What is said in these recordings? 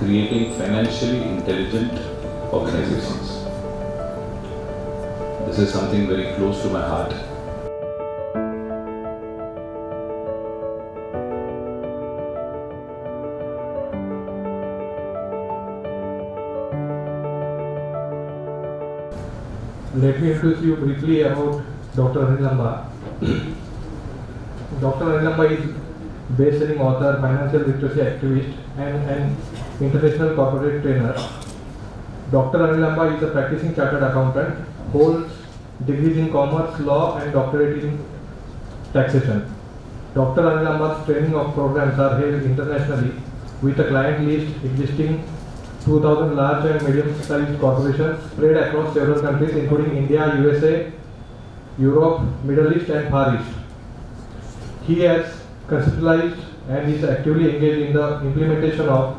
creating financially intelligent organizations. This is something very close to my heart. Let me introduce you briefly about Dr. Anil Lamba. Dr. Anil Lamba is best-selling author, financial literacy activist, and an international corporate trainer. Dr. Anil Lamba is a practicing chartered accountant, holds degrees in commerce, law, and doctorate in taxation. Dr. Anil Lamba's training of programs are held internationally with a client list existing 2,000 large and medium-sized corporations spread across several countries including India, USA, Europe, Middle East and Far East. He has conceptualized and is actively engaged in the implementation of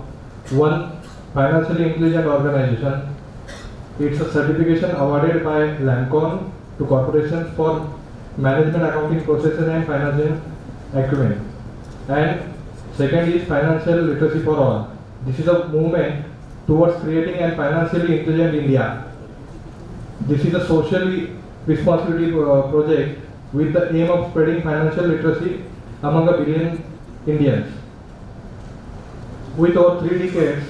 one financially intelligent organization. It's a certification awarded by Lancome to corporations for management accounting processes and financial acumen. And second is financial literacy for all. This is a movement towards creating a financially intelligent India. This is a socially responsibility project with the aim of spreading financial literacy among a billion Indians. With over 3 decades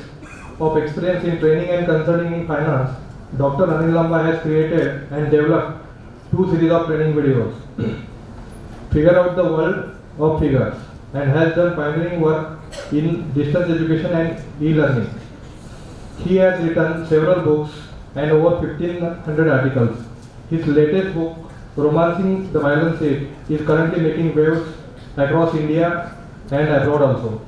of experience in training and consulting in finance, Dr. Anil Lamba has created and developed 2 series of training videos. Figure Out the World of Figures, and has done pioneering work in distance education and e-learning. He has written several books and over 1,500 articles. His latest book, Romancing the Violent State, is currently making waves across India and abroad also.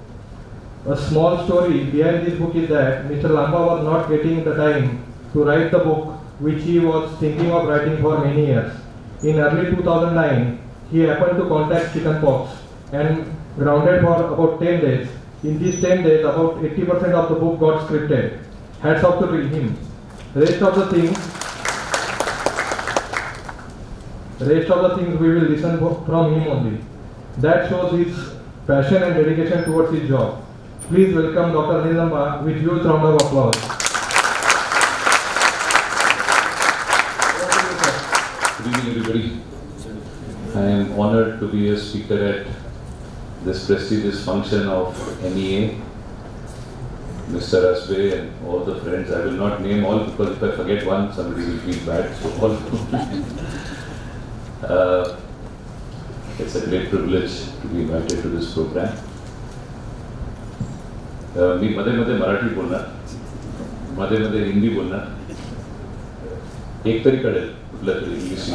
A small story behind this book is that Mr. Lamba was not getting the time to write the book which he was thinking of writing for many years. In early 2009, he happened to contract chickenpox and grounded for about 10 days. In these 10 days, about 80% of the book got scripted. Hats off to him. Rest of the things we will listen from him only. That shows his passion and dedication towards his job. Please welcome Dr. Anil Lamba with huge round of applause. Good evening, everybody. I am honored to be a speaker at this prestigious function of NEA. Mr. Asbe and all the friends. I will not name all because if I forget one, somebody will feel bad. So all it's a great privilege to be invited to this program. मी मध्ये मराठी बोलणार, मध्ये हिंदी बोलणार. एक तरी कळेल कुठलं तरी English.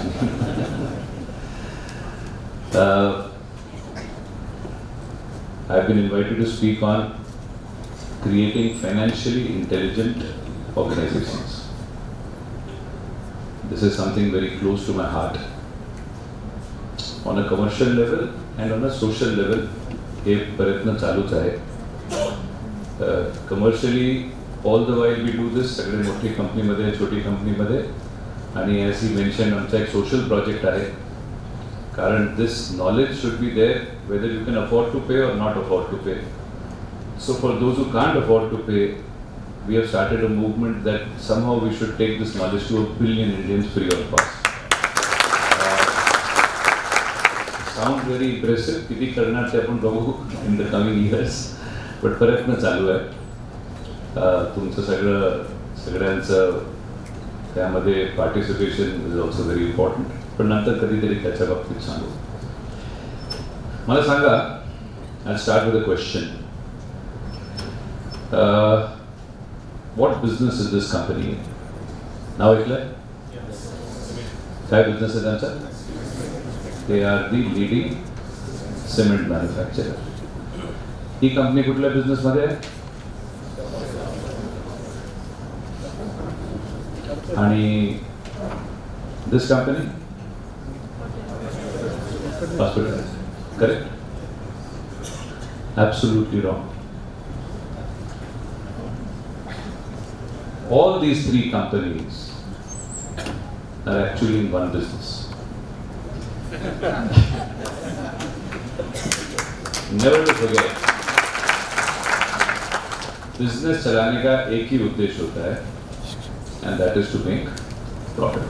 I've been invited to speak on creating financially intelligent organizations. This is something very close to my heart. On a commercial level and on a social level, ये प्रयत्न चालूच आहे. Commercially, all the while we do this, सगळे मोठी कंपनीमध्ये, छोटी कंपनीमध्ये, आणि as he mentioned, आमचा एक social project आहे. कारण this knowledge should be there whether you can afford to pay or not afford to pay. So for those who can't afford to pay, we have started a movement that somehow we should take this knowledge to 1 billion Indians free of cost. Sound very impressive. किती करणार ते आपण बघू in the coming years. But प्रयत्न चालू आहे. तुमचं सगळ्यांचं त्यामध्ये participation is also very important. पण नंतर कधीतरी त्याच्या बाबतीत सांगू. मला सांगा, I'll start with a question. What business is this company in? नाव ऐकलंय? काय business आहे त्यांचा? They are the leading cement manufacturer. He company कुठल्या बिझनेस मध्ये आहे? आणि this company? Hospital. Correct? Absolutely wrong. All these 3 companies are actually in one business. Never to forget. Business चलाने का एक ही उद्देश्य होता है, and that is to make profit.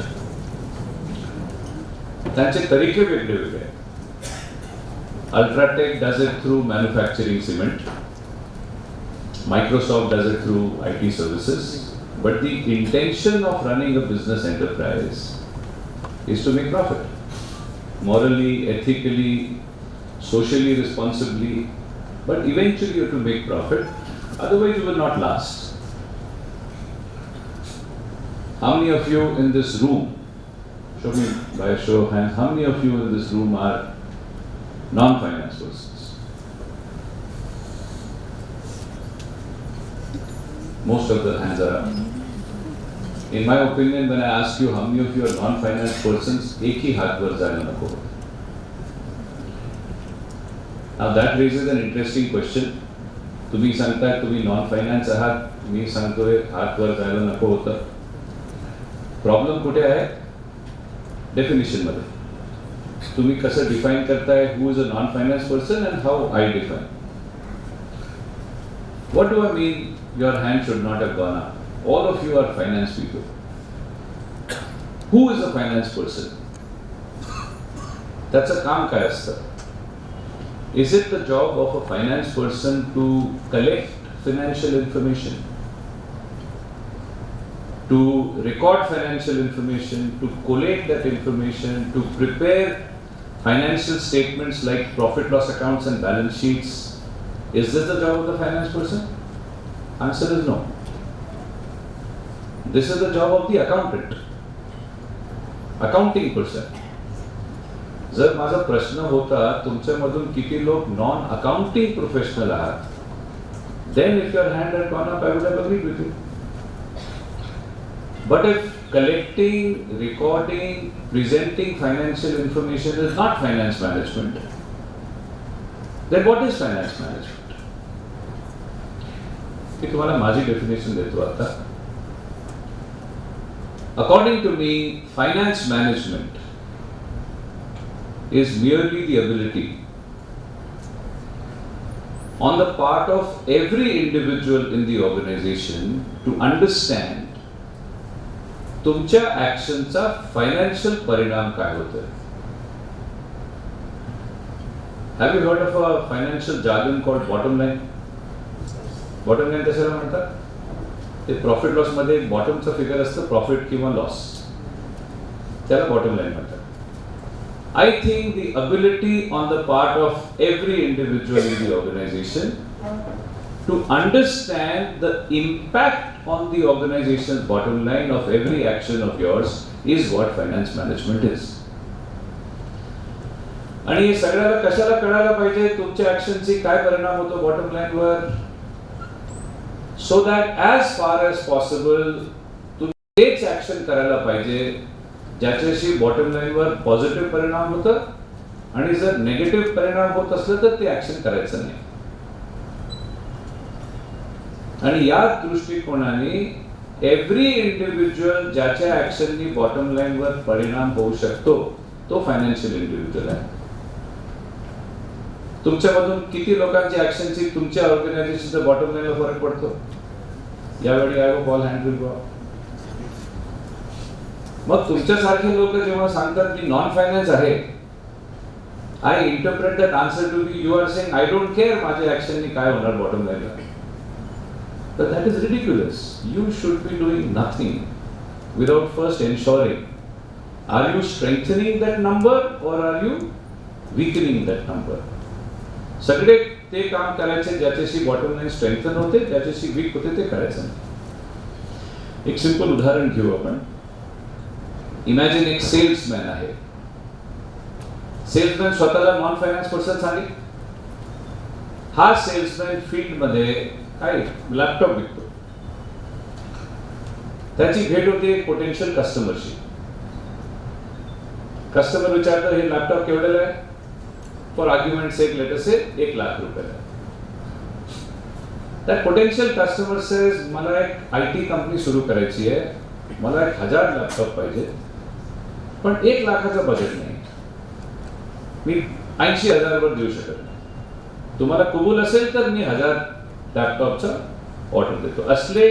त्यांचे तरीके वेगळे वेगळे आहेत. UltraTech does it through manufacturing cement, Microsoft does it through IT services, but the intention of running a business enterprise is to make profit. Morally, ethically, socially, responsibly, but eventually you have to make profit, otherwise you will not last. How many of you in this room, show me by a show of hands, how many of you in this room are non-finance persons? Most of the hands are up. In my opinion, when I ask you how many of you are non-finance persons, एक ही हाथ वर जायला नको. Now that raises an interesting question. तुम्ही सांगताय तुम्ही non-finance आहात, मी सांगतोय हात वर जायला नको होतं. प्रॉब्लेम कुठे आहे? डेफिनेशन मध्ये. तुम्ही कसं डिफाइन करताय who is a non-finance person and how I define. What do I mean? Your hand should not have gone up. All of you are finance people. Who is a finance person? त्याचं काम काय असतं? Is it the job of a finance person to collect financial information, to record financial information, to collate that information, to prepare financial statements like profit loss accounts and balance sheets? Is this the job of the finance person? Answer is no. This is the job of the accountant, accounting person. जर माझा प्रश्न होता तुमच्यामधून किती लोक non accounting professional आहात, then if your hand had gone up, I would have agreed with you. But if collecting, recording, presenting financial information is not finance management, then what is finance management? मी तुम्हाला माझी definition देतो आता. According to me, finance management is merely the ability on the part of every individual in the organization to understand तुमच्या ऍक्शनचा financial परिणाम काय होतोय. Have you heard of a financial jargon called bottom line? Bottom line कशाला म्हणतात? ते profit loss मध्ये बॉटमचं figure असतं, प्रॉफिट किंवा लॉस, त्याला बॉटम लाईन म्हणतात. I think the ability on the part of every individual in the organisation to understand the impact on the organisation bottom line of every action of yours is what finance management is. आणि हे सगळ्याला कशाला कळायला पाहिजे? तुमच्या ऍक्शनची काय परिणाम होतो बॉटम लाईनवर, so that as far as possible तुम्ही तेच ऍक्शन करायला पाहिजे ज्याच्याशी बॉटम लाईनवर पॉझिटिव्ह परिणाम होतं, आणि जर नेगेटिव्ह परिणाम होत असलं तर ते ऍक्शन करायचं नाही. आणि या दृष्टिकोनाने एव्हरी इंडिव्हिज्युअल ज्याच्या ऍक्शननी बॉटम लाईनवर परिणाम होऊ शकतो तो फायनान्शियल इंडिव्हिज्युअल आहे. तुमच्यामधून किती लोकांची ऍक्शनची तुमच्या ऑर्गनायझेशनच्या बॉटम लाईनवर फरक पडतो? यावेळी I will hand will go. मग तुमच्यासारखे लोक जेव्हा सांगतात की नॉन फायनान्स आहे, I interpret that answer to be you are saying I don't care माझ्या ऍक्शननी काय होणार बॉटम लाईनला. तर that is ridiculous. You should be doing nothing without first ensuring are you strengthening that number or are you weakening that number. सगळे ते काम करायचे ज्याच्याशी बॉटम लाईन स्ट्रेंथन होते, ज्याच्याशी वीक होते ते करायचं नाही. एक सिंपल उदाहरण घेऊ आपण. इमॅजिन एक सेल्समॅन आहे. सेल्समॅन स्वतःला नॉन फायनान्स पर्सन सांगेल. हा सेल्समॅन फील्ड मध्ये काय लॅपटॉप विकतो. त्याची भेट होते पोटेन्शियल कस्टमरशी. कस्टमर विचारतो हे लॅपटॉप केवढ्याला आहे? For argument sake let us say 1 lakh रुपयाला. That potential customer says मला एक IT कंपनी सुरू करायची आहे, मला 1000 लॅपटॉप पाहिजे, पण 1 लाखाचं बजेट नाही, मी 80,000 वर देऊ शकत नाही. तुम्हाला कबूल असेल तर मी 1000 लॅपटॉपचा ऑर्डर देतो. असले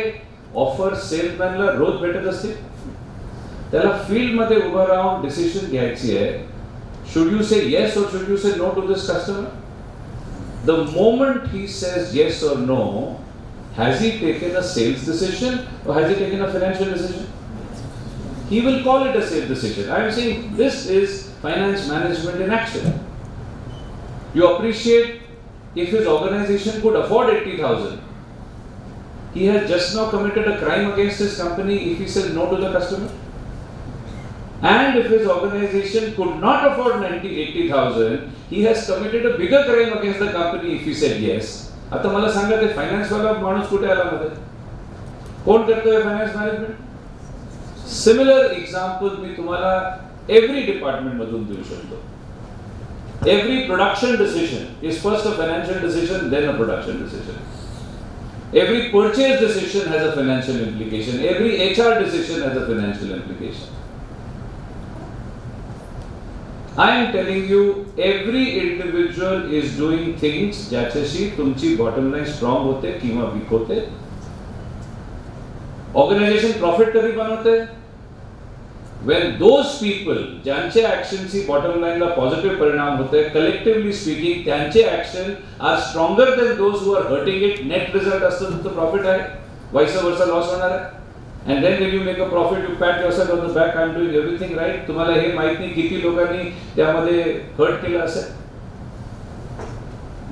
ऑफर सेल्समॅनला रोज भेटत असतील. त्याला फील्डमध्ये उभं राहून डिसिजन घ्यायची आहे. शुड यू से येस और should you say no to this customer? The moment he says yes or no, has he taken a sales decision or has he taken a financial decision? He will call it a sales decision. I am saying this is finance management in action. You appreciate if his organization could afford 80,000. He has just now committed a crime against his company if he says no to the customer. And if his organization could not afford 80,000, he has committed a bigger crime against the company if he said yes. आता मला सांगा ते finance वाला माणूस कुठे आला मध्ये? कोण करतोय फायनान्स मॅनेजमेंट? सिमिलर एक्झाम्पल मी तुम्हाला एव्हरी डिपार्टमेंट मधून देऊ शकतो. Every production decision is first a financial decision, then a production decision. Every purchase decision has a financial implication. Every HR decision has a financial implication. I am telling you, every individual is doing things ज्याच्याशी तुमची bottom line strong होते किंवा weak होते. Organization profit कधी बनवते? When those people ज्यांचे actions ही bottom line ला positive परिणाम होते, collectively speaking त्यांचे action are stronger than those who are hurting it. Net result असतं तुमचं profit आहे, vice versa loss होणार आहे. And then when you make a profit, you pat yourself on the back. I'm doing everything right. तुम्हाला हे माहित नाही किती लोकांनी त्यामध्ये hurt केलं असेल.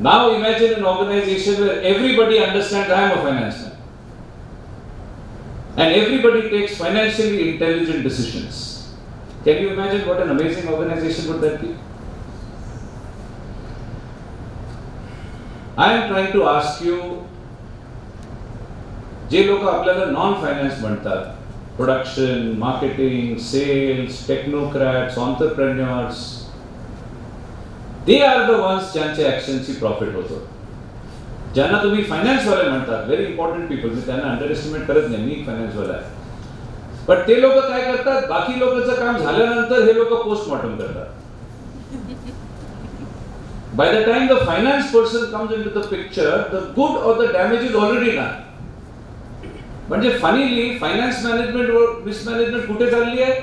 Now imagine an organization where everybody understands I am a finance man. And everybody takes financially intelligent decisions. Can you imagine what an amazing organization would that be? I am trying to ask you, जे लोक आपल्याला non finance म्हणतात, production, marketing, sales, technocrats, entrepreneurs, they are the ones ज्यांच्या ऍक्शनची profit होतो. ज्यांना तुम्ही finance वाले म्हणतात, व्हेरी इम्पॉर्टंट पीपल, मी त्यांना अंडर एस्टिमेट करत नाही, मी फायनान्स वाला आहे. पण ते लोक काय करतात, बाकी लोकांचं काम झाल्यानंतर हे लोक पोस्टमॉर्टम करतात. By the time the finance person comes into the picture, the good or the damage is already done. म्हणजे फनीली फायनान्स मॅनेजमेंट व मिसमॅनेजमेंट कुठे चालली आहे?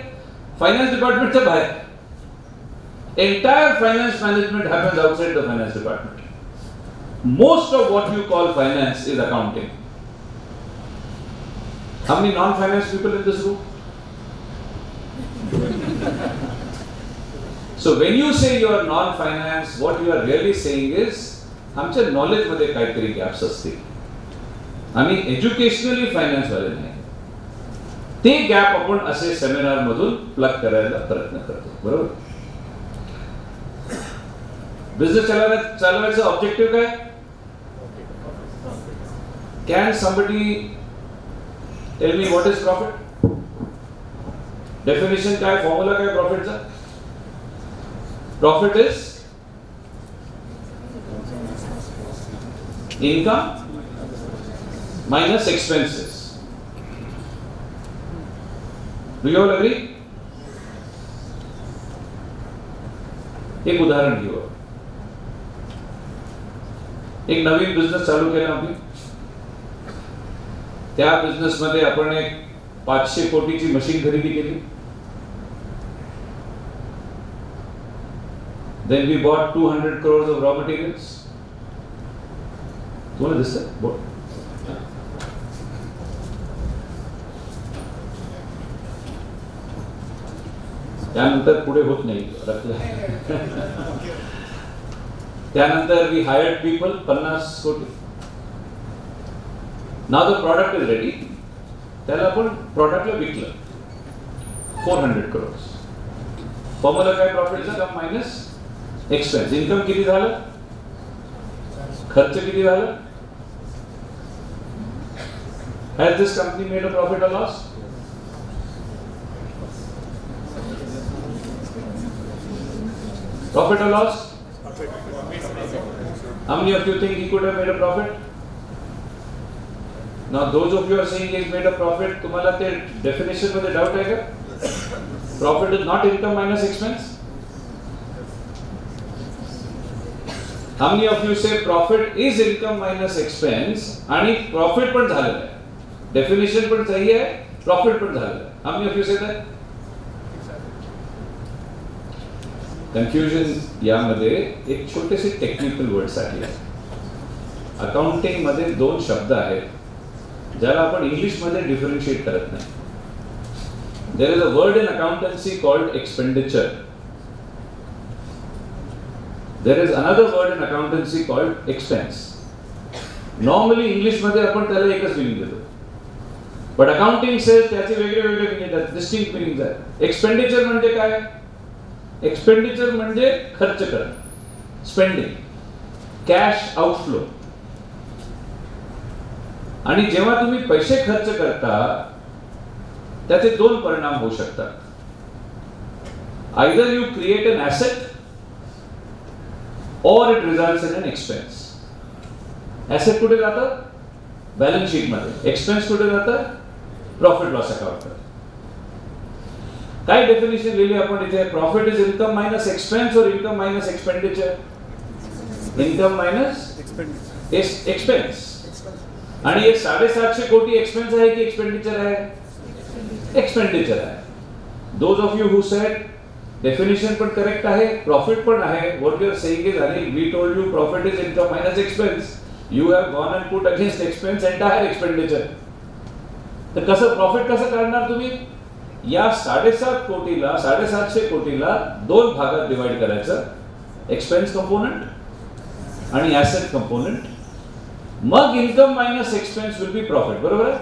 फायनान्स डिपार्टमेंटच्या बाहेर. Entire finance management happens outside the finance department. Most of what you call finance is accounting. How many non-finance people in this room? So when you say you are non-finance, what you are really saying is आमच्या knowledge मध्ये काहीतरी gaps असतील. आम्ही educationally finance वाले नाही. ते gap आपण असे सेमिनार मधून प्लग करायला प्रयत्न करतो. बरोबर? बिझनेस चालवायचं ऑब्जेक्टिव्ह काय? Can somebody tell me what is profit? Definition काय, फॉर्म्युला काय प्रॉफिटचा? Profit is income minus expenses. Do you all agree? एक उदाहरण घेऊ. एक नवीन बिझनेस चालू केला आम्ही. त्या बिझनेस मध्ये आपण एक 500 कोटीची मशीन खरेदी केली. Then we bought 200 crores of raw materials. तुम्हाला दिसतं? त्यानंतर पुढे होत नाही. त्यानंतर वी हायर्ड पीपल 50 कोटी. Now the product is ready. त्याला आपण प्रॉडक्टला विकलं 400 crores. फॉर्म्युला काय प्रॉफिटचा? Income minus expense. इन्कम किती झालं? खर्च किती झालं? Has this company made a profit or loss? Profit or loss? How many of you think he could have made a profit? Now those of you are saying he has made a profit, तुम्हाला ते definition मध्ये doubt आहे का? Profit is not income minus expense. How many of you say profit is income minus expense आणि profit पण झालेलं आहे? Definition पण सही आहे, profit पण झालेलं आहे. How many of you say that? Confusion यामध्ये एक छोटेसे टेक्निकल वर्ड साठी आहे. अकाउंटिंग मध्ये दोन शब्द आहेत ज्याला आपण इंग्लिश मध्ये डिफरन्शिएट करत नाही. There is a word in accountancy called expenditure. There is another word in accountancy called expense. Normally English मध्ये आपण त्याला एकच meaning देतो. But accounting says त्याचे वेगळे वेगळे meaning आहेत, distinct meanings आहेत. Expenditure म्हणजे काय? Expenditure म्हणजे खर्च करणं, spending, cash outflow. आणि जेव्हा तुम्ही पैसे खर्च करता त्याचे दोन परिणाम होऊ शकतात. Either you create an asset or it results in an expense. Asset कुठे जातं? बॅलन्स शीट मध्ये. एक्सपेन्स कुठे जातं? प्रॉफिट लॉस अकाउंट मध्ये. काय डेफिनेशन लिहिली आपण इथे? Profit is income minus expense or income minus expenditure? Income minus expense. आणि हे 750 कोटी एक्सपेन्स आहे की एक्सपेंडिचर आहे? एक्सपेंडिचर आहे. Those of you who said definition पण करेक्ट आहे, प्रॉफिट पण आहे. What you are saying is Anil, we told you profit is income minus expense. You have gone and put against expense entire expenditure. तर कसं profit कसं काढणार तुम्ही? या 750 कोटीला दोन भागात डिवाइड करायचं, एक्सपेन्स कंपोनेंट आणि ॲसेट कंपोनेंट. मग income minus expense will be profit. बरोबर आहे?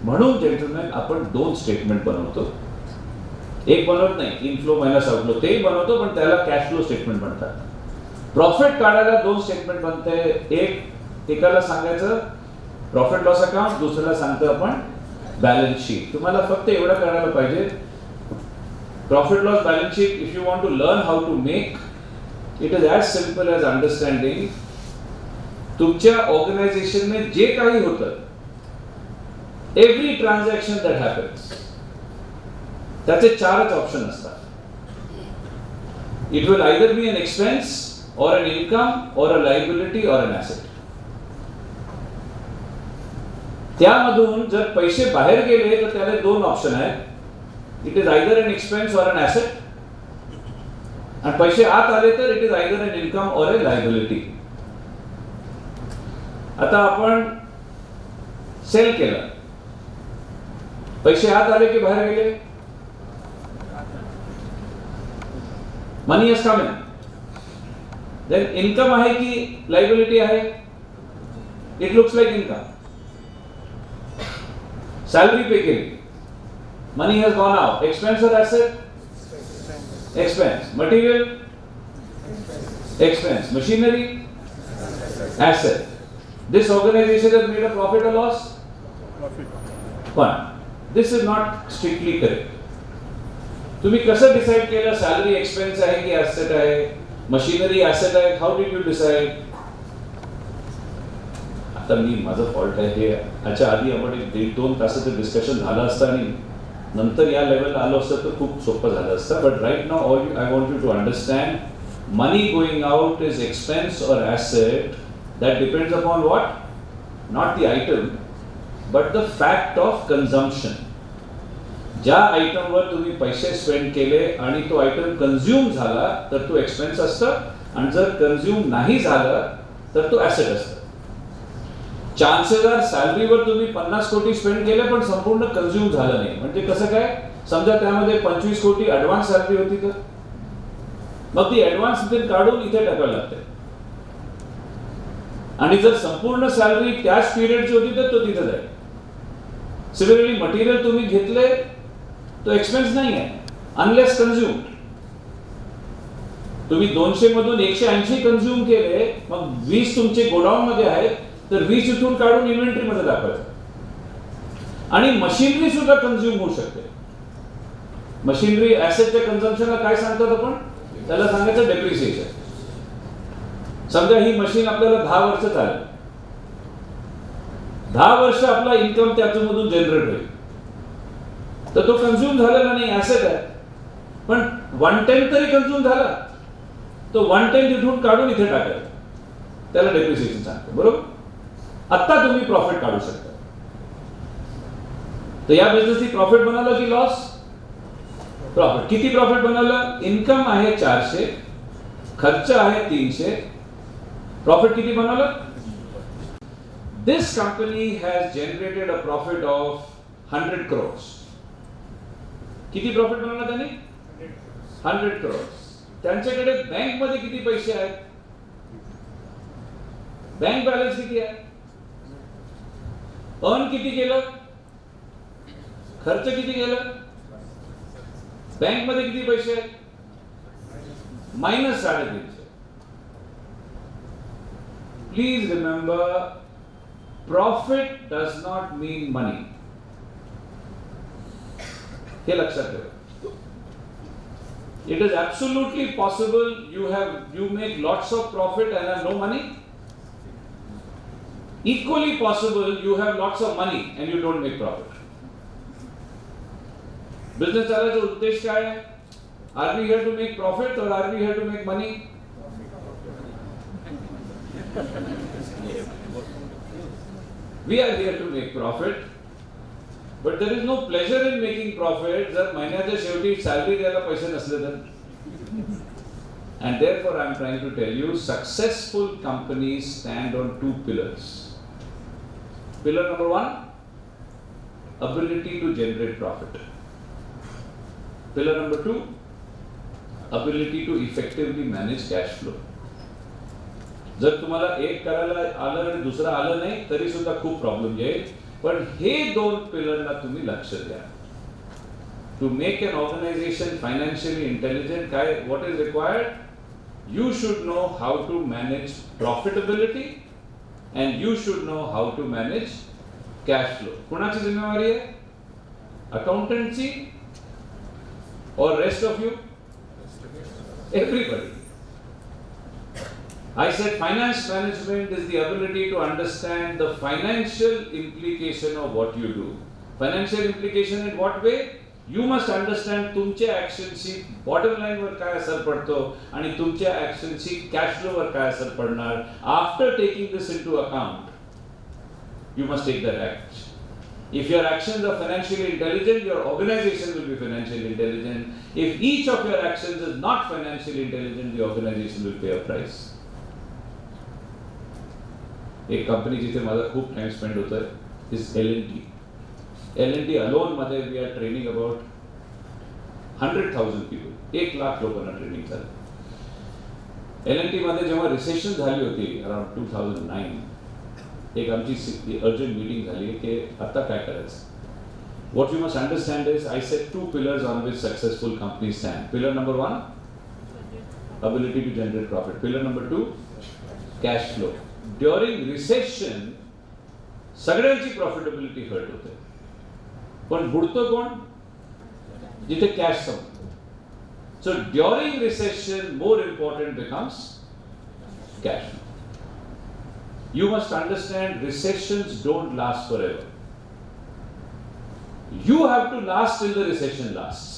म्हणून जेंटलमॅन आपण दोन स्टेटमेंट बनवतो. एक बनवत नाही, इनफ्लो मायनस आउटफ्लो, तेही बनवतो पण त्याला कॅश फ्लो स्टेटमेंट म्हणतात. प्रॉफिट काढायला दोन स्टेटमेंट बनते. एकाला सांगायचं प्रॉफिट लॉस अकाउंट, दुसऱ्याला सांगतो आपण बॅलन्स शीट. तुम्हाला फक्त एवढं करायला पाहिजे, profit loss balance sheet if you want to learn how to make it is as simple as understanding तुमच्या ऑर्गनायझेशन में जे काही होतं, एव्हरी ट्रान्झॅक्शन दॅट हॅपन्स, त्याचे चारच ऑप्शन असतात. It will either be an expense or an income or a liability or an asset. त्यामधून जर पैसे बाहेर गेले तर त्याला दोन ऑप्शन आहेत. It is either an expense और एन ॲसेट. आणि पैसे आत आले तर it is either an income और ए लायबिलिटी. आता आपण सेल केलं, पैसे आत आले की बाहेर गेले? Money is coming. Then income आहे की लायबिलिटी आहे? It looks like income. Salary pay केली, money has gone out. Expense or asset? Expense. Material? Expense. Machinery? Asset. This organization has made a profit or loss? One. This is not strictly correct. तुम्ही कसं decide केलं salary expense आहे की asset आहे, machinery asset आहे? How did you decide? आता माझं fault आहे हे. याच्या आधी आपण एक 1-2 तासाचं डिस्कशन झालं असतं आणि नंतर या लेवलला आलो असतं तर खूप सोपं झालं असतं. But right now all I want you to understand, money going out is expense or asset. That depends upon what? Not the item, but the fact of consumption. ज्या आयटमवर तुम्ही पैसे स्पेंड केले आणि तो आयटम कंझ्युम झाला तर तो expense असतं, आणि जर कंझ्युम नाही झालं तर तो ॲसेट असतं. चान्सेस आर सॅलरीवर तुम्ही 50 कोटी स्पेंड केले पण संपूर्ण कंझ्युम झालं नाही. म्हणजे कसं काय? समजा त्यामध्ये 25 कोटी ॲडव्हान्स सॅलरी होती तर मग ती ॲडव्हान्स इथे काढून इथे टाकावी लागते. आणि जर संपूर्ण सॅलरी त्याच पिरियडची होती तर तो तिथे जाईल. सिमिलरली मटेरियल तुम्ही घेतले तो एक्सपेन्स नाही आहे अनलेस कंझ्युम. तुम्ही 200 मधून 180 कंझ्युम केले, मग 20 तुमचे गोडाऊन मध्ये आहेत तर 20 इथून काढून इन्व्हेंटरी मध्ये दाखवायचं. आणि मशिनरी सुद्धा कंझ्युम होऊ शकते. मशिनरी ॲसेटच्या कंझम्पशनला काय सांगतात आपण? त्याला सांगायचं डेप्रिसिएशन. समजा ही मशीन आपल्याला 10 वर्ष चालेल, 10 वर्ष आपला इन्कम त्यातून जनरेट होईल, तर तो कंझ्युम झालेला नाही, ॲसेट आहे. पण 1/10 तरी कंझ्युम झाला, तो 1/10 इथून काढून इथे टाकायचं. त्याला डेप्रिसिएशन सांगतो, बरोबर. आता तुम्ही प्रॉफिट काढू शकता. तर या बिझनेसनी प्रॉफिट बनवलं की लॉस? प्रॉफिट. किती प्रॉफिट बनवलं? इन्कम आहे 400, खर्च आहे 300, प्रॉफिट किती बनवलं? This company has generated a profit of 100 crores. किती प्रॉफिट बनवलं त्यांनी? 100 crores. त्यांच्याकडे बँक मध्ये किती पैसे आहेत? बँक बॅलन्स किती आहे? अर्न किती केलं? खर्च किती केलं? बँक मध्ये किती पैसे आहेत? -350. Please remember, profit does not mean money. हे लक्षात ठेवा. It is absolutely possible you make lots of profit and have no money. Equally possible you have lots of money and you don't make profit. Business चालायचा उद्देश काय आहे? Are we here to make profit or are we here to make money? We are here to make profit, but there is no pleasure in making profit जर महिन्याच्या शेवटी salary द्यायला पैसे नसले तर. And therefore I am trying to tell you, successful companies stand on 2 pillars. Pillar number 1, ability to generate profit. Pillar number 2, ability to effectively manage cash flow. जर तुम्हाला एक करायला आलं आणि दुसरं आलं नाही तरी सुद्धा खूप प्रॉब्लेम येईल, पण हे 2 पिलरला तुम्ही लक्ष द्या. To make an organisation financially intelligent, काय what is required? You should know how to manage profitability and you should know how to manage cash flow. कोणाची जिम्मेवारी आहे? अकाउंटंटची or rest of you? Everybody. I said finance management is the ability to understand the financial implication of what you do. Financial implication in what way? You must understand तुमच्या actionची bottom line वर काय असर पडतो आणि तुमच्या actionची cash flow वर काय असर पडणार. After taking this into account, you must take that action. If your actions are financially intelligent, your organization will be financially intelligent. If each of your actions is not financially intelligent, the organization will pay a price. एक company जिथे माझा खूप time spend होतोय is L&T. L&T alone मध्ये we are training about 100,000 people. 1,00,000 लोकांना training झाली. L&T मध्ये जेव्हा रिसेशन झाली होती अराउंड 2009, एक आमची अर्जंट मीटिंग झाली की आता काय करायचं. What you must understand is I set 2 pillars on which successful companies stand. Pillar number 1, ability to generate profit. Pillar number 2, cash flow. During recession सगळ्यांची प्रॉफिटेबिलिटी हर्ट होते, पण बुडतो कोण? जिथे कॅश संपतो. So during recession more important becomes cash flow. You must understand recessions don't last forever. You have to last till the recession lasts.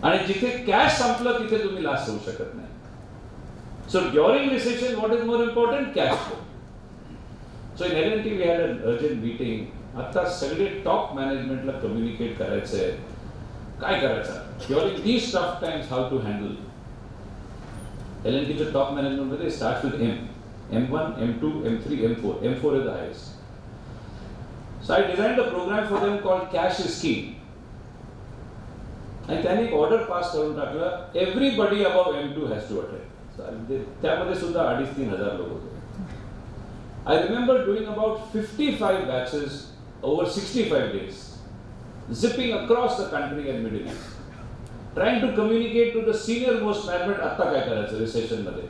आणि जिथे cash संपलं तिथे तुम्ही लास्ट होऊ शकत नाही. So during recession, what is more important? Cash flow. So in L&T we had an urgent meeting. आता सगळे टॉप मॅनेजमेंटला कम्युनिकेट करायचंय काय करायचं during these tough times, how to handle. L&T चे टॉप मॅनेजमेंट मध्ये starts with M1, M2, M3, M4. M4 is the highest. So I designed a program for them called Cash is King. आणि त्यांनी एक order pass करून टाकलं, everybody above M2 has to attend. त्यामध्ये सुद्धा 2,500-3,000 लोक होते. I remember doing about 55 batches over 65 days, zipping across the country and Middle East, trying to communicate to the senior most management आता काय करायचं रिसेशन मध्ये.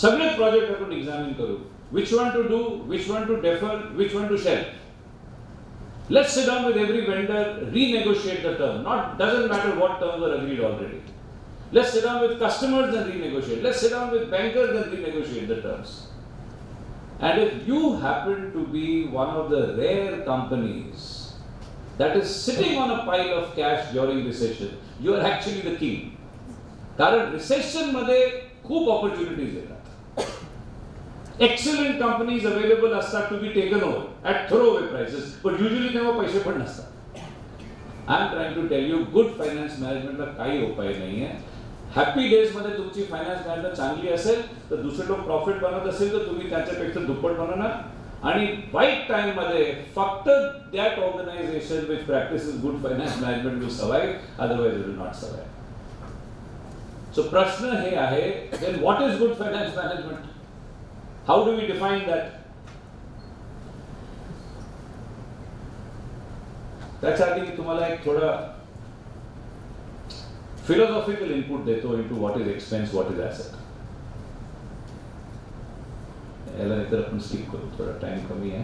सगळे प्रोजेक्ट आपण एक्झामिन करू, which one to do, which one to defer, which one to shelve. Let's sit down with every vendor, renegotiate the term. Doesn't matter what terms were agreed already. Let's sit down with customers and renegotiate. Let's sit down with bankers and renegotiate the terms. And if you happen to be one of the rare companies that is sitting on a pile of cash during recession, you are actually the king. कारण recession मध्ये खूप opportunities येतात. Excellent companies available असतात to be taken over at throwaway prices, but usually तेव्हा पैसे पण नसतात. I am trying to tell you, good finance management ला काही उपाय नाही आहे. हॅपी डेज मध्ये तुमची फायनान्स मॅनेजमेंट चांगली असेल तर दुसरे लोक प्रॉफिट बनवत असेल तर तुम्ही त्याच्यापेक्षा दुप्पट बनवणार. आणि वाईट टाइम मध्ये फक्त that organization which practises good finance management will survive, otherwise it will not survive. So प्रश्न हे आहे, then what is good finance management? How do we define that? त्याच्याआधी मी तुम्हाला एक थोडा philosophical input देतो into what is expense, what is asset. याला इतर आपण skip करू, थोडा time कमी आहे,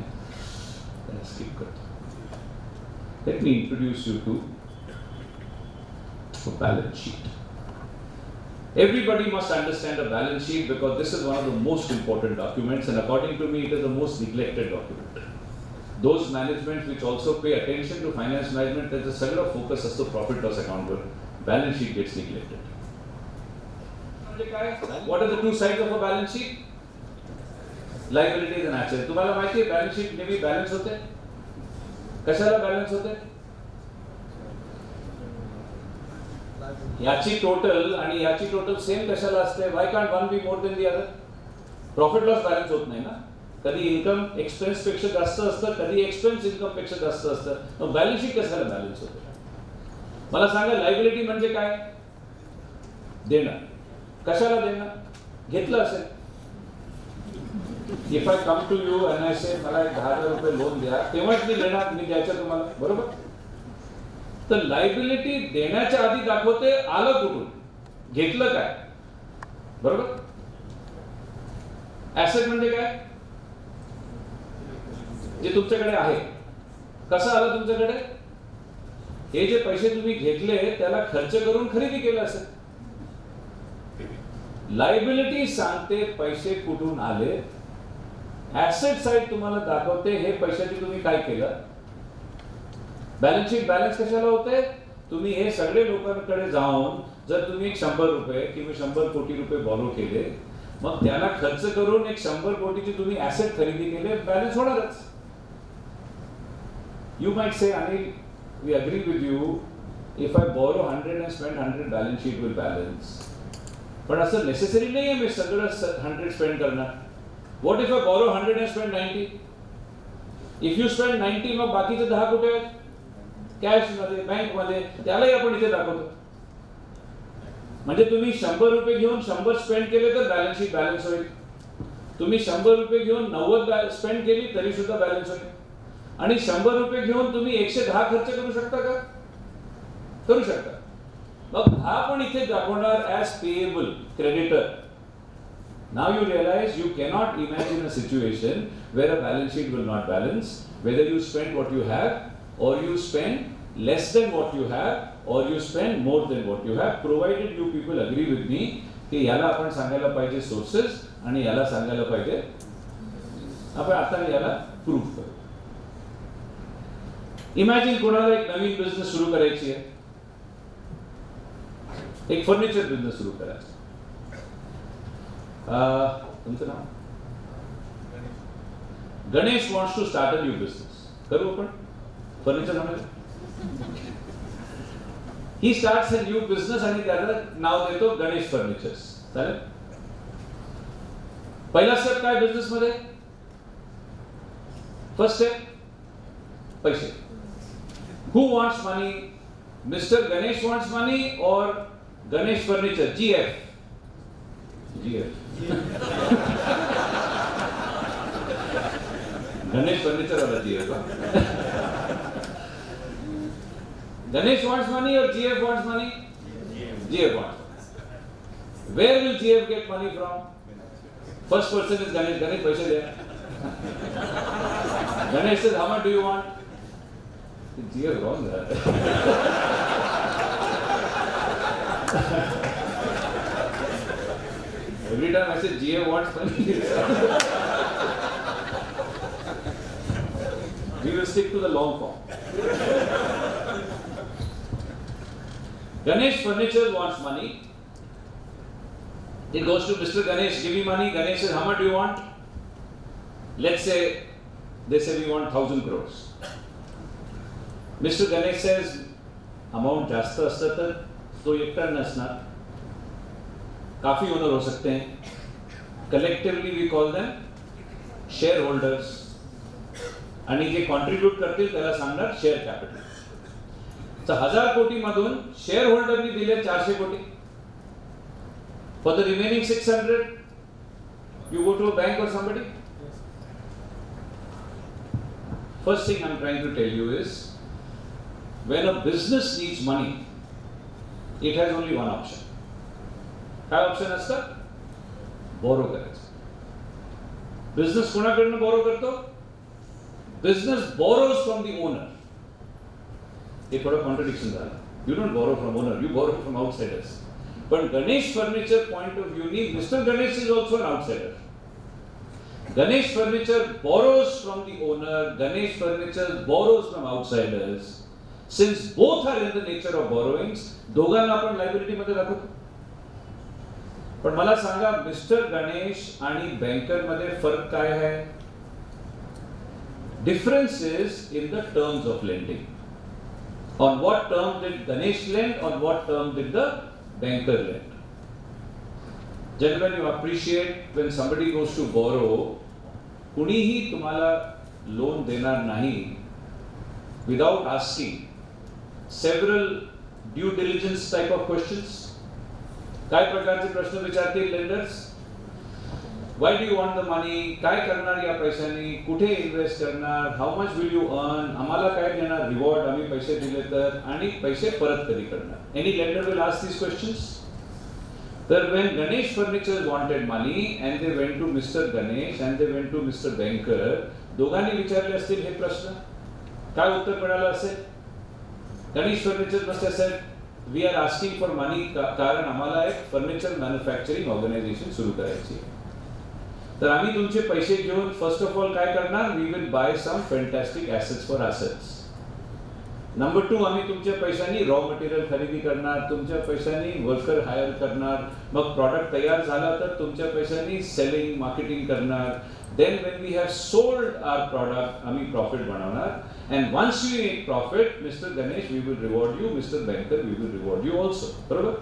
याला skip करतो. Let me introduce you to a balance sheet. Everybody must understand a balance sheet because this is one of the most important documents, and according to me, it is the most neglected document. Those managements which also pay attention to finance management, त्याचा सगळा focus असतो profit loss account वर. Balance sheet gets neglected. What are the two sides of a balance sheet? Liabilities and assets. तुम्हाला माहिती आहे balance sheet नेहमी balance होते? कशाला balance होते? याची total आणि याची total same कशाला असते? Why can't one be more than the other? Profit loss balance होत नाही ना? कधी income expense पेक्षा जास्त असतं, कधी expense income पेक्षा जास्त असतं. मग balance sheet कशाला balance होते? मला सांगा, लायबिलिटी म्हणजे काय? देणं. कशाला देणं? घेतलं असेल. If I come to you and I say मला 10,000 रुपये लोन द्या, तेव्हाच मी देणार, मी द्यायचं तुम्हाला, बरोबर? तर लायबिलिटी देण्याच्या आधी दाखवते आलं कुठून, घेतलं काय, बरोबर? ऍसेट म्हणजे काय? जे तुमच्याकडे आहे. कसं आलं तुमच्याकडे? हे जे पैसे तुम्ही घेतले त्याला खर्च करून खरेदी केलं असेल. लायबिलिटी सांगते पैसे कुठून आले, ऍसेट साइड तुम्हाला दाखवते हे पैशाची तुम्ही काय केलं. बॅलन्स शीट बॅलन्स कशाला होते? तुम्ही हे सगळे लोकांकडे जाऊन जर तुम्ही 100 रुपये किंवा 100 कोटी रुपये बॉरो केले, मग त्याला खर्च करून 100 कोटीची तुम्ही ऍसेट खरेदी केले, बॅलन्स होणारच. You might say, Anil, we agree with you, if I borrow 100 and spend 100, balance sheet will balance. पण असं नेसेसरी नाही आहे मी सगळं 100 स्पेंड करणार. What if I borrow 100 and spend 90? If you spend 90, मग बाकीचे 10 कुठे आहेत? कॅश मध्ये, बँक मध्ये, त्यालाही आपण इथे दाखवतो. म्हणजे तुम्ही 100 रुपये घेऊन 100 स्पेंड केले तर बॅलन्स शीट बॅलन्स होईल. तुम्ही 100 रुपये घेऊन 90 स्पेंड केली तरी सुद्धा बॅलन्स होईल. आणि 100 रुपये घेऊन तुम्ही 110 खर्च करू शकता का? करू शकता. मग हा पण इथे दाखवणार as payable, creditor. Now you realize you cannot imagine a situation where a balance sheet will not balance, whether you spend what you have or you spend less than what you have or you spend more than what you have, provided you people agree with me की याला आपण सांगायला पाहिजे sources आणि याला सांगायला पाहिजे आपण आता याला प्रूफ करू. इमॅजिन कोणाला एक नवीन बिझनेस सुरू करायची आहे, एक फर्निचर बिझनेस सुरू करायचा. तुमचं नाव? Ganesh wants to start a new business. करू आपण फर्निचर म्हणून. He starts a new business आणि त्याला नाव देतो गणेश फर्निचर्स. चालेल? पहिला स्टेप काय बिझनेस मध्ये? फर्स्ट स्टेप पैसे. Who wants money? Mr. Ganesh wants money or Ganesh Furniture? GF. Ganesh Furniture वाला GF. Ganesh wants money or GF wants money? GF wants. Where will GF get money from? First person is Ganesh. Ganesh paise de. Ganesh says, how much do you want? GF wrong that. Every time I say GF wants money, we will stick to the long form. Ganesh Furniture wants money. It goes to Mr. Ganesh, give me money. Ganesh says, how much do you want? Let's say they say we want 1,000 crores. Mr. Ganesh says amount जास्त असतं तर तो एकटा नसणार, काफी owner हो सकते हैं. Collectively we call them shareholders. आणि जे कॉन्ट्रीब्यूट करतील त्याला सांगणार शेअर कॅपिटल. तर 1,000 कोटी मधून शेअर होल्डरनी दिले 400 कोटी. For the remaining 600, you go to a bank or somebody. First thing I'm trying to tell you is, when a business needs money, it has only one option. काय option असतं? Borrow करायचं. Business कोणाकडनं borrow करतो? Business borrows from the owner. हे थोडं contradiction झालं. You don't borrow from owner, you borrow from outsiders. पण Ganesh furniture point of view नी mister Ganesh is also an outsider. Ganesh Furniture borrows from the owner, Ganesh Furniture borrows from outsiders. Since both are in the nature of borrowings, दोघांना आपण liability मध्ये दाखवतो. पण मला सांगा, mister Ganesh आणि बँकर मध्ये फरक काय आहे? Difference is in the terms of lending. On what term did Ganesh lend? On what term did the banker lend? Gentlemen, you appreciate when somebody goes to borrow, कुणीही तुम्हाला लोन देणार नाही without asking several due diligence type of questions. काय प्रकारचे प्रश्न विचारतील lenders? Why do you want the money? काय करणार या पैशांनी? कुठे इन्व्हेस्ट करणार? How much will you earn? आम्हाला काय देणार रिवॉर्ड आम्ही पैसे दिले तर? आणि पैसे परत कधी करणार? Any lender will ask these questions. That when Ganesh Furniture wanted money and they went to Mr. Ganesh and they went to Mr. Banker, दोघांनी विचारले असतील हे प्रश्न. काय उत्तर मिळालं असेल? Ganesh Furniture must have said, we are asking for money कारण आम्हाला एक फर्निचर मॅन्युफॅक्चरिंग ऑर्गनायझेशन सुरू करायची. तर आम्ही तुमचे पैसे घेऊन फर्स्ट ऑफ ऑल काय करणार? We will buy some fantastic assets for assets. Number 2, आम्ही तुमच्या पैशांनी रॉ मटेरियल खरेदी करणार, तुमच्या पैशांनी वर्कर हायर करणार, मग प्रॉडक्ट तयार झाला तर तुमच्या पैशांनी सेलिंग मार्केटिंग करणार. Then when we have sold our product आम्ही प्रॉफिट बनवणार. And once you make profit, mister Ganesh we will reward you, mister banker we will reward you also. बरोबर?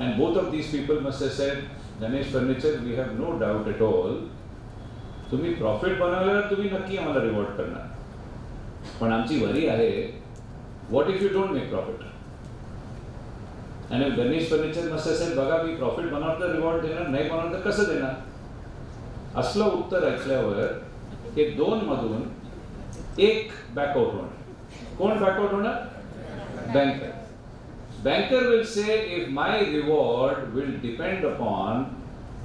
And both of these people must have said, Ganesh furniture we have no doubt at all, तुम्ही profit बनवल्यावर तुम्ही नक्की आम्हाला reward करणार. पण आमची worry आहे, what if you don't make profit? आणि गणेश फर्निचर मस्ट असेल, बघा मी प्रॉफिट बनवलं रिवॉर्ड देणार, नाही बनवलं तर कसं देणार? असलं उत्तर ऐकल्यावर हे 2 मधून एक बॅकआउट होणार. कोण बॅकआउट होणार? Banker. Banker will say, if my reward will depend upon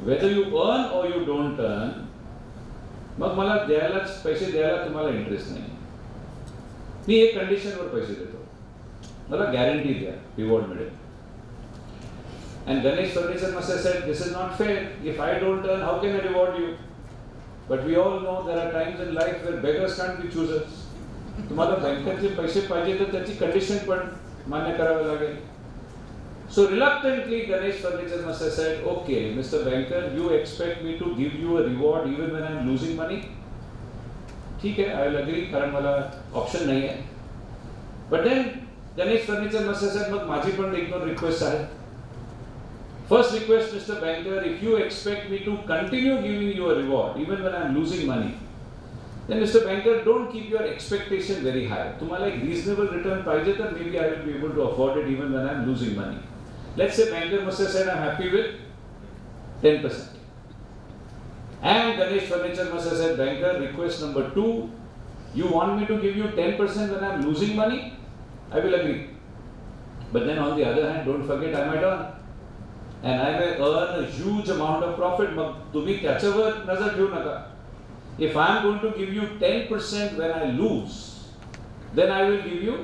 whether you earn or you don't earn, मग मला पैसे द्यायला तुम्हाला इंटरेस्ट नाही. मी एक कंडिशनवर पैसे देतो, मला गॅरंटी द्या रिवॉर्ड मिळेल. And Ganesh Furniture must have said, this is not fair. If I don't earn, how can I reward you? But we all know there are times in life where beggars can't be choosers. तुम्हाला बँकेचे पैसे पाहिजे तर त्याची condition पण मान्य करावं लागेल. So reluctantly Ganesh Furniture must have said, okay, Mr. Banker, you expect me to give you a reward even when I am losing money? ठीक है, I will agree, कारण मला ऑप्शन नाही आहे. But then Ganesh Furniture must have said, मग माझी पण एक 2 रिक्वेस्ट आहे. First request, Mr. Banker, if you expect me to continue giving you a reward even when I am losing money, then Mr. Banker, don't keep your expectation very high. तुम्हाला एक reasonable return पाहिजे तर maybe I will be able to afford it even when I am losing money. Let's say banker must have said, I am happy with 10%. And Ganesh Furniture must have said, banker, request number 2, you want me to give you 10% when I am losing money? I will agree. But then on the other hand, don't forget I might earn. And I may earn a huge amount of profit. मग तुम्ही त्याच्यावर नजर ठेवू नका. If I am going to give you 10% when I lose, then I will give you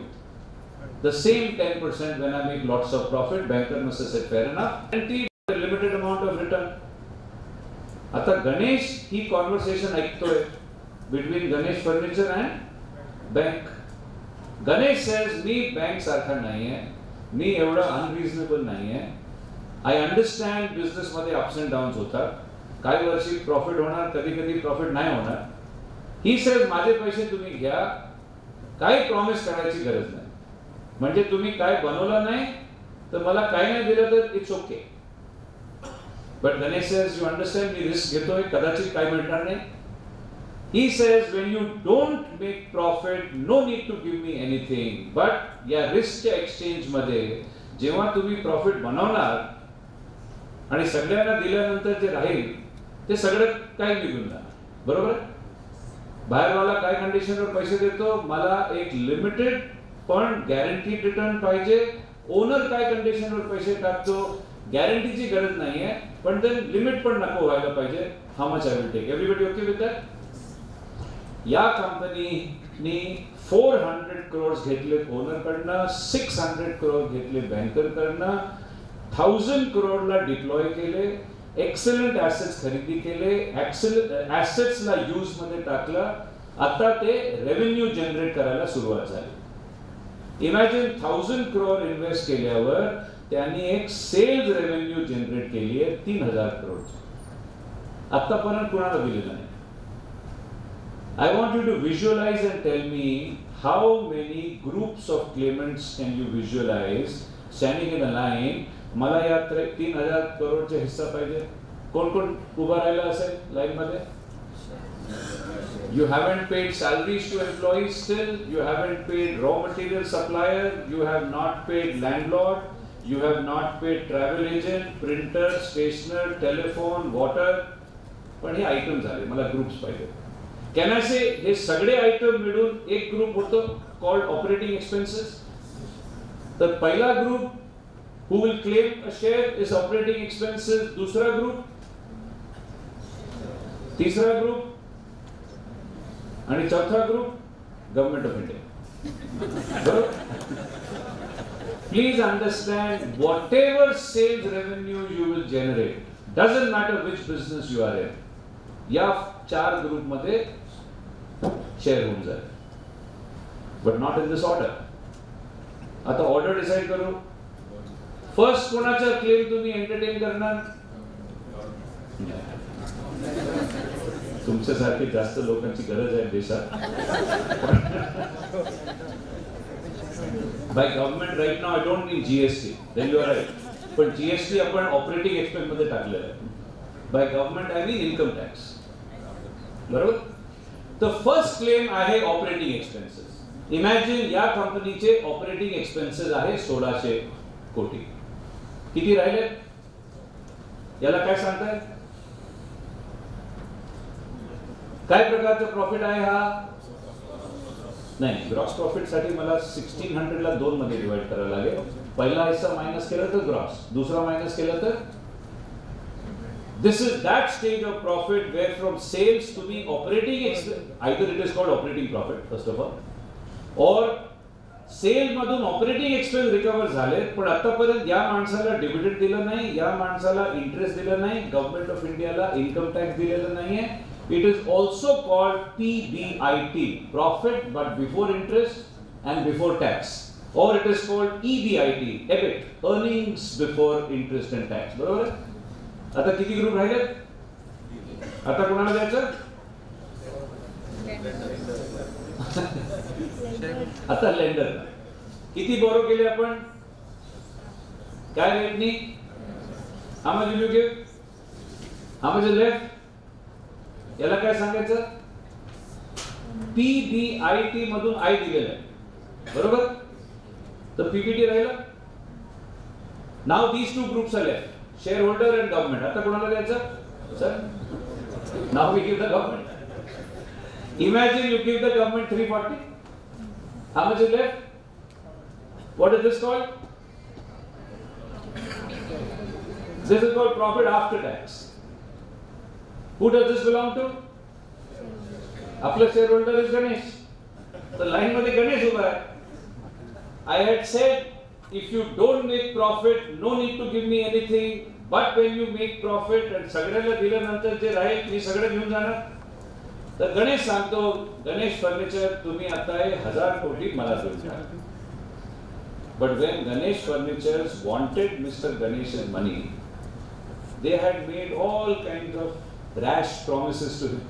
the same 10% when I make lots of profit. Banker must have said, fair enough. Guaranteed a limited amount of return. आता गणेश ही conversation ऐकतोय between Ganesh Furniture and bank. Ganesh says, me bank सारखा नाहीये, मी एवढा unreasonable नाहीये. I understand business मध्ये ups and downs होतात, काही वर्षी प्रॉफिट होणार, कधी कधी प्रॉफिट नाही होणार. ही सेज माझे पैसे तुम्ही घ्या, काही प्रॉमिस करायची गरज नाही. म्हणजे तुम्ही काय बनवलं नाही तर मला काही नाही दिलं तर it's okay. But Ganesh says, you understand, me risk घेतोय, कदाचित काय मिळणार नाही. He says when you don't make profit, no need to give me anything. But या रिस्कच्या एक्सचेंज मध्ये जेव्हा तुम्ही प्रॉफिट बनवणार आणि सगळ्यांना दिल्यानंतर जे राहील ते सगळं काय निघून जाणार. बरोबर. बाहेरवाला काय कंडिशनवर पैसे देतो, मला एक लिमिटेड पण गॅरंटीड रिटर्न पाहिजे. ओनर काय कंडिशनवर पैसे टाकतो, गॅरंटीची गरज नाहीये, पण ते लिमिट पण नको व्हायला पाहिजे. How much I will take. Everybody okay with that. या कंपनीने 400 crores घेतले ओनर कडनं, 600 crores घेतले बँकर कडनं, 1000 crore ला डिप्लॉय केले, एक्सलंट ऍसेट्स खरेदी केले, ऍसेट्सला यूज मध्ये टाकलं. आता ते रेव्हेन्यू जनरेट करायला सुरुवात झाली. इमॅजिन 1000 crore इन्व्हेस्ट केल्यावर त्यांनी एक सेल्स रेव्हेन्यू जनरेट केली आहे 3000 crores. आतापर्यंत कुणाला दिलेलं नाही. I want you to visualize and tell me how many groups of claimants can you visualize standing in a line. मला या 3000 crore चे हिस्सा पाहिजे. कोण कोण उभा राहिला असेल लाईन मध्ये? You haven't paid salaries to employees still. You haven't paid raw material supplier. You have not paid landlord. You have not paid travel agent, printer, stationer, telephone, water. पण हे आयटम झाले. मला ग्रुप्स पाहिजे. Can I say हे सगळे item मिळून एक group होतो कॉल्ड ऑपरेटिंग एक्सपेन्सेस. तर पहिला group who will claim a share is operating expenses. दूसरा ग्रुप, तीसरा ग्रुप आणि चौथा ग्रुप गव्हर्नमेंट ऑफ इंडिया. बरोबर. Please understand, whatever sales revenue you will generate, doesn't matter which business you are in, या 4 group मध्ये share होऊन जाईल. But not in this order. आता ऑर्डर डिसाइड करू. फर्स्ट कोणाचा क्लेम तुम्ही entertain करणार? तुमच्यासारखे जास्त लोकांची गरज आहे देशात. By government right now I don't mean GST, then you are right. पण जीएसटी आपण ऑपरेटिंग एक्सपेन्स मध्ये टाकलेलं आहे. By government I mean income tax. बरोबर. तर फर्स्ट क्लेम आहे ऑपरेटिंग एक्सपेन्सेस. इमॅजिन या कंपनीचे ऑपरेटिंग एक्सपेन्सेस आहे 1600 कोटी. किती राहिले? याला काय सांगताय? काय प्रकारचं प्रॉफिट आहे हा? नाही, ग्रॉस प्रॉफिट साठी मला 1600 ला 2 मध्ये डिवाइड करायला लागेल. पहिला हिस्सा मायनस केला तर ग्रॉस, दुसरा मायनस केला तर this is that stage of profit where from sales to the operating expense, either it is called operating profit first of all, or sale मधून ऑपरेटिंग एक्सपेन्स रिकव्हर झाले. पण आतापर्यंत या माणसाला डिव्हिडंड दिलं नाही, या माणसाला इंटरेस्ट दिलं नाही, गव्हर्नमेंट ऑफ इंडियाला इन्कम टॅक्स दिलेलं नाहीये. It is also called PBIT, profit but before interest and before tax, or it is called EBIT, EBIT, earnings before interest and tax. बरोबर. आता किती ग्रुप राहिले? आता कोणाला द्यायचं? आता लेंडर. किती बोरो केले आपण? काय रेटनी? How much will you give? How much is left? याला काय सांगायचं? PBIT मधून आय दिलेलं आहे. बरोबर. तर PBT राहिलं. Now these 2 groups are left, shareholder and government. आता कोणाला द्यायचं? Sir, now we give the government. Imagine you give the government 340. How much is left? What is this called? This is called profit after tax. Who does this belong to? आपला shareholder is Ganesh. तर line मध्ये गणेश उभा आहे. I had said, if you don't make profit, no need to give me anything. But when you make profit and सगळ्याला दिल्यानंतर जे राहील मी सगळं घेऊन जाणार. तर गणेश सांगतो, गणेश फर्निचर तुम्ही आता 1000 कोटी मला देऊन द्या. But when Ganesh Furnitures wanted Mr. Ganesh's money, they had made all kinds of rash promises to him.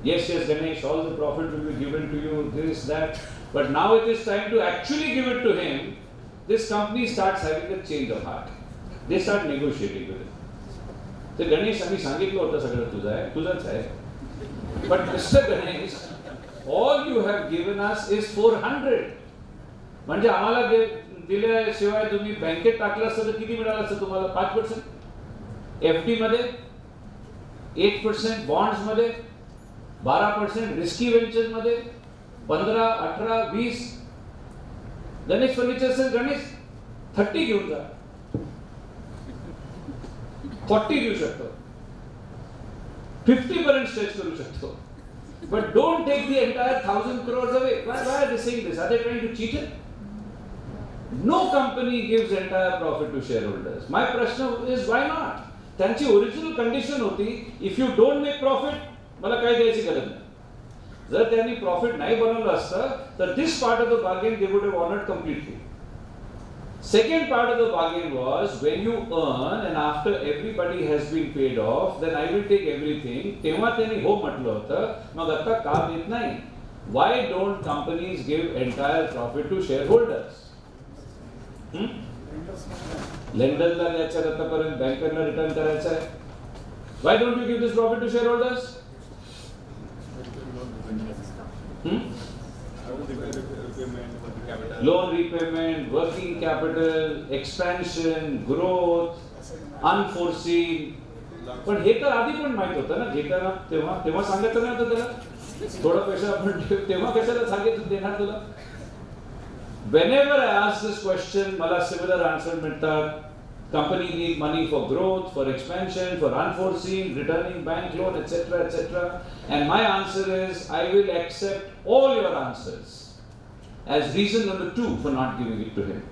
Yes, Ganesh, all the profit will be given to you, this, that. But now it is time to actually give it to him. This company starts having a change of heart. They start negotiating with him. So Ganesh, आम्ही सांगितलं होतं सगळं तुझंच आहे. But Mr. Ganesh, all you have given us is 400. म्हणजे आम्हाला दिल्याशिवाय तुम्ही बँकेत टाकलं असतं तर किती मिळालं असतं तुम्हाला? 5%? FD मध्ये 8%, बॉन्ड्स मध्ये 12%, रिस्की वेंचर्स मध्ये 15, 18, 20. गणेश फर्निचर सेल गणेश 30 घेऊन जा, 40 घेऊ शकतो, 50 पर्यंत स्ट्रेच करू शकतो. But don't take the entire 1,000 crores away. Why are they saying this? Are they trying to cheat it? No company gives entire profit to shareholders. My prashna is why not? त्यांची original condition होती, if you don't make profit मला काय द्यायची गरज नाही. जर त्यांनी profit नाही बनवलं असतं तर this part of the bargain they would have honoured completely. Second part of the bargain was when you earn and after everybody has been paid off, then I will take everything. तेव्हा त्यांनी हो म्हटलं होतं, मग आता का देत नाही? Why don't companies give entire profit to shareholders? लेंडरला द्यायचं आतापर्यंत बँकरला रिटर्न करायचं आहे. Why don't you give this profit to shareholders? Loan repayment, working capital, expansion, growth, unforeseen. पण हे तर आधी पण माहित होतं ना घेताना, तेव्हा सांगायचं नाही होतं त्याला थोडा पैसा आपण तेव्हा कशाला सांगितलं देणार तुला. Whenever I ask this question, मला similar answer मिळतात. Company need money for growth, for expansion, for unforeseen, returning bank loan, etc., etc. And my answer is, I will accept all your answers as reason number 2 for not giving it to him.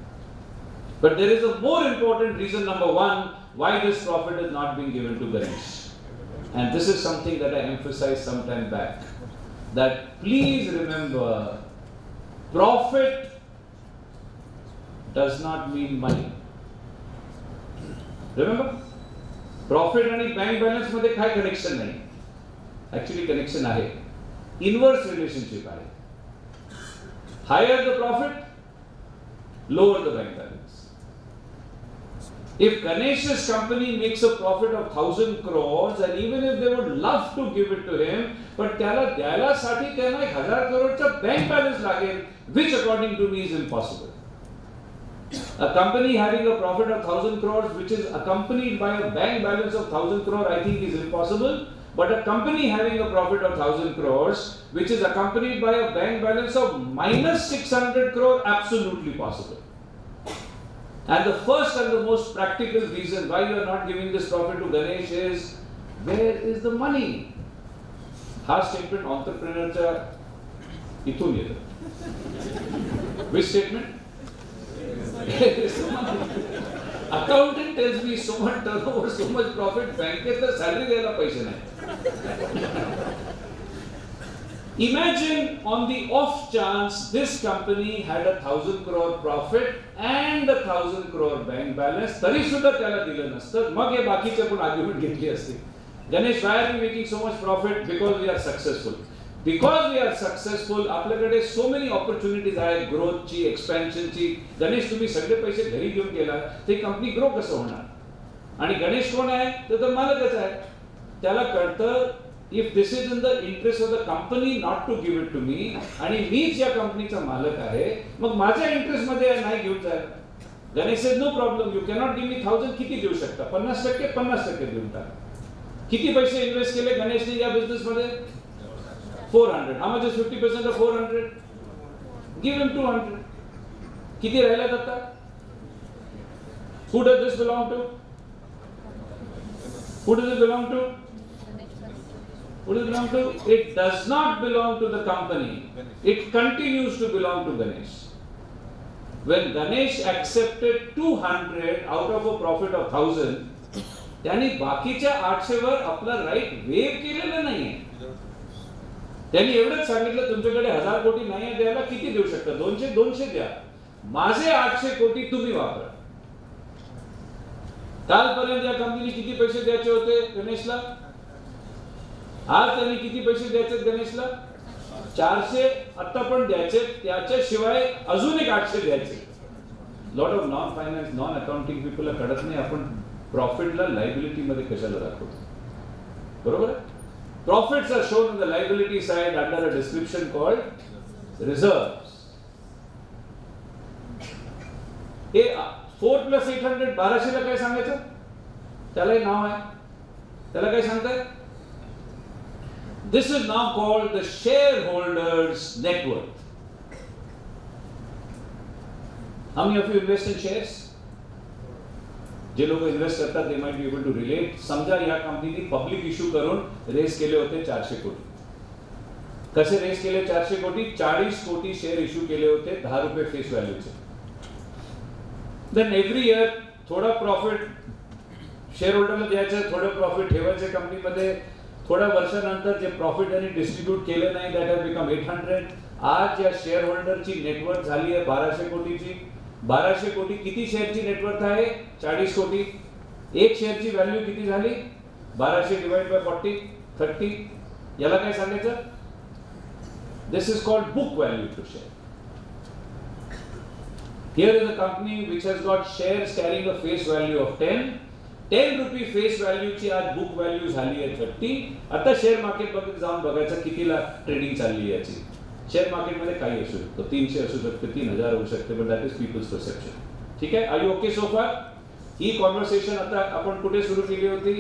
But there is a more important reason number 1 why this profit is not being given to Ganesh. And this is something that I emphasized some time back. That please remember, profit does not mean money. Remember? Profit आणि bank balance मध्ये काय connection नाही. Actually connection आहे. Inverse relationship आहे. Higher the profit, lower the bank balance. If Ganesh's company makes a profit of 1,000 crores and even if they would love to give it to him, but त्याला द्यायला साठी त्यांना 1,000 crores bank balance लागेल, which according to me is impossible. A company having a profit of 1,000 crores which is accompanied by a bank balance of 1,000 crore I think is impossible. But a company having a profit of 1,000 crores which is accompanied by a bank balance of minus 600 crore, absolutely possible. And the first and the most practical reason why you are not giving this profit to Ganesh is, where is the money? हा statement entrepreneurच्या इथून येतो. Which statement? Accountant tells me so much turnover, so much profit, बँकेत salary द्यायला पैसे नाही. Imagine on the off chance this company had 1,000 crore profit and 1,000 crore bank balance, तरी सुद्धा त्याला दिलं नसतं. मग हे बाकीचे पण आर्ग्युमेंट घेतली असती. Ganesh, why are we making so much profit? Because we are successful. Because we are successful, आपल्याकडे so many opportunities आहेत ग्रोथची, एक्सपेन्शनची. गणेश तुम्ही सगळे पैसे घरी घेऊन गेला ते कंपनी ग्रो कसं होणार? आणि गणेश कोण आहे? तर मालकच आहे. त्याला कळतं if this is in the interest of the company not to give it to me आणि मीच या कंपनीचा मालक आहे, मग माझ्या इंटरेस्ट मध्ये नाही घेऊन जायला. Ganesh said no problem, you cannot give me 1,000. किती देऊ शकता? 50%? 50% देऊन टाका. किती पैसे इन्व्हेस्ट केले गणेशने या बिझनेस मध्ये? 400. How much is 50% of 400? Give him 200. किती राहिल्यात आता? Who does this belong to? Who does it belong to? Who does it belong to? It does not belong to the company. It continues to belong to Ganesh. When Ganesh accepted 200 out of a profit of 1,000, त्यांनी बाकीच्या 800 वर आपला right wave केलेला नाहीये. त्यांनी एवढंच सांगितलं तुमच्याकडे 1,000 कोटी नाही द्यायला, किती देऊ शकता? 200 द्या. माझे 800 कोटी तुम्ही वापरा. कालपर्यंत या कंपनी किती पैसे द्यायचे होते गणेशला? आज त्यांनी किती पैसे द्यायचे गणेशला? 400 आता पण द्यायचे, त्याच्याशिवाय अजून एक 800 द्यायचे. Lot of non finance non accounting पीपलला कळत नाही आपण प्रॉफिटला लायबिलिटी मध्ये कशाला दाखवतो. बरोबर. Profits are shown on the liability side under a description called reserves. हे 4 + 800 1200 ला काय सांगायचं? त्यालाही नाव आहे. त्याला काय सांगताय? This is now called the shareholders net worth. How many of you invest in shares? जे लोक इन्व्हेस्ट करतात they might be able to relate. समजा या कंपनीने पब्लिक इश्यू करून रेस केले होते 400 कोटी. कसे रेस केले 400 कोटी? 40 कोटी शेअर इश्यू केले होते 10 रुपये फेस व्हॅल्यूचे. देन एव्हरी इयर थोडा प्रॉफिट शेअर होल्डरला द्यायचं, थोडं प्रॉफिट ठेवायचं कंपनीमध्ये. थोड्या वर्षानंतर जे प्रॉफिट त्यांनी डिस्ट्रीब्यूट केले नाही दॅट हॅज बिकम 800. आज या शेअर होल्डरची नेटवर्थ झाली आहे 1200 कोटीची. 1200 कोटी किती शेअरची नेटवर्थ आहे? 40 कोटी. एक शेअरची व्हॅल्यू किती झाली? 1200 डिवाइड बाय 40 30. याला काय सांगायचं? This is called book value to share. Here is a company which has got shares carrying a face value of 10 रुपये फेस व्हॅल्यूची आज बुक व्हॅल्यू झाली आहे 30. आता शेअर मार्केट मध्ये जाऊन बघायचं कितीला ट्रेडिंग चालली आहे याची. शेअर मार्केटमध्ये काही असू शकतो, 300 असू शकते, 3000 होऊ शकते, but that is people's perception. ठीक आहे. आर यू ओके सो फार? ही कॉन्व्हर्सेशन आता आपण कुठे सुरू केली होती?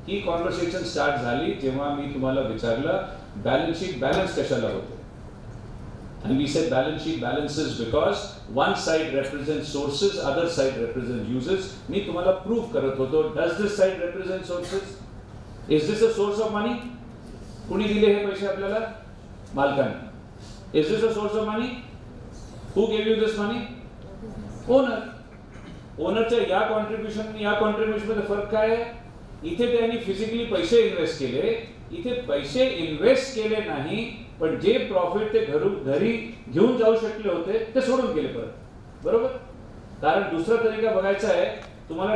ही कॉन्व्हर्सेशन स्टार्ट झाली जेव्हा मी तुम्हाला विचारलं बॅलन्स शीट बॅलन्स कशाला होते. And we said balance sheet balances because one side represents sources, other side represents uses. मी तुम्हाला प्रूव्ह करत होतो. Does this side represent sources? Is this a source of money? कुणी दिले हे पैसे आपल्याला? मालकाने. Is this a source of money? Who gave you this money? Owner. ओनरच्या या कॉन्ट्रीब्युशन मध्ये फरक काय आहे? इथे त्यांनी फिजिकली पैसे इन्व्हेस्ट केले, इथे पैसे इन्व्हेस्ट केले नाही, पण जे प्रॉफिट ते घरी घेऊन जाऊ शकले होते ते सोडून गेले परत. बरोबर. कारण दुसरा तरीका बघायचा आहे तुम्हाला.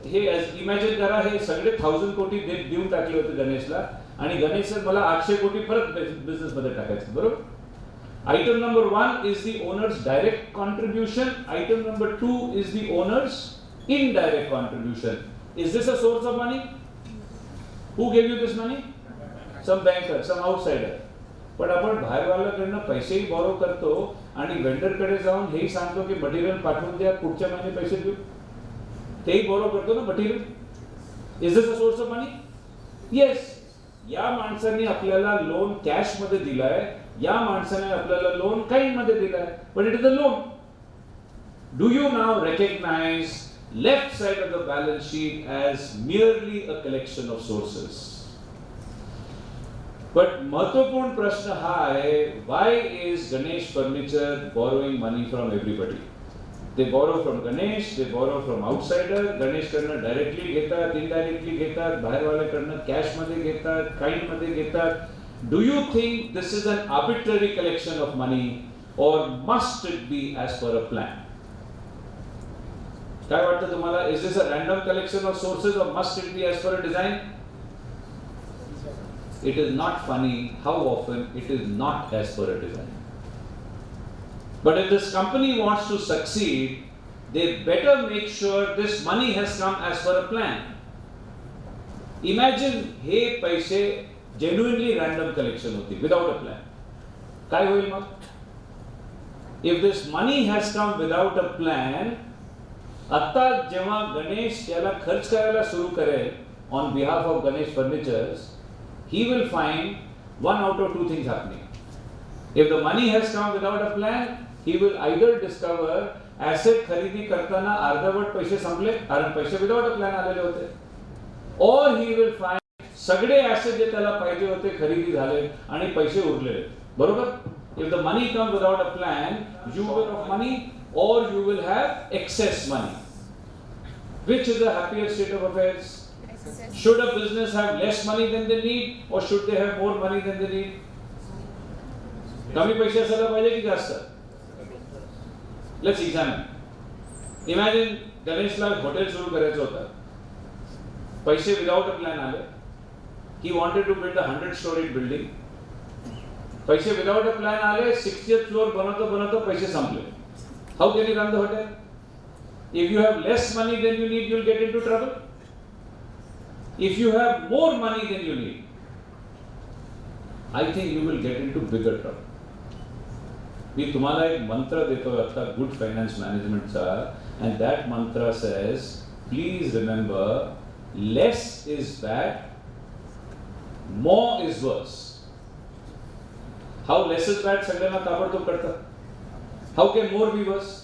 हे इमॅजिन करा हे सगळे 1000 कोटी देऊन टाकले होते गणेशला आणि गणेश मला 800 कोटी परत बिझनेस मध्ये टाकायचे. बरोबर. Item number 1 is the owner's direct contribution. Item number 2 is the owner's indirect contribution. Is this a source of money? Who gave you this money? Some banker, some outsider. पण आपण बाहेरवाल्याकडनं पैसेही बॉरो करतो आणि वेंडरकडे जाऊन हेही सांगतो की मटेरियल पाठवून द्या, पुढच्या महिने पैसे देऊ. तेही बॉरो करतो ना material. Is this a source of money? Yes. या माणसाने आपल्याला लोन कॅश मध्ये दिलाय, या माणसाने आपल्याला लोन काइंड मध्ये दिलाय, पण it is a loan. Do you now recognise left side of the balance sheet as merely a collection of sources? But महत्वपूर्ण प्रश्न हा आहे, why is Ganesh furniture borrowing money from everybody? They borrow from Ganesh, they borrow from outsider. गणेशकडनं directly घेतात, indirectly घेतात, बाहेरवाल्याकडनं cash मध्ये घेतात, काइंड मध्ये घेतात. Do you think this is an arbitrary collection of money or must it be as per a plan? काय वाटतं तुम्हाला? Is this a random collection of sources or must it be as per a design? It is not funny how often it is not as per a design. But if this company wants to succeed, they better make sure this money has come as per a plan. Imagine हे पैसे genuinely random collection होती without a plan. काय होईल मग? If this money has come without a plan, आता जेव्हा गणेश याला खर्च करायला सुरू करेल on behalf of Ganesh Furnitures, he will find one out of two things happening. If the money has come without a plan, he will either discover asset खरीदी करताना अर्धवट पैसे संपले कारण पैसे विदाउट अ प्लॅन आलेले होते, or he will find सगळे asset जे त्याला पाहिजे होते खरेदी झाले आणि पैसे उरलेले. बरोबर. If the money comes without a plan, you will have money or you will have excess money. Which is the happier state of affairs? Should a business have less money than they need or should they have more money than they need? कमी पैसे असायला पाहिजे की जास्त? Let's examine. Imagine गणेशला hotel सुरू करायचं होतं, पैसे विदाउट अ प्लॅन आले, He wanted to build a 100-story building. पैसे without a plan आले, 60th floor बनवता पैसे संपले. How can you run the hotel? If you have less money than you need, you'll get into trouble. If you have more money than you need, I think you will get into bigger trouble. मी तुम्हाला एक मंत्र देतो आता good finance मॅनेजमेंटचा, and that mantra says, please remember, less is bad, more is worse. How less is bad सगळ्यांना ताबडतोब कळतं. How can more be worse?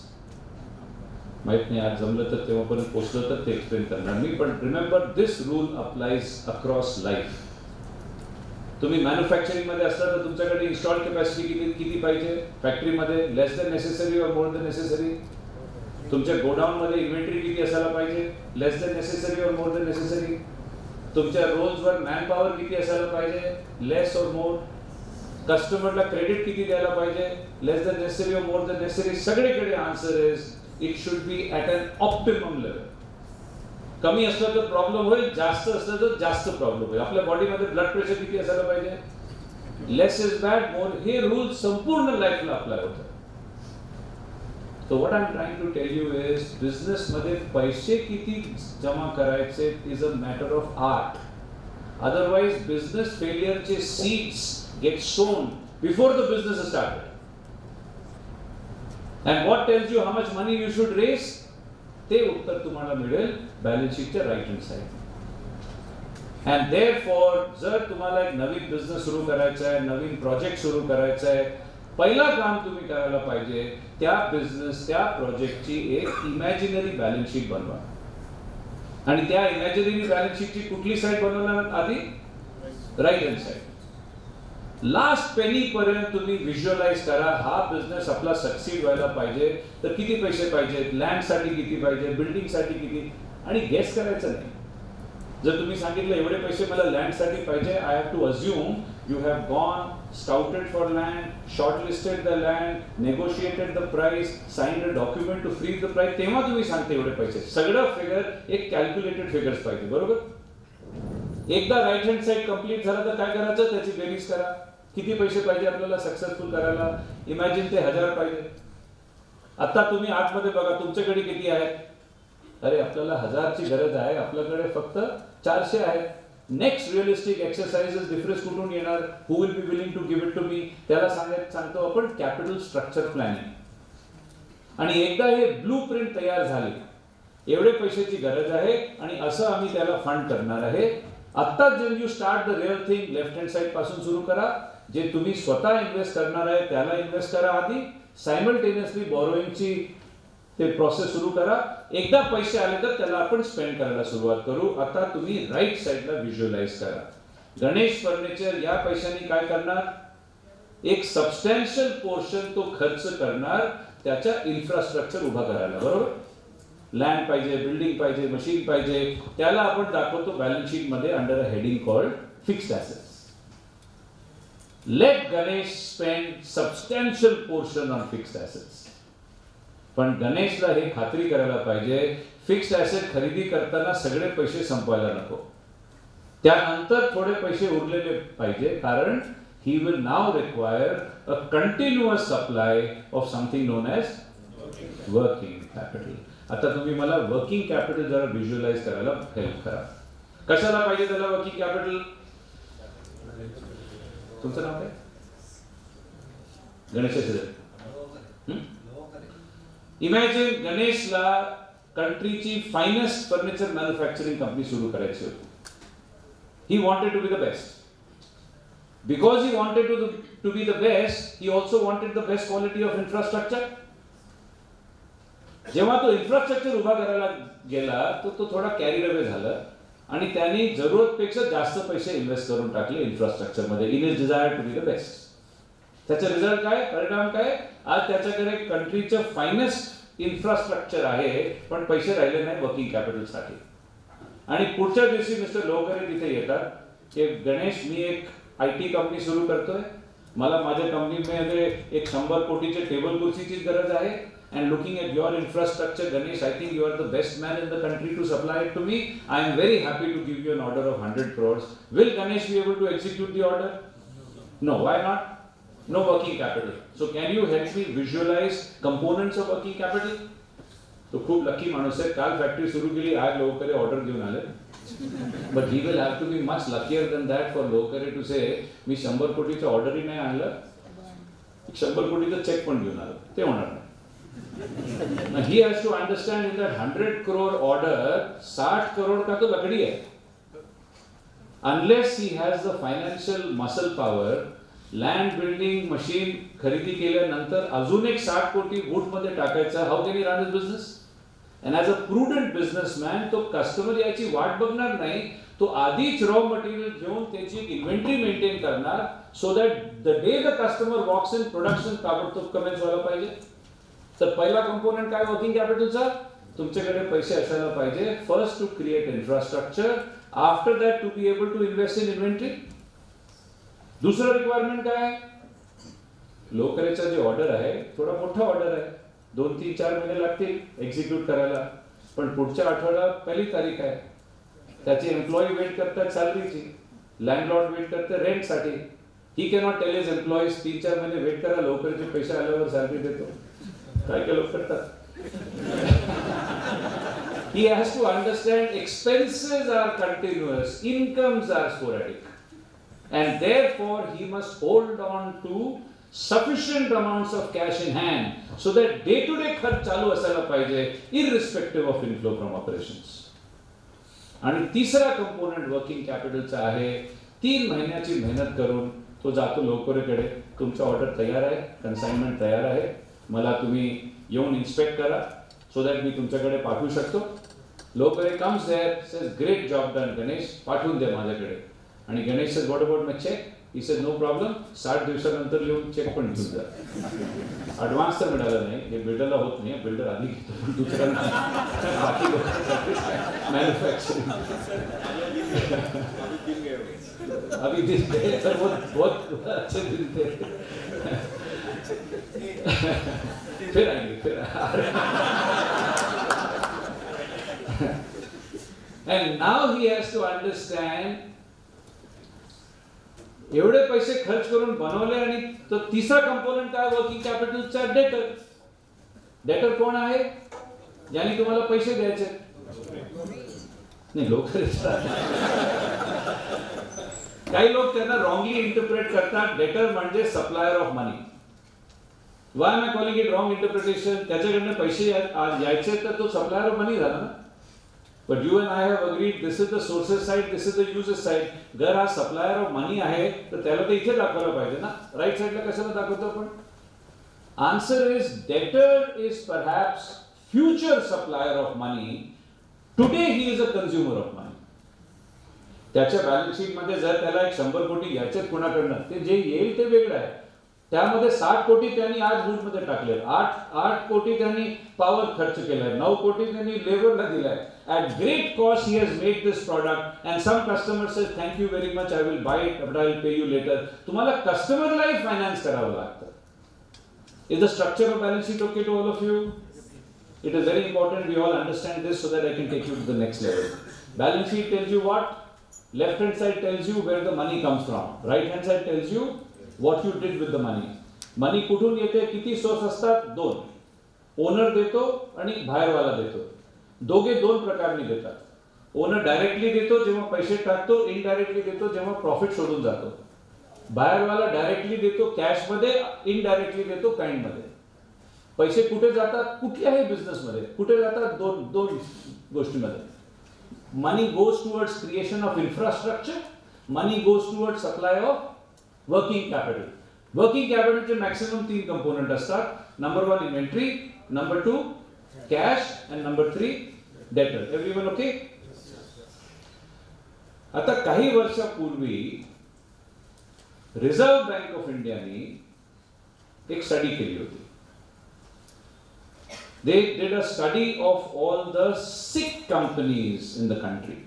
माहित नाही, आज जमलं तर तेव्हापर्यंत पोहोचलं तर ते एक्सप्लेन करणार मी, पण रिमेंबर दिस रूल अप्लाइज अक्रॉस लाईफ. तुम्ही मॅन्युफॅक्चरिंग मध्ये असला तर तुमच्याकडे इन्स्टॉल कॅपॅसिटी किती पाहिजे फॅक्टरीमध्ये, लेस than necessary or more than necessary. तुमच्या गोडाऊन मध्ये इन्व्हेंटरी किती असायला पाहिजे, लेस than necessary or more than necessary. तुमच्या रोजवर मॅन पॉवर किती असायला पाहिजे, लेस और मोर. कस्टमरला क्रेडिट किती द्यायला पाहिजे, लेस than necessary or more than necessary. सगळीकडे answer is it should be at an optimum level. कमी असलं तर प्रॉब्लेम होईल, जास्त असलं तर जास्त प्रॉब्लेम होईल. आपल्या बॉडीमध्ये ब्लड प्रेशर किती असायला पाहिजे, लेस इज बॅड मोर. हे रूल संपूर्ण लाईफला अप्लाय होतं. So what I am trying to tell you is, business मध्ये पैसे किती जमा करायचे is a matter of art. Otherwise business फेलियरचे seeds get sown before the business started. And what tells you how much money you should raise, ते उत्तर तुम्हाला मिळेल बॅलन्स शीटच्या right hand side. And therefore जर तुम्हाला एक नवीन बिझनेस सुरू करायचा आहे, नवीन प्रोजेक्ट सुरू करायचा आहे, पहिला काम तुम्ही करायला पाहिजे त्या बिझनेस त्या प्रोजेक्टची एक इमॅजिनरी बॅलन्स शीट बनवा. आणि त्या इमॅजिनरी बॅलन्स शीटची कुठली साईड बनवणार आधी, right hand side. Last penny पर्यंत तुम्ही व्हिज्युअलाइज करा, हा बिझनेस आपला सक्सीड व्हायला पाहिजे तर किती पैसे पाहिजेत, लँडसाठी किती पाहिजे, बिल्डिंगसाठी किती, आणि गेस करायचं नाही. जर तुम्ही सांगितलं एवढे पैसे मला लँडसाठी पाहिजे, I have to assume you have gone, scouted for land, shortlisted the land, negotiated the price, signed a document to freeze the price, तेव्हा तुम्ही सांगते एवढे पैसे. सगळं फिगर एक कॅल्क्युलेटेड फिगर्स पाहिजे, बरोबर. एकदा राईट हँड साइड कंप्लीट झालं तर काय करायचं, त्याची बेरीज करा. किती पैसे पाहिजे आपल्याला सक्सेसफुल करायला, इमॅजिन ते 1000 पाहिजे. आता तुम्ही आतमध्ये बघा तुमच्याकडे किती आहेत, अरे आपल्याला 1000ची गरज आहे, आपल्याकडे फक्त 400 आहेत. नेक्स्ट रिअलिस्टिक एक्सरसाइज डिफरन्स कुठून येणार, who will be willing to give it to me, त्याला सांगतो आपण कॅपिटल स्ट्रक्चर प्लॅनिंग. आणि एकदा हे ब्लू प्रिंट तयार झाले, एवढे पैशाची गरज आहे आणि असं आम्ही त्याला फंड करणार आहे. आता जेव्हा you start the real thing, left hand side पासून सुरू करा. जे तुम्ही स्वतः इन्व्हेस्ट करणार आहे त्याला इन्व्हेस्ट करा आधी, सायमल्टेनियसली बॉरोइंगची ते प्रोसेस सुरू करा. एकदा पैसे आले तर त्याला आपण स्पेंड करायला सुरुवात करू. आता तुम्ही राईट साइडला व्हिज्युअलाइज करा. गणेश फर्निचर या पैशांनी काय करणार, एक सबस्टॅन्शियल पोर्शन तो खर्च करणार त्याच्या इन्फ्रास्ट्रक्चर उभा करायला, बरोबर. लँड पाहिजे, बिल्डिंग पाहिजे, मशीन पाहिजे, त्याला आपण दाखवतो बॅलन्स शीट मध्ये under a heading called fixed assets. Let Ganesh spend substantial portion on fixed assets. पण गणेशला हे खात्री करायला पाहिजे फिक्स्ड ॲसेट खरेदी करताना सगळे पैसे संपवायला नको, त्यानंतर थोडे पैसे उरलेले पाहिजे, कारण he will now require a continuous supply of something known as working capital. आता तुम्ही मला वर्किंग कॅपिटल जरा व्हिज्युअलाइज करायला हेल्प करा. कशाला पाहिजे त्याला वर्किंग कॅपिटल, तुमचं नाव काय, गणेश. इमॅजिन गणेशला कंट्रीची फायनेस्ट फर्निचर मॅन्युफॅक्चरिंग कंपनी सुरू करायची होती. He wanted to be the best. Because he wanted to be the best, he also wanted the best quality of infrastructure. जेव्हा तो इन्फ्रास्ट्रक्चर उभा करायला गेला तो थोडा कॅरीड अवे झाला आणि त्यांनी जरूरतपेक्षा जास्त पैसे इन्व्हेस्ट करून टाकले इन्फ्रास्ट्रक्चर मध्ये, in his desire to be the best. त्याचा रिझल्ट काय, परिणाम काय, आज त्याच्याकडे कंट्रीचं फायनेस्ट इन्फ्रास्ट्रक्चर आहे पण पैसे राहिले नाही वर्किंग कॅपिटलसाठी. आणि पुढच्या दिवशी मिस्टर लोहकरे तिथे येतात की गणेश, मी एक IT कंपनी सुरू करतोय मला माझ्या कंपनीमध्ये एक 100 कोटीचे टेबल खुर्चीचीच गरज आहे. And looking at your infrastructure, Ganesh, I think you are the best man in the country to supply it to me. I am very happy to give you an order of 100 crores. Will Ganesh be able to execute the order? No, why not? No working capital. So can you help me visualize components of working capital? तो खूप lucky माणूस आहे. काल factory सुरू केली, आज लोकरे order घेऊन आले. But he will have to be much luckier than that for Lokare to say मी 100 कोटीचं ऑर्डरही नाही आणलं, 100 कोटीचं चेक पण घेऊन आलं. ते होणार नाही. Now he has to understand in that 100 crore order, 60 crore का तो लकड़ी है. Unless he has the financial muscle power, land building machine खरेदी केल्यानंतर अजून एक 60 कोटी वूड मध्ये टाकायचा, how can he run his business? And as a prudent businessman, तो कस्टमर याची वाट बघणार नाही, तो आधीच रॉ मटेरियल घेऊन त्याची एक इन्व्हेंटरी मेंटेन करणार, so that the day the customer walks in, production ताबडतोब कमेंट व्हायला पाहिजे. तर पहिला कंपोनेंट काय वर्किंग कॅपिटलचा? तुमच्याकडे पैसे असायला पाहिजे. First to create infrastructure, after that to be able to invest in inventory. दुसरं रिक्वायरमेंट काय? लोकरेचा जे ऑर्डर आहे थोडा मोठा ऑर्डर आहे, 2-3-4 महिने लागतील एक्झिक्यूट करायला. पण पुढच्या आठवड्यात 1 तारीख आहे, त्याचे एम्प्लॉई वेट करतात सॅलरीची, लँडलॉर्ड वेट करते रेंटसाठी. He cannot tell his employees 3-4 महिने वेट करा, लोकरेचे पैसे आल्यावर सॅलरी देतो. काय लोक करतात? He has to understand expenses are continuous, incomes are sporadic, and therefore he must hold on to sufficient amounts of cash in hand so that day-to-day खर्च चालू असायला पाहिजे irrespective of inflow from operations. आणि तिसरा component working कॅपिटलचा आहे. 3 महिन्याची मेहनत करून तो जातो लोकरेकडे, तुमचा ऑर्डर तयार आहे, कन्साइनमेंट तयार आहे, मला तुम्ही येऊन इन्स्पेक्ट करा सो दॅट मी तुमच्याकडे पाठवू शकतो. Lokre comes there, says great job done Ganesh, पाठवून दे माझ्याकडे. आणि Ganesh says what about my cheque? He says no problem, 60 दिवसानंतर येऊन चेक पण घेऊन जा. ॲडव्हान्स तर मिळाला नाही, हे बिल्डरला होत नाही, बिल्डर आधी घेतो, पण दुसऱ्यांना बाकी मॅन्युफॅक्चरिंग अभी दिन थे सर, बहुत अच्छे दिन थे. फिर आएंगे, फिर and now he has to understand एवढे पैसे खर्च करून बनवले. आणि तो तिसरा कंपोनेंट काय वर्किंग कॅपिटलचा? डेटर. डेटर कोण आहे? ज्याने तुम्हाला पैसे द्यायचे नाही. लोक काही लोक त्यांना रॉंगली इंटरप्रेट करतात. डेटर म्हणजे supplier of money. Why am I calling it wrong interpretation? त्याच्याकडनं पैसे यायचे तर तो सप्लायर ऑफ मनी झाला ना. But you and I have agreed this is the sources side, this is the user side. जर हा सप्लायर ऑफ मनी आहे तर त्याला ते इथे दाखवायला पाहिजे ना. राईट साइडला कशाला दाखवतो आपण? Answer is debtor is perhaps future supplier of money. Today he is a consumer of money. त्याच्या बॅलन्स शीट मध्ये जर त्याला एक 100 कोटी घ्यायचे कुणाकडनं, ते जे येईल ते वेगळं आहे. त्यामध्ये 60 कोटी त्यांनी आज वूड मध्ये टाकले, 8 कोटी त्यांनी पॉवर खर्च केलाय, 9 कोटी त्यांनी लेबरला दिलाय. At great cost he has made this product and some customer says thank you very much, I will buy it but I will pay you later. तुम्हाला कस्टमरलाही फायनान्स करावं लागतं. Is the structure of balance sheet okay to all of you? It is very important we all understand this so that I can take you to the next level. Balance sheet tells you what? Left hand side tells you where the money comes from. Right hand side tells you what you did with the money. Money कुठून येते? किती source असतात? 2. Owner देतो आणि बाहेरवाला देतो. दोघे 2 प्रकारने देतात. Owner directly देतो जेव्हा पैसे टाकतो, इनडायरेक्टली देतो जेव्हा प्रॉफिट शोधून जातो. बाहेरवाला डायरेक्टली देतो कॅश मध्ये, इनडायरेक्टली देतो काइंड मध्ये. पैसे कुठे जातात? कुठल्याही बिझनेस मध्ये कुठे जातात? दोन गोष्टींमध्ये. Money goes towards creation of infrastructure, money goes towards supply of working capital. Working कॅपिटलचे मॅक्सिमम 3 कंपोनेंट असतात. Number 1 inventory, number 2 cash and number 3 debtor. Everyone okay? आता काही वर्षापूर्वी रिझर्व्ह बँक ऑफ इंडियाने एक स्टडी केली होती. They did a study of all the sick companies in the country.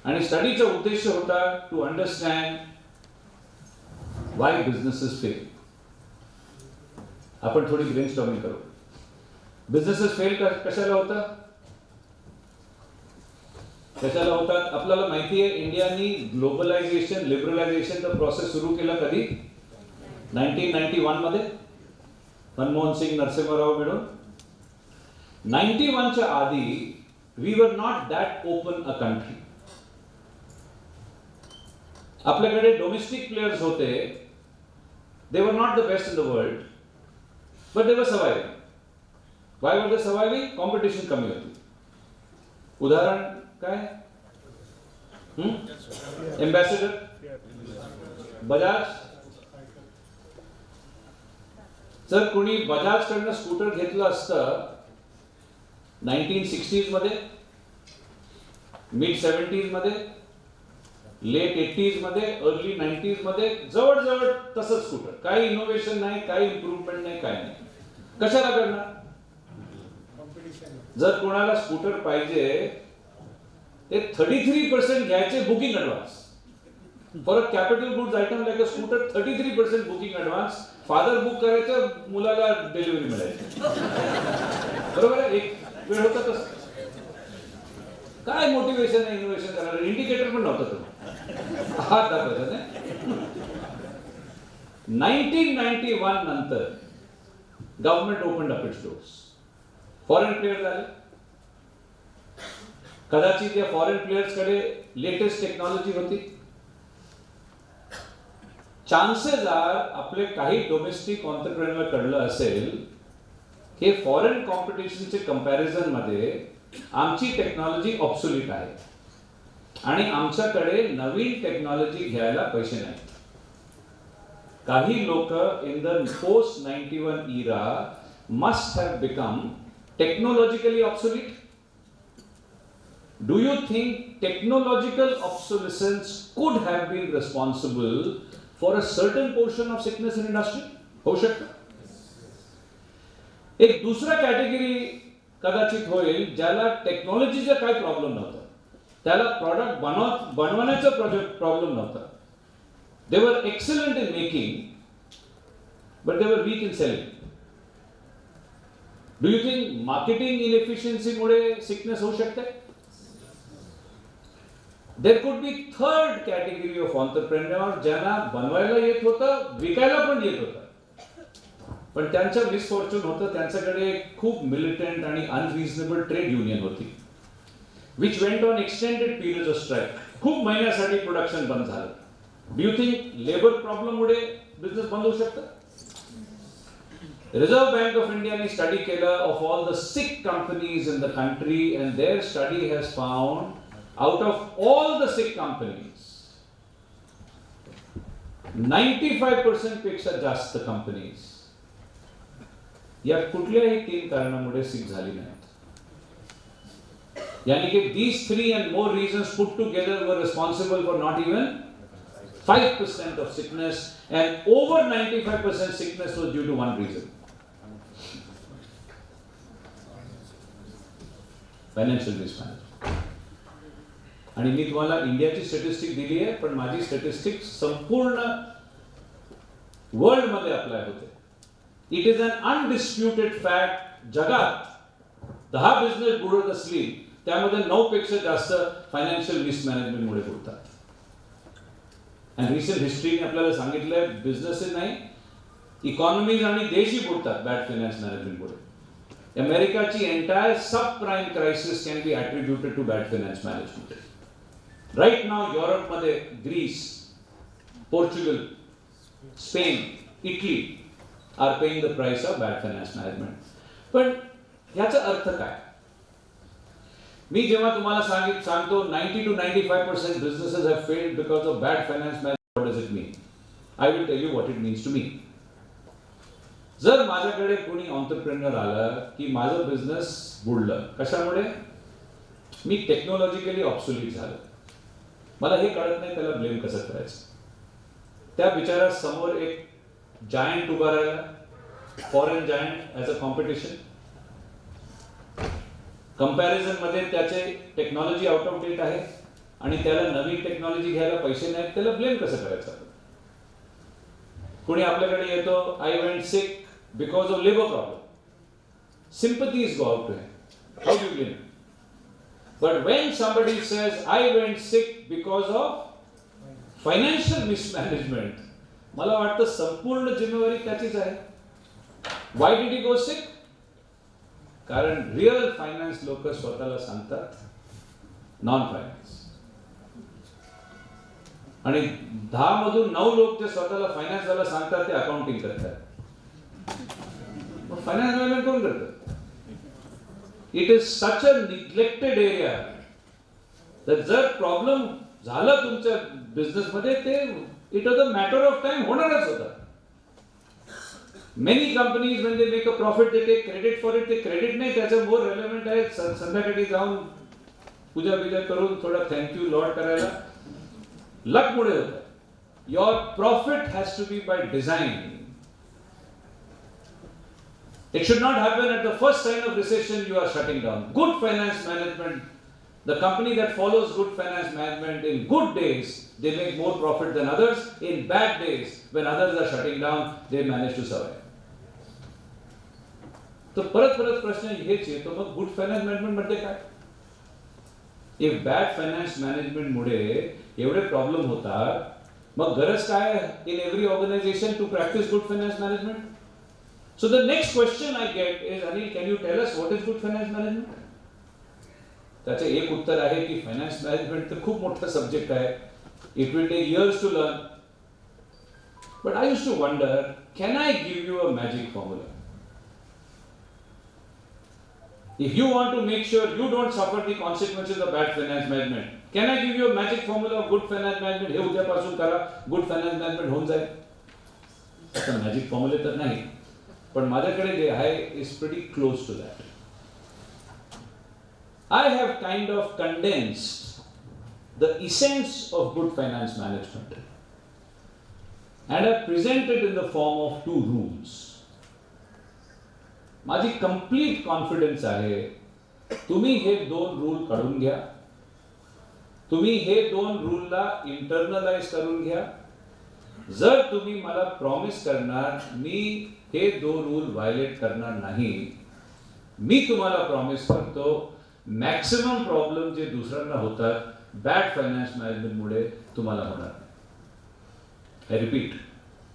आणि स्टडीचा उद्देश होता to understand Y businesses fail. आपण थोडी ब्रेनस्टॉर्मिंग करू. बिझनेसेस फेल कशाला होतं? कशाला होतात? आपल्याला माहिती आहे इंडियानी ग्लोबलायझेशन लिबरलायझेशनचा प्रोसेस सुरू केला कधी? 1991 मध्ये मनमोहन सिंग नरसिंहराव मिळून. 91च्या आधी we were not that open a country. आपल्याकडे डोमेस्टिक प्लेयर्स होते. They were not the best in the world but they were surviving. Y वर दे सर्वायव्हिंग? कॉम्पिटिशन कमी होती. उदाहरण काय? एम्बॅसेडर, बजाज. जर कोणी बजाज कडनं स्कूटर घेतलं असतं 1960s मध्ये, मिड 70s मध्ये, लेट 80s मध्ये, अर्ली 90s मध्ये, जवळजवळ तसंच स्कूटर. काही इनोव्हेशन नाही, काही इम्प्रूव्हमेंट नाही, काय नाही. कशाला करणार? जर कोणाला स्कूटर पाहिजे ते 33% घ्यायचे booking advance. For a capital goods item like a scooter 33% booking advance. Father book करायचं, मुलाला डिलिव्हरी मिळायची. बरोबर आहे? एक वेळ होता तसं. काय मोटिवेशन आहे इनोव्हेशन करायला? इंडिकेटर पण नव्हतं तुम्ही हात दाखवायचा नाही. 1991 नंतर government open up it's doors. Foreign players आले. कदाचित या फॉरेन प्लेयर्स कडे लेटेस्ट टेक्नॉलॉजी होती. चान्सेस आर आपले काही डोमेस्टिक ऑन्टरप्रेन्युअर कळलं असेल की फॉरेन कॉम्पिटिशनचे कंपॅरिझन मध्ये आमची टेक्नॉलॉजी ऑब्सोल्यूट आहे आणि आमच्याकडे नवीन टेक्नॉलॉजी घ्यायला पैसे नाहीत. काही लोक in the post 91 era must have become technologically obsolete. Do you think technological obsolescence could have been responsible for a certain portion of sickness in industry? होऊ शकतं. एक दुसरा कॅटेगरी कदाचित होईल ज्याला टेक्नॉलॉजीचा काही प्रॉब्लेम नव्हता. त्याला प्रॉडक्ट बनवण्याचा प्रॉब्लेम नव्हता. They were excellent in making but they were weak in selling. Do you think marketing इनएफिशियन्सीमुळे सिकनेस होऊ शकते? There could be third category of entrepreneur ज्यांना बनवायला येत होतं, विकायला पण येत होतं, पण त्यांचं मिसफॉर्च्यून होतं. त्यांच्याकडे खूप मिलिटंट आणि अनरिझनेबल ट्रेड युनियन होती which went on extended periods of strike. खूप महिन्यासाठी प्रोडक्शन बंद झालं. Do you think labour problem मुळे बिझनेस बंद होऊ शकतं? रिझर्व्ह बँक ऑफ इंडियाने स्टडी केलं of all the sick companies in the country and their study has found out of all the sick companies 95% पेक्षा जास्त कंपनीज या कुठल्याही 3 कारणामुळे सिक झाली नाहीत. यानी कि these 3 and more reasons put together were responsible for not even 5% of sickness, and over 95% sickness was due to one reason: financial mismanagement. आणि मी तुम्हाला इंडियाची स्टॅटिस्टिक दिली आहे, पण माझी स्टॅटिस्टिक संपूर्ण वर्ल्ड मध्ये अप्लाय होते. It is an undisputed fact. जगात 10 बिझनेस बुडत असली त्यामध्ये 9 पेक्षा जास्त फायनान्शियल मिसमॅनेजमेंट मुळे बुडतात. आणि रिसेंट हिस्ट्रीने आपल्याला सांगितलंय बिझनेसेस नाही, इकॉनॉमीज आणि देशही बुडतात बॅड फायनान्स मॅनेजमेंट मुळे. अमेरिकाची entire sub prime crisis can be attributed to bad finance management. Right now युरोपमध्ये Greece, Portugal, Spain, Italy are paying the price of bad finance management. पण याचा अर्थ काय? मी जेव्हा तुम्हाला सांगतो 90 to 95% businesses have failed because of bad finance management, what does it mean? I will tell you what it means to me. जर माझ्याकडे कोणी एंटरप्रेन्योर आला की माझं बिझनेस बुडलं, कशामुळे? मी टेक्नॉलॉजिकली ऑब्सोल्यूट झालो. मला हे कळत नाही त्याला ब्लेम कसं करायचं. त्या बिचारा समोर एक जायंट उभा राहिला, foreign giant as a competition. Comparison मध्ये त्याचे टेक्नॉलॉजी आउट ऑफ डेट आहे आणि त्याला नवीन टेक्नॉलॉजी घ्यायला पैसे नाहीत. त्याला ब्लेम कसं करायचं? कोणी आपल्याकडे येतो, I went sick because of labor problem. Sympathies go out to him. How do you live? But when somebody says, I went sick because of financial mismanagement, मला वाटतं संपूर्ण जिम्मेवारी त्याचीच आहे. Why did he go sick? कारण real finance लोक स्वतःला सांगतात नॉन फायनान्स, आणि 10 मधून 9 लोक जे स्वतःला फायनान्स वाला सांगतात ते अकाउंटिंग करतात. फायनान्स मॅनेजमेंट कोण करतं? It is such a neglected area तर जर प्रॉब्लेम झाला तुमच्या बिझनेस मध्ये ते it was a matter of time होणारच होता. Many companies when they make a profit they take credit for it. ते क्रेडिट नाही, त्याचं मोर रेलेव्हंट आहे संध्याकाळी जाऊन पूजा बिजा करून थोडा थँक्यू लॉर्ड करायला. लक मुळे होतं. Your profit has to be by design. It should not happen at the first sign of recession you are shutting down. Good finance management, the company that follows good finance management, in good days they make more profit than others. In bad days when others are shutting down they manage to survive. तो परत प्रश्न हेच येतो, मग good finance management म्हणजे काय? If bad finance management मुळे एवढे प्रॉब्लेम होतात, मग गरज काय in every organization to practise good finance management? So the next question I get is, Anil, can you tell us what is good finance management? त्याचे एक उत्तर आहे की फायनान्स मॅनेजमेंट तर खूप मोठा सब्जेक्ट आहे. It will take years to learn. But I used to wonder, can I give you a magic formula? If you want to make sure you don't suffer the consequences of bad finance management, can I give you a magic formula of good finance management? हे उद्यापासून करा, good finance management होऊन जाईल. आता magic formula तर नाही, पण माझ्याकडे जे आहे is pretty close to that. I have kind of condensed the essence of good finance management and I present it in the form of 2 rules. माझी कंप्लीट कॉन्फिडन्स आहे, तुम्ही हे 2 रूल काढून घ्या, तुम्ही हे 2 रूलला इंटरनलाइज करून घ्या. जर तुम्ही मला प्रॉमिस करणार मी हे 2 रूल व्हायलेट करणार नाही, मी तुम्हाला प्रॉमिस करतो मॅक्सिमम प्रॉब्लेम जे दुसऱ्यांना होतात बॅड फायनान्स मॅनेजमेंट मुळे तुम्हाला होणार नाही. I repeat,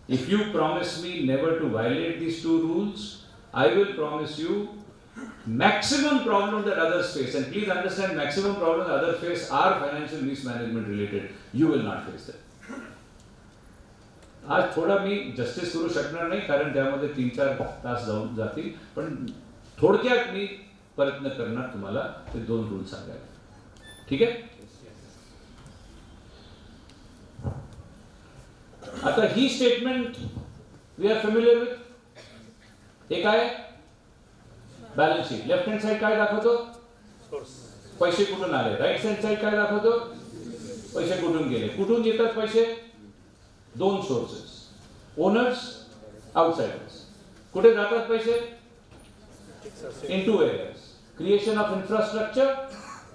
if you promise me never to violate these 2 rules, I will promise you maximum problems that others face, and please understand maximum problems others face are financial mismanagement related. You will not face them. आज थोडा मी justice करू शकणार नाही कारण त्यामध्ये 3-4 तास जाऊन जातील, पण थोडक्यात मी प्रयत्न करणार तुम्हाला ते 2 रूल सांगायला. ठीक आहे? आता ही statement we are familiar with. हे काय? Balance sheet. Left hand side काय दाखवतो? पैसे कुठून आले. राईट हँड साइड काय दाखवतो? पैसे कुठून गेले. कुठून येतात पैसे? 2 सोर्सेस, ओनर्स, आउटसाइडर्स. कुठे जातात पैसे? In 2 areas, creation of infrastructure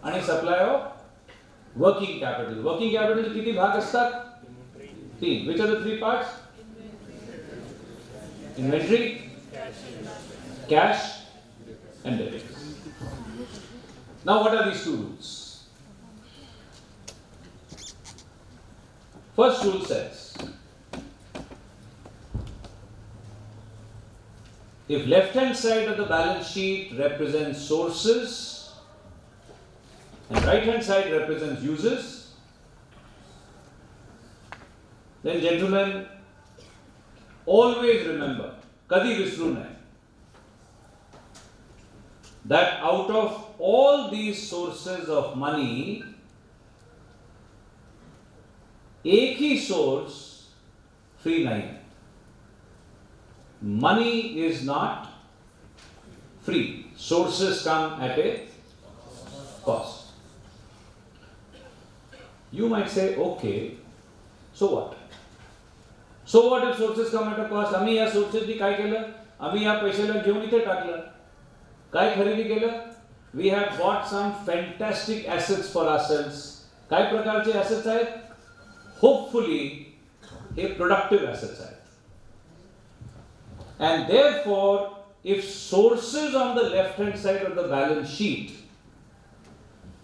आणि supply of working capital. Working capital किती भाग असतात? 3. Which are the 3 parts? Inventory, cash and debtors. Now what are these 2 rules? First rule says, if left hand side of the balance sheet represents sources and right hand side represents uses, then gentlemen, always remember, kadi visru nahi, that out of all these sources of money, एक ही source free nahi hai. Money is not free. Sources come at a cost. You might say, okay, so what? So what if sources come at a cost? आम्ही या sources नी काय केलं? आम्ही या पैशाला घेऊन इथे टाकलं. काय खरेदी केलं? We have bought some fantastic assets for ourselves. काय प्रकारचे assets आहेत? Hopefully हे productive assets आहेत. And therefore, if sources on the left hand side of the balance sheet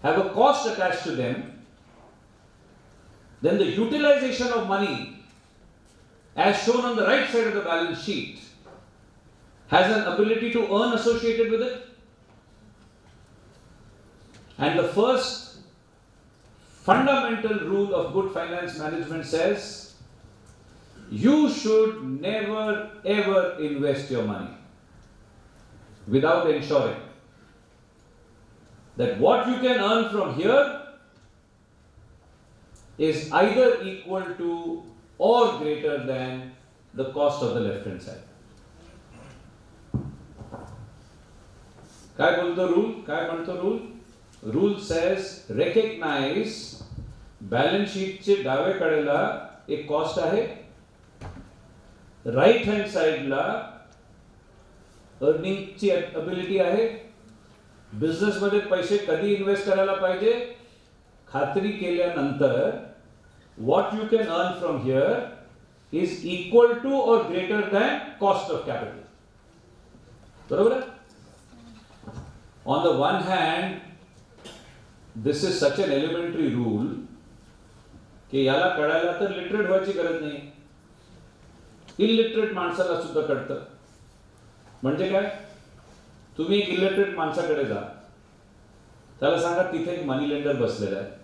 have a cost attached to them, then the utilization of money, as shown on the right side of the balance sheet, has an ability to earn associated with it. And the first fundamental rule of good finance management says, you should never ever invest your money without ensuring that what you can earn from here is either equal to or greater than the cost of the left hand side. काय बोलतो rule? काय म्हणतो rule? Rule says recognise balance शीटचे डाव्या कडेला एक cost आहे, right hand साइडला अर्निंगची अबिलिटी आहे, बिझनेस मध्ये पैसे कधी इन्व्हेस्ट करायला पाहिजे खात्री केल्यानंतर what you can earn from here is equal to or greater than cost of capital. बरोबर आहे? On the one hand, this is such an elementary rule की याला कळायला तर लिटरेट व्हायची गरज नाही, इलिटरेट माणसाला सुद्धा कळतं. म्हणजे काय? तुम्ही एक इलिटरेट माणसाकडे जा, त्याला सांगा तिथे एक मनी लेंडर बसलेला आहे.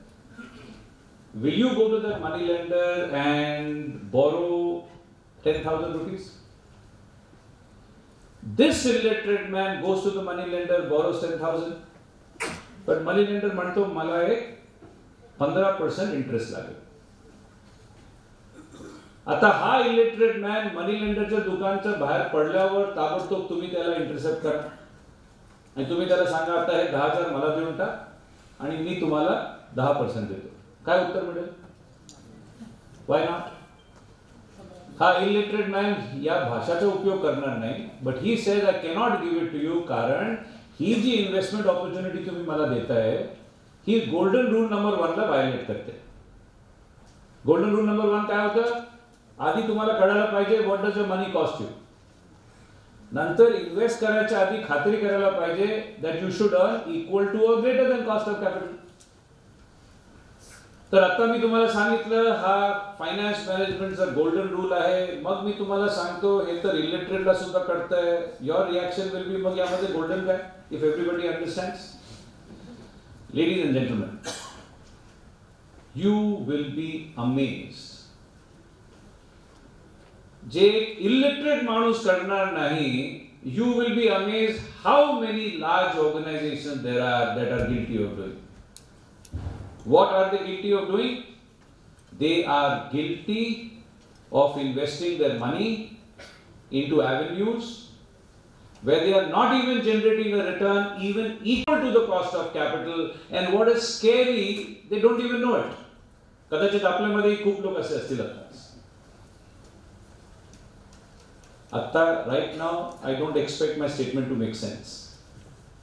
Will you go to the money lender and borrow 10,000 rupees? This illiterate man goes to the money lender, borrows 10,000. But money lender म्हणतो मला एक 15% इंटरेस्ट लागेल. आता हा इलिटरेट मॅन मनी लेंडरच्या दुकानच्या बाहेर पडल्यावर ताबडतोब तुम्ही त्याला इंटरसेप्ट करा आणि तुम्ही त्याला सांगा आता हे 10,000 मला देऊन टाक आणि मी तुम्हाला 10% देतो. काय उत्तर मिळेल? Why not? हा इलिटरेट मॅन या भाषाचा उपयोग करणार नाही, but he says I cannot give it to you, कारण ही जी इन्व्हेस्टमेंट ऑपॉर्च्युनिटी तुम्ही मला देताय ही गोल्डन रूल नंबर 1 ला व्हायोलेट करते. गोल्डन रूल नंबर 1 काय होतं? आधी तुम्हाला कळायला पाहिजे what does your money cost you. नंतर इन्व्हेस्ट करायच्या आधी खात्री करायला पाहिजे that you should earn equal to or greater than cost of capital. तर आता मी तुम्हाला सांगितलं हा फायनान्स मॅनेजमेंटचा गोल्डन रूल आहे, मग मी तुम्हाला सांगतो हे तर इलिटरेटला सुद्धा कळतंय. युअर रिॲक्शन विल बी मग यामध्ये गोल्डन काय if everybody understands? Ladies and gentleman, you will be amazed. जे इलिटरेट माणूस करणार नाही, you will be amazed how many large organizations there are that are guilty of doing. What are they guilty of doing? They are guilty of investing their money into avenues where they are not even generating a return even equal to the cost of capital, and what is scary, they don't even know it. कदाचित आपल्यामध्ये खूप लोक असे असतील आता right now I don't expect my statement to make sense.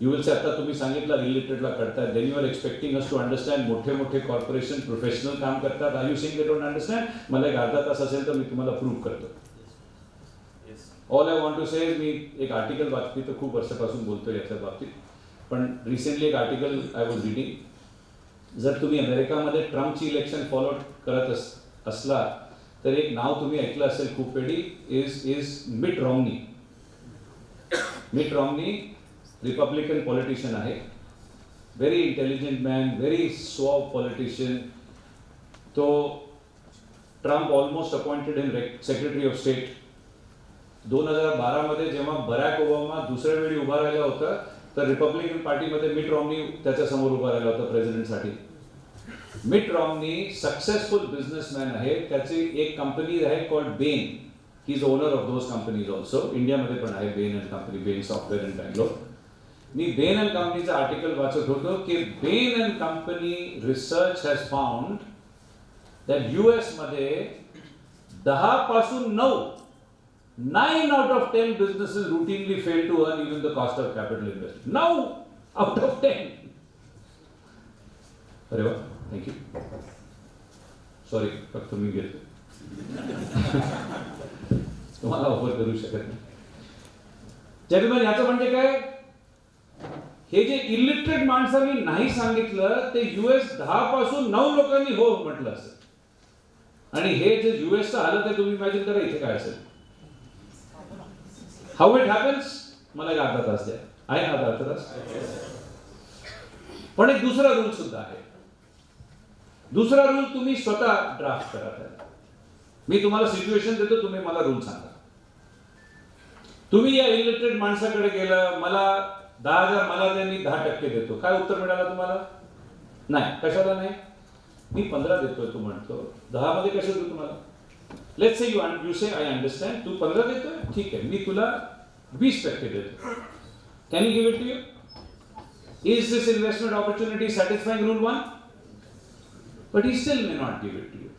You will say आता तुम्ही सांगितलं इलिटरेटला करताय, then you are expecting us to understand. मोठे कॉर्पोरेशन प्रोफेशनल काम करतात. Are you saying they don't understand? मला एक अर्धा तास असेल तर मी तुम्हाला प्रूव्ह करतो. All I want to say is मी एक आर्टिकल वाचते तर खूप वर्षापासून बोलतोय याच्या बाबतीत, पण रिसेंटली एक आर्टिकल आय वॉज रिडिंग. जर तुम्ही अमेरिकामध्ये ट्रम्पची इलेक्शन फॉलो करत असला तर एक नाव तुम्ही ऐकलं असेल खूप वेळी, is Mitt Romney. Mitt Romney Republican politician आहे, very intelligent man, very soft politician. तो Trump almost appointed him secretary of state. 2012 मध्ये जेव्हा बराक ओबामा दुसऱ्या वेळी उभा राहिला होता तर रिपब्लिकन पार्टीमध्ये मिट रॉम्नी त्याच्या समोर उभा राहिला होता प्रेसिडेंटसाठी. मिट रॉम्नी सक्सेसफुल बिझनेसमॅन आहे. त्याची एक कंपनी आहे called Bain. He is owner of those companies also. इंडियामध्ये पण आहे Bain and company, Bain software in Bangalore. मी बेन अँड कंपनीचा आर्टिकल वाचत होतो की Bain and company research has found that US मध्ये 10 पासून 9 out of 10 businesses routinely fail to earn even the cost of capital invested. 9 out of 10. अरे वा, thank you. Sorry, फक्त मी घेतो. तुम्हाला ऑफर करू शकत नाही. जेंटलमॅन, ह्याचं म्हणजे काय? हे जे इलिटरेट माणसांनी नाही सांगितलं ते US 10 पासून 9 लोकांनी हो म्हटलं असेल. आणि हे जे युएसचं हालत आहे तुम्ही इमॅजिन करा इथे काय असेल. How it happens? मला एक अर्धा तास द्या. आहे ना अर्धा तास? पण एक दुसरा रूल सुद्धा आहे. दुसरा रूल तुम्ही स्वतः ड्राफ्ट करा. मी तुम्हाला सिच्युएशन देतो, तुम्ही मला रूल सांगा. तुम्ही या इलिटरेट माणसाकडे गेला, मला 10,000 मला द्या, मी 10% देतो. काय उत्तर मिळालं तुम्हाला? नाही. कशाला नाही? मी 15 देतोय तू म्हणतो, 10 मध्ये कसं देऊ तुम्हाला? Let's say you say I understand, तू 15 देतोय, ठीक आहे, मी तुला 20% देतो. Can you give it to you? Is this investment opportunity satisfying rule 1? But he still may not give it to you.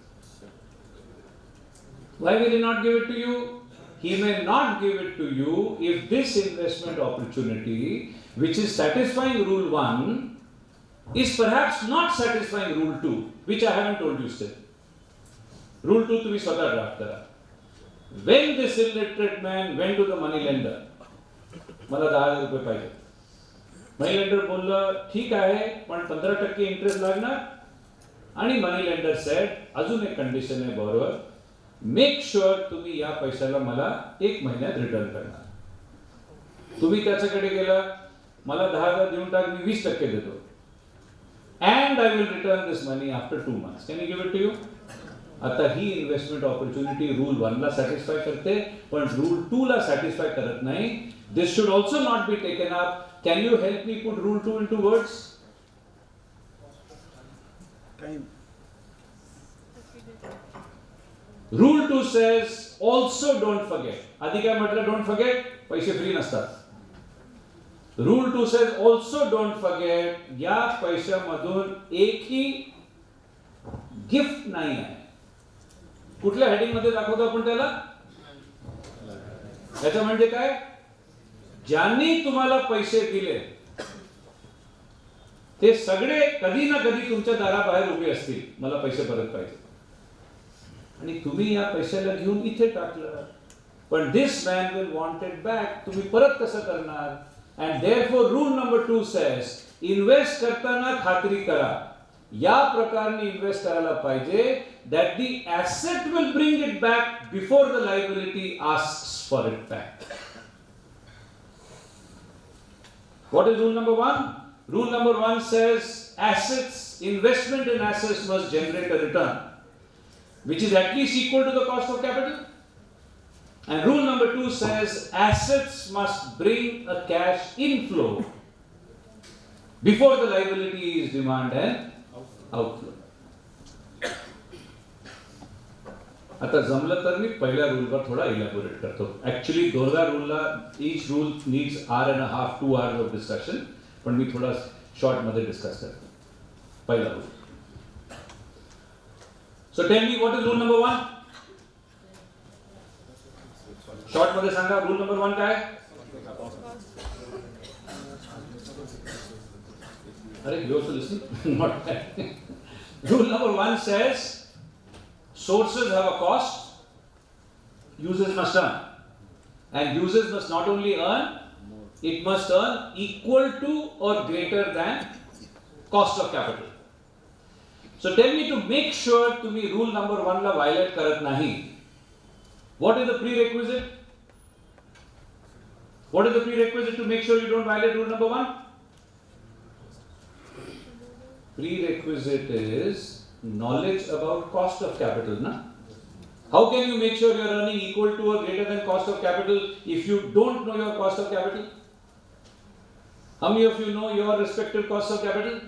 Why will he not give it to you? He may not give it to you if this investment opportunity, which is satisfying rule 1, is perhaps not satisfying rule 2, which I haven't told you still. Rule 2 तुम्ही स्वतः draft करा. When this illiterate man went to the money lender, मला 10,000 रुपये पाहिजे. मनी lender बोललं ठीक आहे, पण 15% इंटरेस्ट लागणार. आणि मनी लेंडर सेड, अजून एक कंडिशन आहे बरोबर, मेक शुअर तुम्ही या पैशाला मला 1 महिन्यात रिटर्न करणार. तुम्ही त्याच्याकडे गेला, मला 10,000 देऊन टाक, मी 20% देतो. And I will return this money after 2 months. Can you give it to you? आता ही इन्व्हेस्टमेंट ऑपॉर्च्युनिटी रूल 1 ला सॅटिस्फाय करते, पण रूल 2 ला सॅटिस्फाय करत नाही. This should also not be taken up. Can you help me put rule 2 into words? Rule 2 says also don't forget. आधी काय म्हटलं? Don't forget, पैसे फ्री नसतात. Rule 2 says also don't forget, या पैशामधून एकही गिफ्ट नाही आहे. कुठल्या हेडिंग मध्ये दाखवतो आपण त्याला? याचं म्हणजे काय? ज्यांनी तुम्हाला पैसे दिले ते सगळे कधी ना कधी तुमच्या दाराबाहेर उभे असतील, मला पैसे परत पाहिजे. आणि तुम्ही या पैशाला घेऊन इथे टाकलं, पण this man will want it back. तुम्ही परत कसं करणार? And therefore rule number 2 says, invest करताना खात्री करा, या प्रकारने इन्व्हेस्ट करायला पाहिजे that the asset will bring it back before the liability asks for it back. What is rule number 1? Rule number 1 says assets, investment in assets must generate a return which is at least equal to the cost of capital. And rule number 2 says assets must bring a cash inflow before the liability is demand and outflow. आता जमलं तर मी पहिल्या रूलवर थोडा elaborate करतो. Actually दोन्ही रूलला each rule needs 1.5 to 2 hours of discussion, पण मी थोडा शॉर्ट मध्ये डिस्कस करतो. पहिला rule. So tell me what is rule number 1? Short मध्ये सांगा, रूल नंबर 1 काय? अरे you also listening? Not that. Rule number 1 says sources have a cost, users must earn. And users must not only earn, it must earn equal to or greater than cost of capital. So tell me, to make sure तुम्ही rule number 1 ला violate करत नाही, what is the prerequisite? What is the prerequisite to make sure you don't violate rule number 1? Prerequisite is knowledge about cost of capital, na? How can you make sure you are earning equal to or greater than cost of capital if you don't know your cost of capital? How many of you know your respective cost of capital?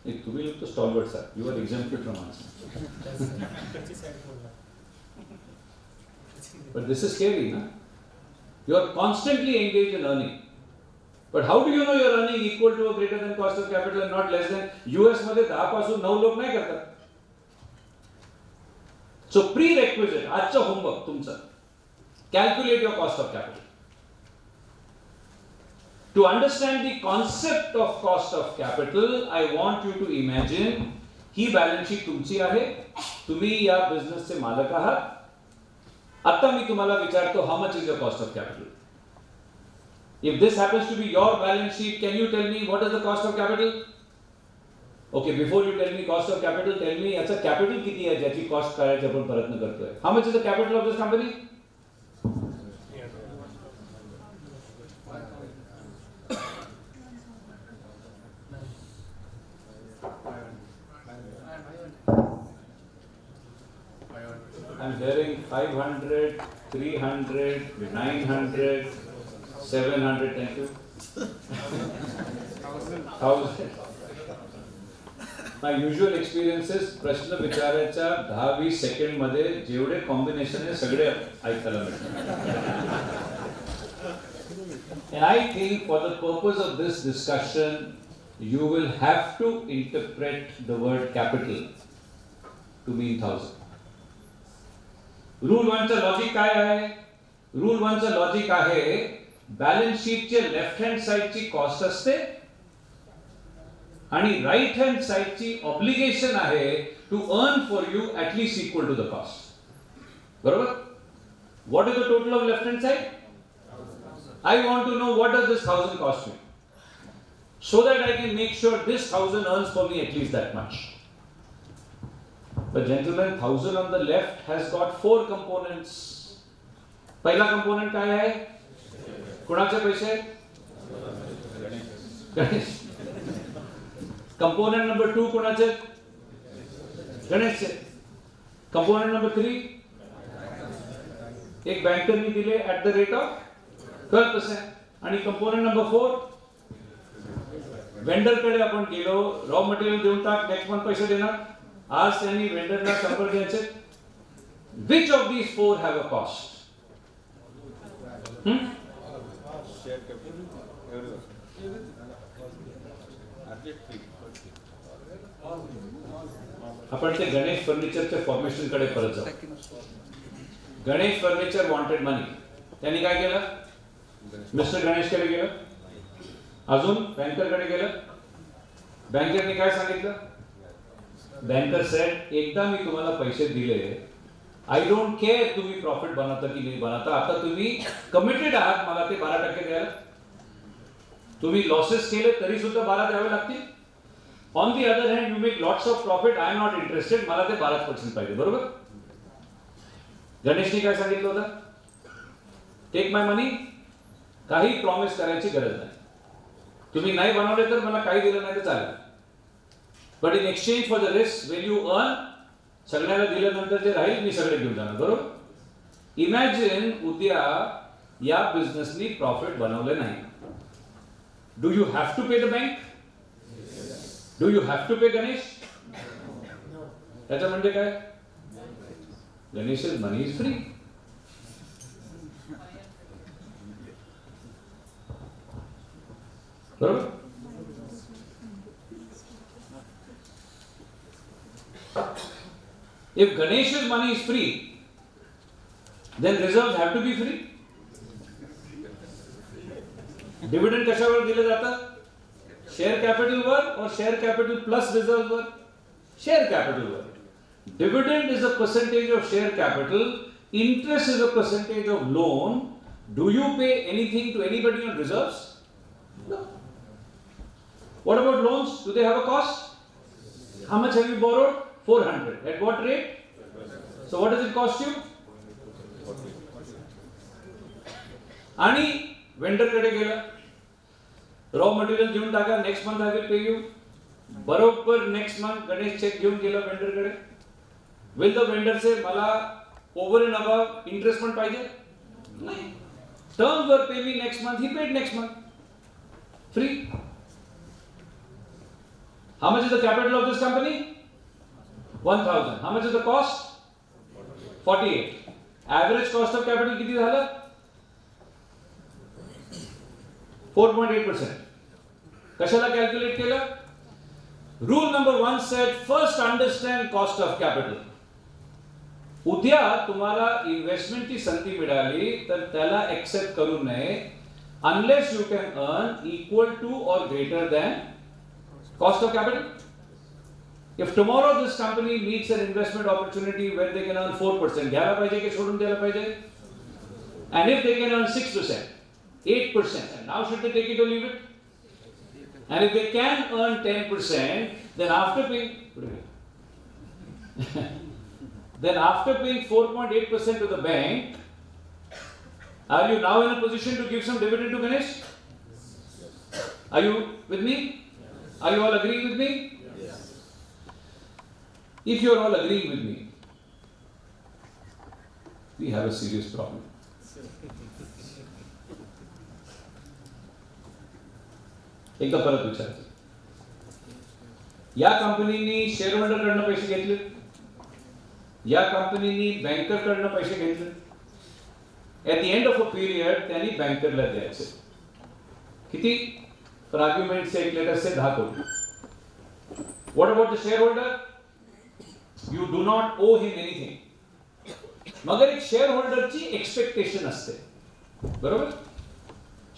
You will look to stalwart, sir. You are exempted from answer. But this is scary, na? You are constantly engaged in earning. But how do you know you are earning equal to or greater than cost of capital and not less than? US मध्ये 10 पासून 9 लोक नाही करतात. So prerequisite, आजचं homework तुमचं, calculate your cost of capital. To understand the concept of cost of capital, I want you to imagine he balance sheet तुमची आहे, तुम्ही या बिझनेसचे मालक आहात. आता मी तुम्हाला विचारतो, how much is the cost of capital? If this happens to be your balance sheet, can you tell me what is the cost of capital? Okay, before you tell me cost of capital, tell me याचा capital किती आहे ज्याची cost काढायचा आपण प्रयत्न करतोय. How much is the capital of this company? I'm hearing 500, 300, 900, 700, thank you. 1000. My usual experience is प्रश्न विचारायच्या 10-20 second मध्ये जेवढे कॉम्बिनेशन आहे सगळे ऐकायला मिळतात. And I think for the purpose of this discussion, you will have to interpret the word capital to mean 1000. Rule 1 चं logic काय आहे? रूल 1 चं लॉजिक आहे, बॅलन्स शीटचे लेफ्ट हँड साइडची कॉस्ट असते आणि राइट हँड साइडची ऑब्लिगेशन आहे to earn for you at least equal to the cost. बरोबर? What is the total of left hand side? I want to know what does this 1000 cost me, so that I can make sure this 1000 earns for me at least that much. But gentlemen, 1000 on the left has got 4 components. पहिला component काय आहे? कोणाचे पैसे? Ganesh. Component number 2 कोणाचे? गणेशचे. Component number 3 एक बँकरनी दिले at the rate of 12%. आणि component number 4 vendor कडे आपण गेलो, रॉ मटेरियल देऊन टाक, नेक्स्ट मंथ पैसे देणार. आज त्यांनी वेंडरला 100 द्यायचे. Which of these 4 have a cost? आपण ते गणेश फर्निचरच्या फॉर्मेशन कडे परत जाऊ. गणेश फर्निचर वॉन्टेड मनी. त्यांनी काय केलं? मिस्टर गणेश कडे गेलं, अजून बँकर कडे गेलं. बँकरने काय सांगितलं? बँकर सेड, एकदा मी तुम्हाला पैसे दिले, आय डोंट केअर तुम्ही प्रॉफिट बनवता की नाही बनवता, आता तुम्ही कमिटेड आहात मला ते 12% द्यायला. तुम्ही लॉसेस केले तरी सुद्धा 12 द्यावे लागतील. On the other hand you make lots of profit, I am not interested, मला ते 12% पाहिजे. बरोबर? गणेशने काय सांगितलं होतं? टेक माय मनी. काही प्रॉमिस करायची गरज नाही. तुम्ही नाही बनवले तर मला काही दिलं नाही तर चालेल, but in exchange for the risk Wien you earn, सगळ्याला दिल्यानंतर जे राहील मी सगळे घेऊन जाणार. बरोबर? इमॅजिन उद्या या बिझनेसनी प्रॉफिट बनवले नाही. Do you have to pay the bank? Do you have to pay Ganesh? त्याचं म्हणजे काय? Ganesh money is free. बरोबर? If Ganesh's money is free, then reserves have to be free. Dividend कशावर दिलं जातं? शेअर कॅपिटलवर और शेअर कॅपिटल प्लस रिझर्व्हवर? Share कॅपिटलवर. Dividend is a percentage of share capital, interest is a percentage of loan. Do you pay anything to anybody on reserves? No. What about loans? Do they have a cost? How much have you borrowed? 400. At what rate? So what does it cost you? आणि vendor कडे गेला, raw material घेऊन टाका, next month I will pay you. बरोबर next month Ganesh check घेऊन गेला vendor कडे. Will the vendor से मला ओव्हर अँड अबव इंटरेस्ट पण पाहिजे? नाही. टर्म्स वर pay me next month, he paid next month. Free. How much is the capital of this company? 1000. How much is the cost? 48. Average cost of capital किती झालं? 4.8%. कशाला calculate केलं? Rule number 1 said first understand cost of capital. उद्या तुम्हाला इन्व्हेस्टमेंटची संधी मिळाली तर त्याला एक्सेप्ट करू नये unless you can earn equal to or greater than cost of capital. If tomorrow this company meets an investment opportunity where they can earn 4%, घ्यायला पाहिजे की सोडून द्यायला पाहिजे? And if they can earn 6%, 8%, and now should they take it or leave it? And if they can earn 10%, then after paying, then after paying 4.8% to the bank, are you now in a position to give some dividend to Ganesh? Are you with me? Are you all agreeing with me? If you are all agreeing with me, we have a serious problem. एकदा परत विचारतो, या कंपनीनी share होल्डरकडनं पैसे घेतले, या कंपनीनी बँकरकडनं पैसे घेतले. At the end of a period त्यांनी बँकरला द्यायचे. किती? For argument sake let us say 10 कोटी. What about the share holder? You do not owe him anything. मगर एक शेअर होल्डरची एक्सपेक्टेशन असते, बरोबर?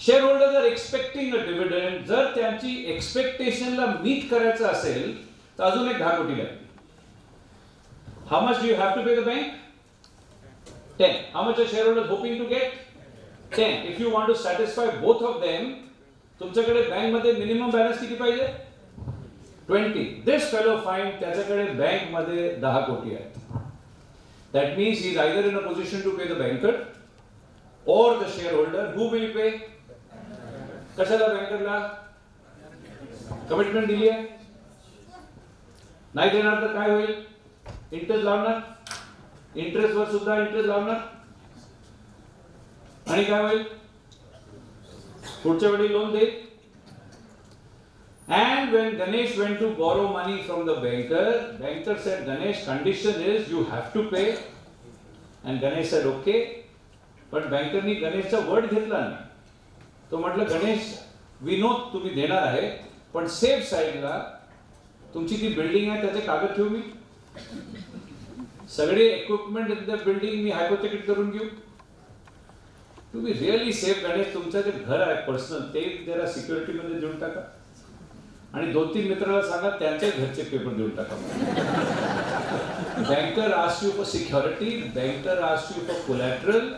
Share holder are expecting a dividend. जर त्यांची एक्सपेक्टेशनला मीट करायचं असेल तर अजून एक 10 कोटी लागतील. How much do you have to pay the bank? 10. How much are shareholders hoping to get? 10. If you want to satisfy both of them, तुमच्याकडे बँक मध्ये मिनिमम बॅलन्स किती पाहिजे? 20. This fellow find त्याच्याकडे बँक मध्ये 10 कोटी आहेत. That means he is either in a position to pay the banker or the shareholder. Who will pay? कशाला बँकरला? Commitment दिली आहे, नाही देणार तर काय होईल? इंटरेस्ट लावणार, इंटरेस्ट वर सुद्धा इंटरेस्ट लावणार, आणि काय होईल? पुढच्या वेळी लोन देईल. And when Ganesh went to borrow money from the banker said, Ganesh, condition is you have to pay. And Ganesh said, okay. But banker ने गणेशचा वर्ड घेतला नाही. तो म्हटलं, गणेश, वी नो तुम्ही देणार आहे, पण सेफ साईडला तुमची ती बिल्डिंग आहे त्याचे कागद ठेवू मी. सगळे equipment in the building me hypothecate करून घेऊ. तुम्ही रिअली सेफ गणेश, तुमचं जे घर आहे पर्सनल ते जरा सिक्युरिटी मध्ये देऊन टाका, आणि 2-3 मित्राला सांगा त्यांचे घरचे पेपर देऊन टाका. Banker ask you for security, banker ask you for collateral.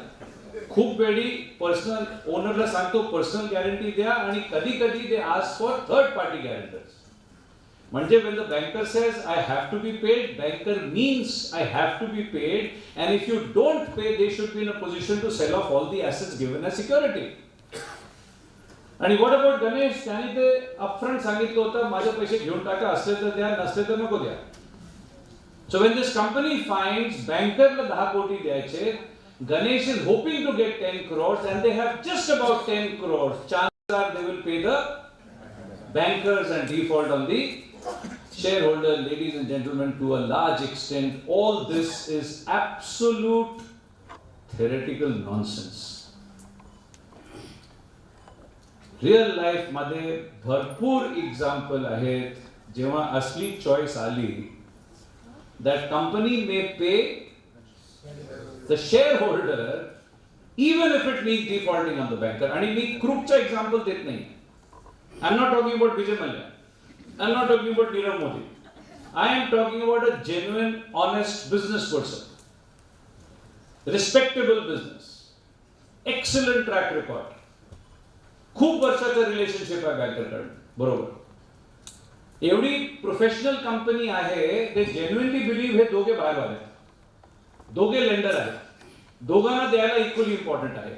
खूप वेळी पर्सनल ओनरला सांगतो पर्सनल गॅरंटी द्या, आणि कधी कधी they ask for third party guarantors. म्हणजे when the banker says I have to be paid, banker means I have to be paid, and if you don't pay they should be in a position to sell off all the assets given as security. आणि what about Ganesh? त्याने ते upfront सांगितलं होतं माझे पैसे घेऊन टाका, असले तर द्या, नसले तर नको द्या. So when this company finds bankerला 10 कोटी द्यायचे, Ganesh is hoping to get 10 crores and they have just about 10 crores. Chances are they will pay the bankers and default on the shareholder. Ladies and gentlemen, to a large extent, all this is absolute theoretical nonsense. Real life मध्ये भरपूर example आहेत जेव्हा असली choice आली, that company may pay the shareholder even if it means defaulting on the banker. आणि मी क्रूपचा example देत नाही. I'm not talking about Vijay Mallya. I'm not talking about Nirav Modi. I am talking about a genuine, honest business person. Respectable business. Excellent track record. खूप वर्षाचं relationship आहे बँकरकडे, बरोबर. एवढी professional company आहे, ते जेन्युइनली बिलीव्ह हे दोघे बाहेर आले, दोघे लेंडर आहेत, दोघांना द्यायला इक्वली इम्पॉर्टंट आहे.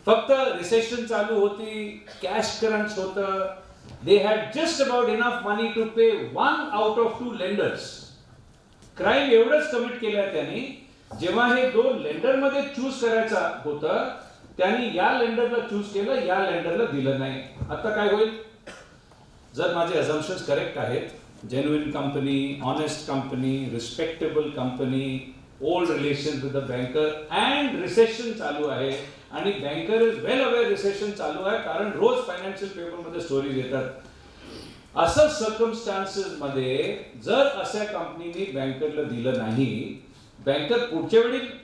फक्त रिसेशन चालू होती, कॅश क्रंच होतं, they had just about enough money to pay 1 out of 2 lenders. Crime एवढंच कमिट केलं त्यांनी, जेव्हा हे 2 लेंडर मध्ये चूज करायचा होतं, त्यांनी या लेंडरला चूज केलं, या लेंडरला दिलं नाही. आता काय होईल? जर माझे अझम्पशन्स करेक्ट आहेत, genuine company, honest company, respectable company, old relation with the banker, and recession चालू आहे, आणि banker is well aware recession चालू आहे, कारण रोज फायनान्शियल पेपरमध्ये स्टोरीज येतात. असं सर्कमस्टान्सेस मध्ये जर अशा कंपनीने बँकरला दिलं नाही, बँकर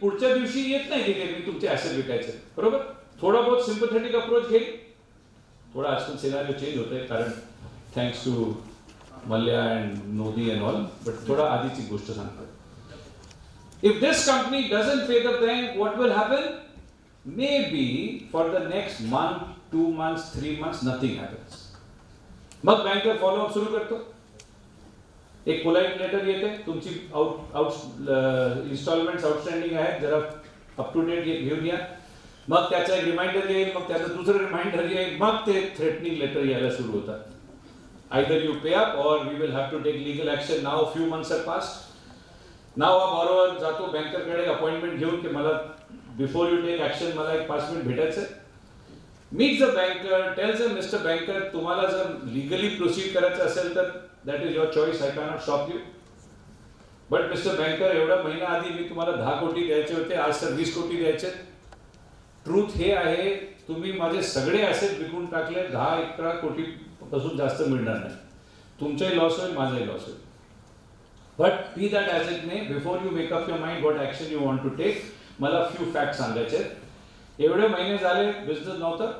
पुढच्या दिवशी येत नाही तिथे मी तुमचे ऍसेट विकायचे, बरोबर. थोडा बहुत सिंपथेटिक अप्रोच घेईल. थोडा आजकाल सिनारिओ चेंज होतोय, कारण thanks to Mallya and Modi and all, but थोड़ा आधीची गोष्ट सांगतो. If this company doesn't pay the bank, what will happen? Maybe for the next month, 2 months, 3 months, nothing happens. मग बँकर फॉलोअप सुरू करतो. एक पोलाइट लेटर येते, तुमची इन्स्टॉलमेंट्स आउटस्टँडिंग आहेत, जरा अप टू डेट घेऊन या. मग त्याचा एक रिमाइंडर येईल, मग त्याचं दुसरं रिमाइंडर येईल, मग ते थ्रेटनिंग लेटर यायला सुरू होतात. Either you pay up or we will have to take legal action. Now a few months have passed. Now a borrower जातो बँकरकडे अपॉइंटमेंट घेऊन की मला बिफोर यू टेक ॲक्शन मला एक 5 मिनिट भेटायचं आहे. Meats the banker, tails a mister banker, तुम्हाला जर लिगली प्रोसीड करायचं असेल तर that is your choice, I cannot stop you. But mister banker, एवढा महिना आधी मी तुम्हाला 10 कोटी द्यायचे होते, आज तर 20 कोटी द्यायचे. ट्रूथ हे आहे, तुम्ही माझे सगळे ॲसेट विकून टाकले, 10-11 कोटी पासून जास्त मिळणार नाही. तुमचाही लॉस होईल, माझाही लॉस होईल. But be that as it may, before you make up your mind what action you want to take, मला फ्यू फॅक्ट सांगायचे. एवढे महिने झाले बिझनेस नव्हतं,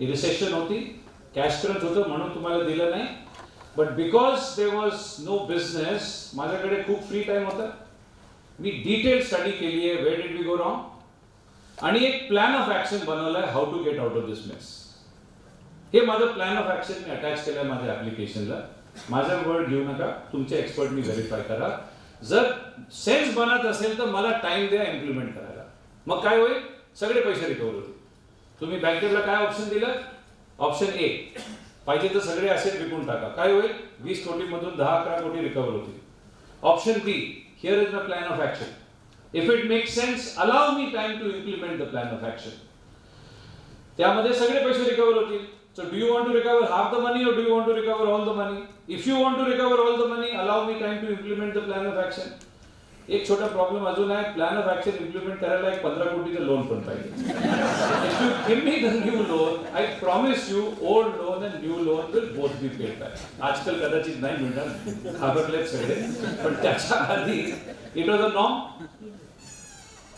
रिसेशन होती, कॅश क्रंच होतं म्हणून तुम्हाला दिलं नाही. But because there was no business, माझ्याकडे खूप फ्री टाइम होता. मी डिटेल स्टडी केली आहे, where did we go wrong, आणि एक प्लॅन ऑफ ॲक्शन बनवला आहे, how to get out of this mess. हे माझं प्लॅन ऑफ ॲक्शन मी अटॅच केलं आहे माझ्या ॲप्लिकेशनला. माझा वर्ड घेऊ नका, तुमच्या एक्सपर्टनी व्हेरीफाय करा. जर सेन्स बनत असेल तर मला टाइम द्या इम्प्लिमेंट करायला. मग काय होईल, सगळे पैसे रिकवर होतील. तुम्ही बँकेला काय ऑप्शन दिलं? ऑप्शन ए, पाहिजे तर सगळे असेट विकून टाका. काय होईल? 20 कोटीमधून 10-11 कोटी रिकवर होतील. Option B, here is the plan of action. If it makes sense, allow me time to implement the plan of action. त्यामध्ये सगळे पैसे रिकवर होतील. So do you want to recover half the money or do you want to recover all the money? If you want to recover all the money, allow me time to implement the plan of action. एक छोटा problem अजून आहे, plan of action implement करायला एक 15 कोटीचं loan पण पाहिजे. If you give me the new loan, I promise you old loan and new loan will both be paid back. आजकाल कदाचित नाही मिळणार, घाबरलेत सगळे, पण त्याच्या आधी इट वॉज अ नॉर्म.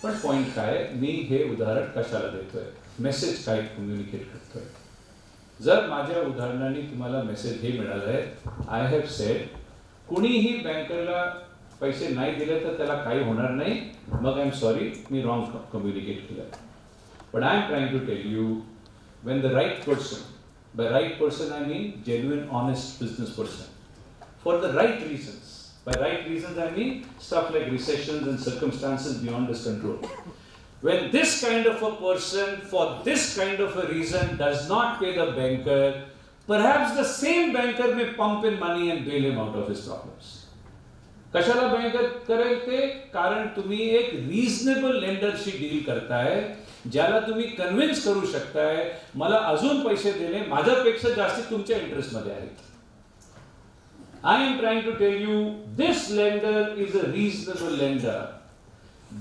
पण पॉइंट काय, मी हे उदाहरण कशाला देतोय, मेसेज काय कम्युनिकेट करतोय. जर माझ्या उदाहरणाने तुम्हाला मेसेज हे मिळालं आहे, आय हॅव सेड, कुणीही बँकरला पैसे नाही दिले तर त्याला काही होणार नाही, मग आय एम सॉरी, मी रॉंग कम्युनिकेट केलं. But I am trying to tell you, when the right person, by right person I mean genuine honest business person, for the right reasons. By right reasons I mean stuff like recessions and circumstances beyond this control. When this kind of a person, for this kind of a reason, does not pay the banker, perhaps the same banker may pump in money and bail him out of his problems. कशाला banker करेल ते? कारण तुम्ही एक reasonable लेंडरशी deal करताय, ज्याला तुम्ही convince करू शकताय मला अजून पैसे देणे माझ्यापेक्षा जास्त तुमच्या इंटरेस्टमध्ये आहेत. I am trying to tell you, this lender is a reasonable lender.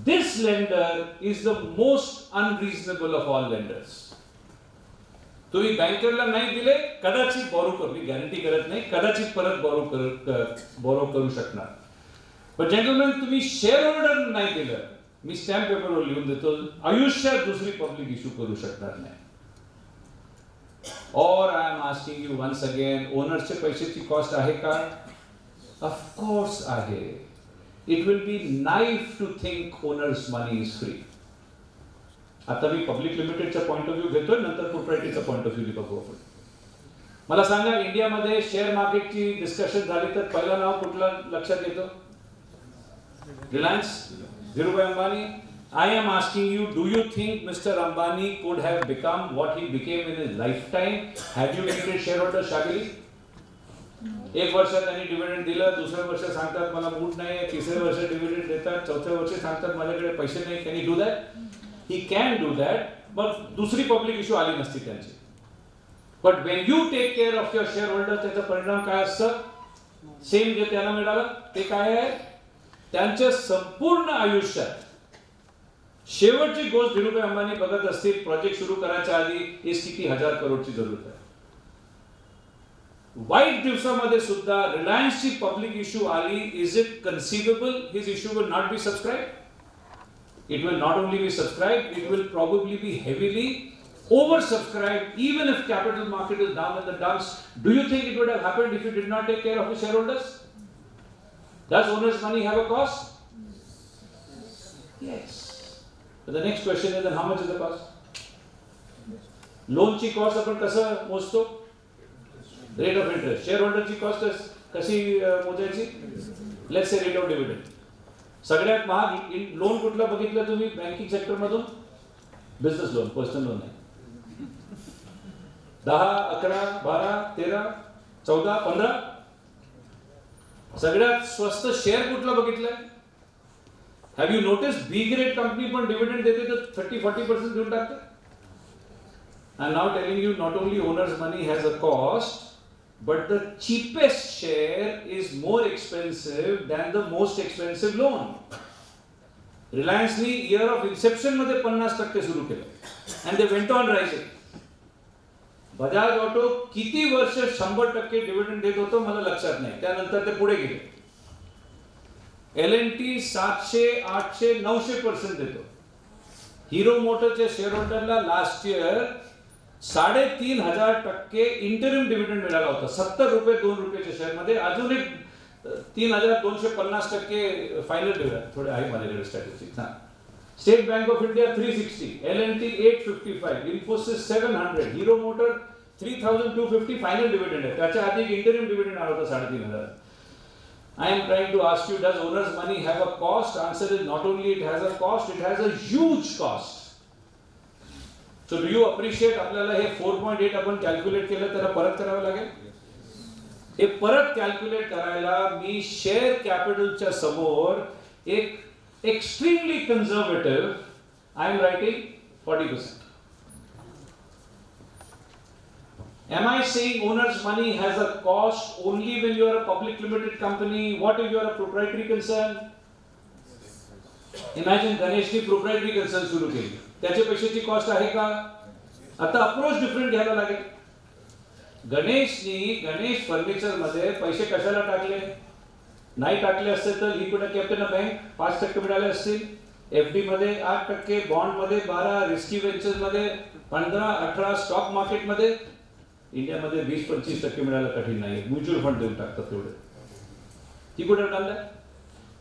This lender is the most unreasonable of all lenders. तुम्ही बँकरला नाही दिले, कदाचित बोरो करू, मी गॅरंटी करत नाही, कदाचित परत बोरो करू शकणार. पण जेंटलमॅन, तुम्ही शेअर होल्डर नाही दिलं, मी स्टॅम्प पेपरवर लिहून देतो, आयुष्यात दुसरी पब्लिक इश्यू करू शकणार नाही. और I am asking you once again, ओनर्सचे पैशाची कॉस्ट आहे का? ऑफकोर्स आहे. It will be naive to think owner's money is free. आता मी पब्लिक लिमिटेडचा पॉइंट ऑफ व्ह्यू घेतोय, नंतर प्रोप्रायटरीचा पॉइंट ऑफ व्ह्यू बघू आपण. मला सांगा, इंडियामध्ये शेअर मार्केटची डिस्कशन झाली तर पहिलं नाव कुठलं लक्षात येतं? Reliance, Dhirubhai Ambani. I am asking you, do you think Mr. Ambani could have become what he became in his lifetime had you treated shareholders shabbily? एक वर्ष त्यांनी डिव्हिडंड दिलं, दुसऱ्या वर्ष सांगतात मला मूड नाही, तिसऱ्या वर्ष डिव्हिडंड देतात, चौथ्या वर्षी सांगतात माझ्याकडे पैसे नाही. Can he do that? He can do that, मग दुसरी पब्लिक इश्यू आली नसती त्यांची. But when you take care of your shareholder, त्याचा परिणाम काय असतं? सेम जे त्यांना मिळालं ते काय आहे? त्यांच्या संपूर्ण आयुष्यात शेवटची गोष्ट धीरूभाई अंबानी बघत असतील, प्रोजेक्ट सुरू करायच्या आधी किती 1000 करोडची जरूरत आहे. वाईट दिवसामध्ये सुद्धा रिलायन्सची पब्लिक इश्यू आली, is it conceivable his issue will not be subscribe? It will not only be subscribed, it will probably be heavily oversubscribed, even if capital market is down in the dumps. Do you think it would have happened if you did not take care of the shareholders? Does owners' money have a cost? Yes. But the next question is, then how much is the cost? Loan ची cost आपण कसं मोजतो? Rate of interest. Shareholder ची cost कशी मोजायची? Let's say rate of dividend. सगळ्यात महाग loan कुठला बघितलं तुम्ही बँकिंग सेक्टर मधून? बिझनेस लोन, पर्सनल लोन आहे. 10, 11, 12, 13, 14, 15. सगळ्यात स्वस्त शेअर कुठला बघितलंय? Have you noticed B grade company पण dividend देते तर 30-40% देऊन टाकते? I'm now telling you, not only owner's money has a cost, but the cheapest share is more expensive than the most expensive loan. Reliance ने year of inception मध्ये 50% सुरू केलं and they went on rising. Bajaj auto किती वर्ष 100% dividend देत होतं मला लक्षात नाही, त्यानंतर ते पुढे गेले. L&T 700, 800, 900% देतो. हिरो मोटरच्या शेअर होल्डरला लास्ट इयर 3,500% इंटरिम डिव्हिडंड मिळाला होता. 70 रुपये 2 रुपयाच्या शेअर मध्ये अजून एक 3,250% फायनल डिव्हिडंड. थोडे आहे माझ्याकडे statistics. State bank of India 360, L&T 855, Infosys 700, hero motor 3,250 final dividend आहे. त्याच्या आधी इंटरिम डिव्हिडंड आला होता 3,500. I am trying to ask you, does owner's money have a cost? Answer is not only it has a cost, it has a huge cost. So do you appreciate आपल्याला हे 4.8 आपण calculate केलं त्याला परत करावं लागेल? हे परत कॅल्क्युलेट करायला मी शेअर कॅपिटलच्या समोर एक extremely conservative I am writing 40%. Am I saying owner's money has a cost only when you are a public limited company? What if you are a proprietary concern? Imagine गणेशनी proprietary concern सुरू केली. त्याच्या पैशाची cost आहे का? आता approach different घ्यायला लागेल. Ganesh furniture मध्ये पैसे कशाला टाकले? नाही टाकले असते तर ही कुठे केप्ट इन अ बँक 5% मिळाले असतील. एफडी मध्ये 8%, बॉन्ड मध्ये 12%, रिस्की वेंचर्स मध्ये 15, 18, स्टॉक मार्केट मध्ये इंडियामध्ये 20-25% मिळायला कठीण नाही. म्युच्युअल फंड देऊन टाकतात तेवढे. ती कुठे टाकलं?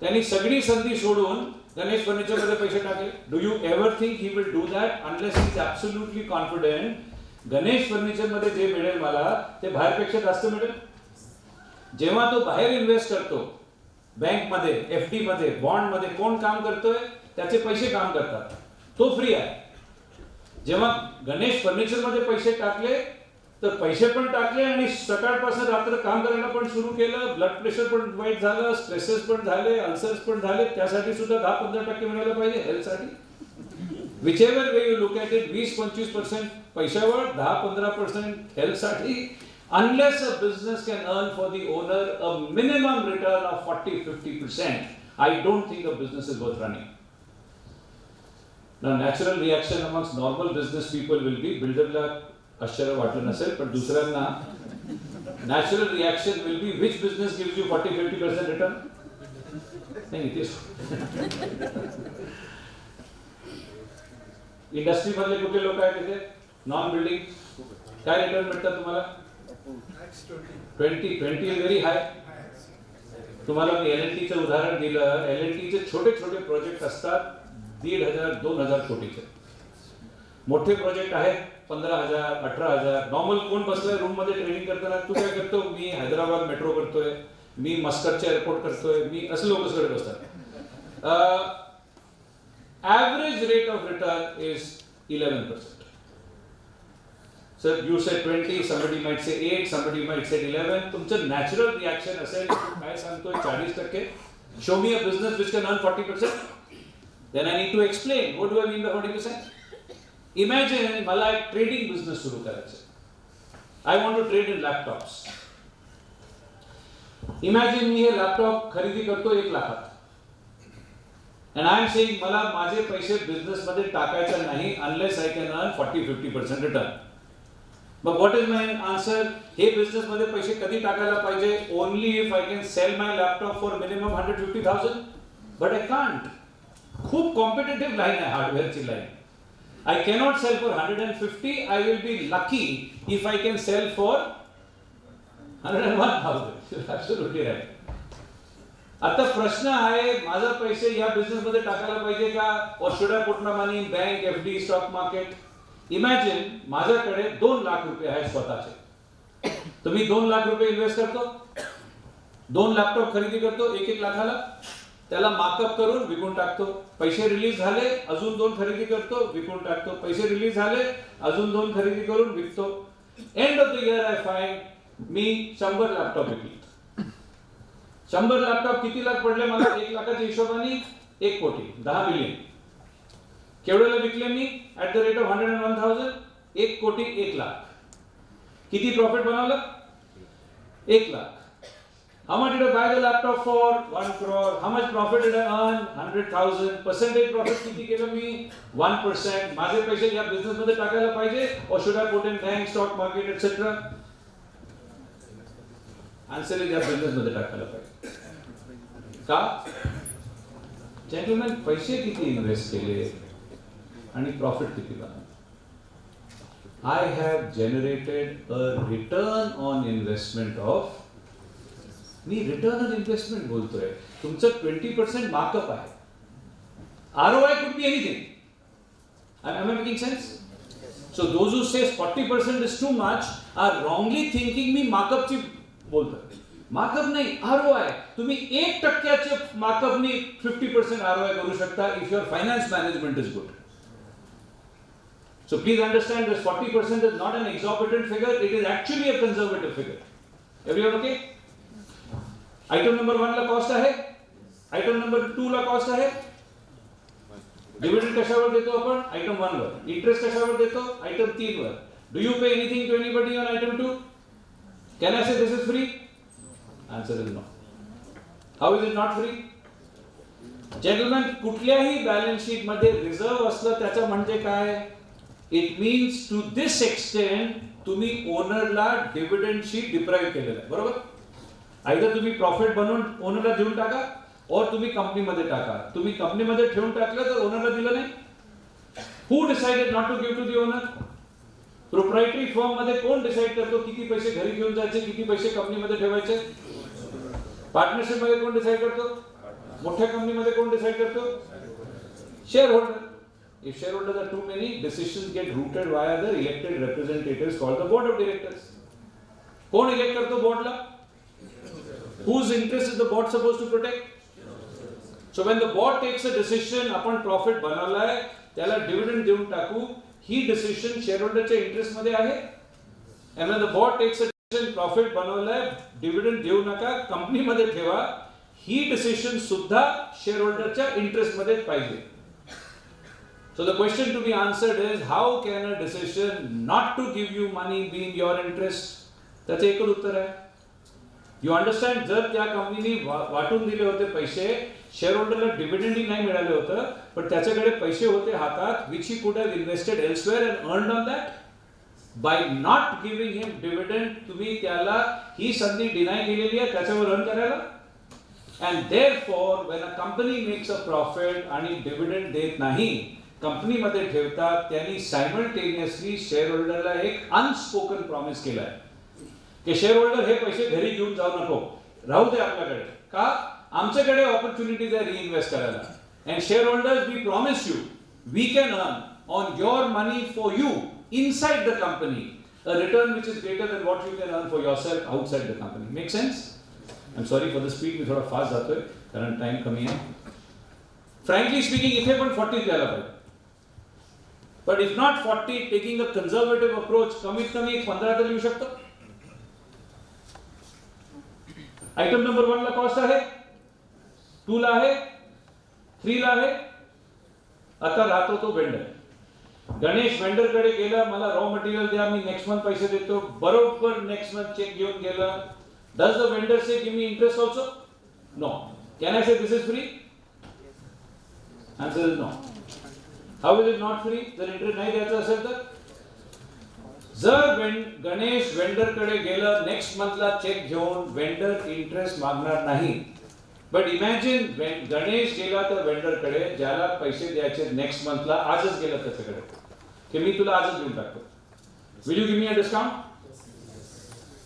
त्यांनी सगळी संधी सोडून गणेश फर्निचर मध्ये पैसे टाकले. Do you ever think he will do that unless he is absolutely confident Ganesh furniture मध्ये जे मिळेल मला ते बाहेरपेक्षा जास्त मिळेल? जेव्हा तो बाहेर इन्व्हेस्ट करतो बँक मध्ये, एफडी मध्ये, बॉन्ड मध्ये, कोण काम करतोय? त्याचे पैसे काम करतात, तो फ्री आहे. जेव्हा गणेश फर्निचर मध्ये पैसे टाकले तर पैसे पण टाकले आणि सकाळपासून रात्र काम करायला पण सुरू केलं. ब्लड प्रेशर पण वाईट झालं, स्ट्रेसेस पण झाले, अल्सर्स पण झाले. त्यासाठी सुद्धा 10-15% मिळायला पाहिजे हेल्थसाठी. Which ever way you look at it, 20-25% पैशावर, 10-15% हेल्थसाठी. Unless a business can earn for the owner a minimum return of 40-50%, I don't think a business is worth running. Now, natural reaction amongst normal business people will be, builderला आश्चर्य वाटलं नसेल, पण दुसऱ्यांना natural reaction will be, which business gives you 40-50% return? नाही तेच. Industry मधले कुठले लोक आहेत तिथे? नॉन बिल्डिंग काय रिटर्न मिळतात तुम्हाला? 20 इज व्हेरी हाय. तुम्हाला मी L&T चं उदाहरण दिलं. L&T चे छोटे छोटे प्रोजेक्ट असतात 1,500-2,000 कोटीचे. मोठे प्रोजेक्ट आहेत 15,000, 18,000. नॉर्मल कोण बसलाय रूम मध्ये ट्रेनिंग करताना? तू काय करतो? मी हैदराबाद मेट्रो करतोय, मी मस्कटच्या एअरपोर्ट करतोय, मी असं लोक सगळे बसतात. Average rate of return is 11%. Sir you say 20, somebody might say 8, somebody might say 11. तुमचं नॅचरल रिॲक्शन असेल काय सांगतोय 40%. Show me a business which can earn 40%. Then I need to explain what do I mean by 40%. Imagine मला एक trading business सुरू करायचं. I want to trade in laptops. Imagine मी हे laptop खरेदी करतो 1 लाखात. And I am saying मला माझे पैसे बिझनेस मध्ये टाकायचे नाही unless I can earn 40-50% return. But what is my answer? हे बिझनेस मध्ये पैसे कधी टाकायला पाहिजे? Only if I can sell my laptop for minimum 150,000. But I can't. खूप कॉम्पिटेटिव्ह लाईन आहे हार्डवेअरची line. I cannot sell for 150. I will be lucky if I can sell for 101,000. You're absolutely right. आता प्रश्न आहे, माझा पैसे या business मध्ये टाकायला पाहिजे का, or should I put my money in bank, FD, stock market? Imagine माझ्याकडे 2 लाख रुपये आहेत स्वतःचे. तुम्ही 2 लाख रुपये इन्व्हेस्ट करतो, 2 लॅपटॉप खरेदी करतो 1-1 लाखाला, त्याला मार्कअप करून विकून टाकतो. पैसे रिलीज झाले, अजून 2 खरेदी करतो, विकून टाकतो. पैसे रिलीज झाले, अजून 2 खरेदी करून विकतो. End of the year I find me 100 laptop विकले. 100 लॅपटॉप किती लाख पडले मला? 1 लाखाच्या हिशोबाने 1 कोटी, 10 मिलियन. केवढ्याला विकले मी? ऍट द रेट ऑफ 101,000, 1 कोटी 1 लाख. किती प्रॉफिट बनवलं? 1 lakh. How much did I buy the laptop for? 1 crore. How much profit did I earn? 100,000. Percentage profit किती केलं मी? 1%. माझे पैसे या बिझनेस मध्ये टाकायला पाहिजे, or should I put in bank, stock market, etc. Answer is या बिझनेस मध्ये टाकायला पाहिजे. का? Gentlemen, पैसे किती इन्व्हेस्ट केले आणि प्रॉफिट किती बनवलं? I have generated a return on investment of, me return on investment बोलतोय. तुमचं 20% मार्कअप आहे. ROI could be anything. Am I making sense? So those who say 40% is too much are wrongly thinking me markup ची बोलतोय. Markup नाही, ROI. तुम्ही 1% मार्कअपनी 50% ROI करू शकता if your finance management is good. So please understand this 40% is not an exorbitant figure, it is actually a conservative figure. Everyone okay? Item number 1 ला cost आहे, item number 2 ला cost आहे. Dividend कशावर देतो आपण? Item 1 वर. Interest कशावर देतो? आयटम 3 वर. Do you pay anything to anybody on item 2? Can I say this is free? Answer is no. How is it not free? Gentleman, कुठल्याही बॅलन्स शीट मध्ये रिझर्व असलं त्याचं म्हणजे काय? It means to this extent तुम्ही ओनरला डिव्हिडंडशी डिप्राइव्ह केलेलं आहे. बरोबर? आयदर तुम्ही प्रॉफिट बनवून ओनरला देऊन टाका, और तुम्ही कंपनीमध्ये टाका. तुम्ही कंपनीमध्ये ठेवून टाकलं तर ओनरला दिलं नाही. Who decided not to give to the owner? Proprietary firm मध्ये कोण डिसाइड करतो किती पैसे घरी घेऊन जायचे, किती पैसे कंपनीमध्ये ठेवायचे? पार्टनरशिप मध्ये कोण डिसाइड करतो? मोठ्या कंपनीमध्ये कोण डिसाइड करतो? Share holder. If shareholders are too many, decisions get routed via the elected representatives called the board of directors. कोण इलेक्ट करतो बोर्डला? Whose interest is the board supposed to protect? So when the board takes a decision, आपण profit बनवलाय, त्याला dividend देऊन टाकू, ही decision शेअरहोल्डरच्या interest मध्ये आहे. And when the board takes a decision, profit बनवलाय, डिव्हिडंड देऊ नका, कंपनी मध्ये ठेवा, ही डिसिजन सुद्धा शेअरहोल्डरच्या इंटरेस्ट मध्ये पाहिजे. So the question to be answered is, how can a decision not to give you money be in your interest? त्याचं एकच उत्तर आहे. You understand? जर त्या कंपनीने वाटून दिले होते पैसे, शेअरहोल्डरला डिव्हिडंड नाही मिळाले होतं, पण त्याच्याकडे पैसे होते हातात, which he could have invested elsewhere and earned on that. By not giving him dividend तुम्ही त्याला ही संधी डिनाय केलेली आहे त्याच्यावर रन करायला. And therefore when a company makes a profit आणि डिव्हिडंड देत नाही, कंपनीमध्ये ठेवतात, त्यांनी सायमल्टेनियसली शेअरहोल्डरला एक अनस्पोकन प्रॉमिस केलाय की शेअरहोल्डर हे पैसे घरी घेऊन जाऊ नको, राहू दे आपल्याकडे. का? आमच्याकडे ऑपॉर्च्युनिटीज आहे रिइन्व्हेस्ट करायला. And shareholders, we promise you we can earn on your money for you inside the company a return which is greater than what you can earn for yourself outside the company. Make sense? I am sorry for the speed, मी थोडा fast जातोय कारण time कमी आहे. Frankly speaking इथे पण 40 द्यायला पाहिजे. But if not 40, taking a conservative approach, कमीत कमी एक 15 तर लिहू शकतो. आयटम नंबर 1 ला कॉस्ट आहे, 2 ला आहे, 3 ला आहे. आता राहतो तो वेंडर. गणेश वेंडर कडे गेला, मला रॉ मटेरियल द्या, मी नेक्स्ट मंथ पैसे देतो. बरोबर नेक्स्ट मंथ चेक घेऊन गेला. Does the vendor say give me interest also? No. Can I say this is free? Answer is no. How is it not free? जर इंटरेस्ट नाही द्यायचा असेल तर? जर गणेश वेंडर कडे गेला, नेक्स्ट मंथला चेक घेऊन, वेंडर इंटरेस्ट मागणार नाही. बट इमॅजिन गणेश गेला तर वेंडर कडे, ज्याला पैसे द्यायचे नेक्स्ट मंथला, आजच गेला त्याच्याकडे, की मी तुला आजच देऊन टाकतो. Will you give me a discount?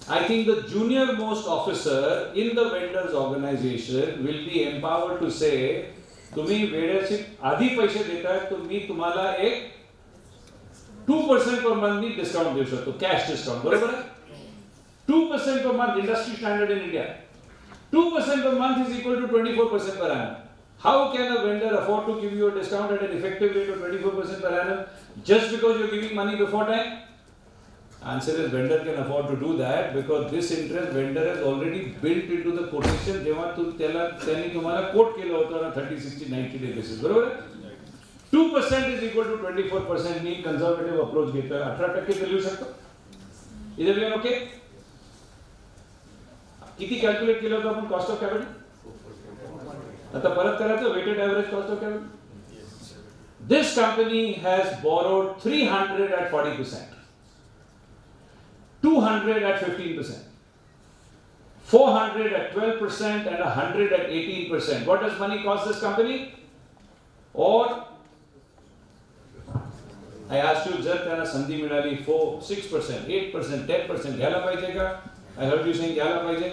I think the junior most officer in the vendors organization will be empowered to say, तुम्ही वेळेचे आधी पैसे देताय तर मी तुम्हाला एक 2% per month डिस्काउंट देऊ शकतो, कॅश डिस्काउंट. बरोबर आहे? 2% per month, industry standard in India. 2% per month is equal to 24% per annum. How can a vendor afford to give you a discount at an effective rate of 24% per annum just because you're giving money before time? Answer is vendor can afford to do that because this interest vendor has already built into the quotation जेव्हा त्यांनी तुम्हाला coat केलं होतं ना 30, 60, 90 day basis. बरोबर आहे? 2% is equal to 24%. Me conservative approach घेतोय. 18% लिहू शकतो. Is everyone okay? किती कॅल्क्युलेट केलं होतं आपण कॉस्ट ऑफ कॅपिटल? आता परत करायचं weighted average cost of capital. This company has borrowed 300 at 40%, 200 at 15%, 400 at 12% and 100 at 18%. What does money cost this company? Or I asked you, जर त्यांना संधी मिळाली 4, 6%, 8%, 10% घ्यायला पाहिजे का? I heard you saying घ्यायला पाहिजे.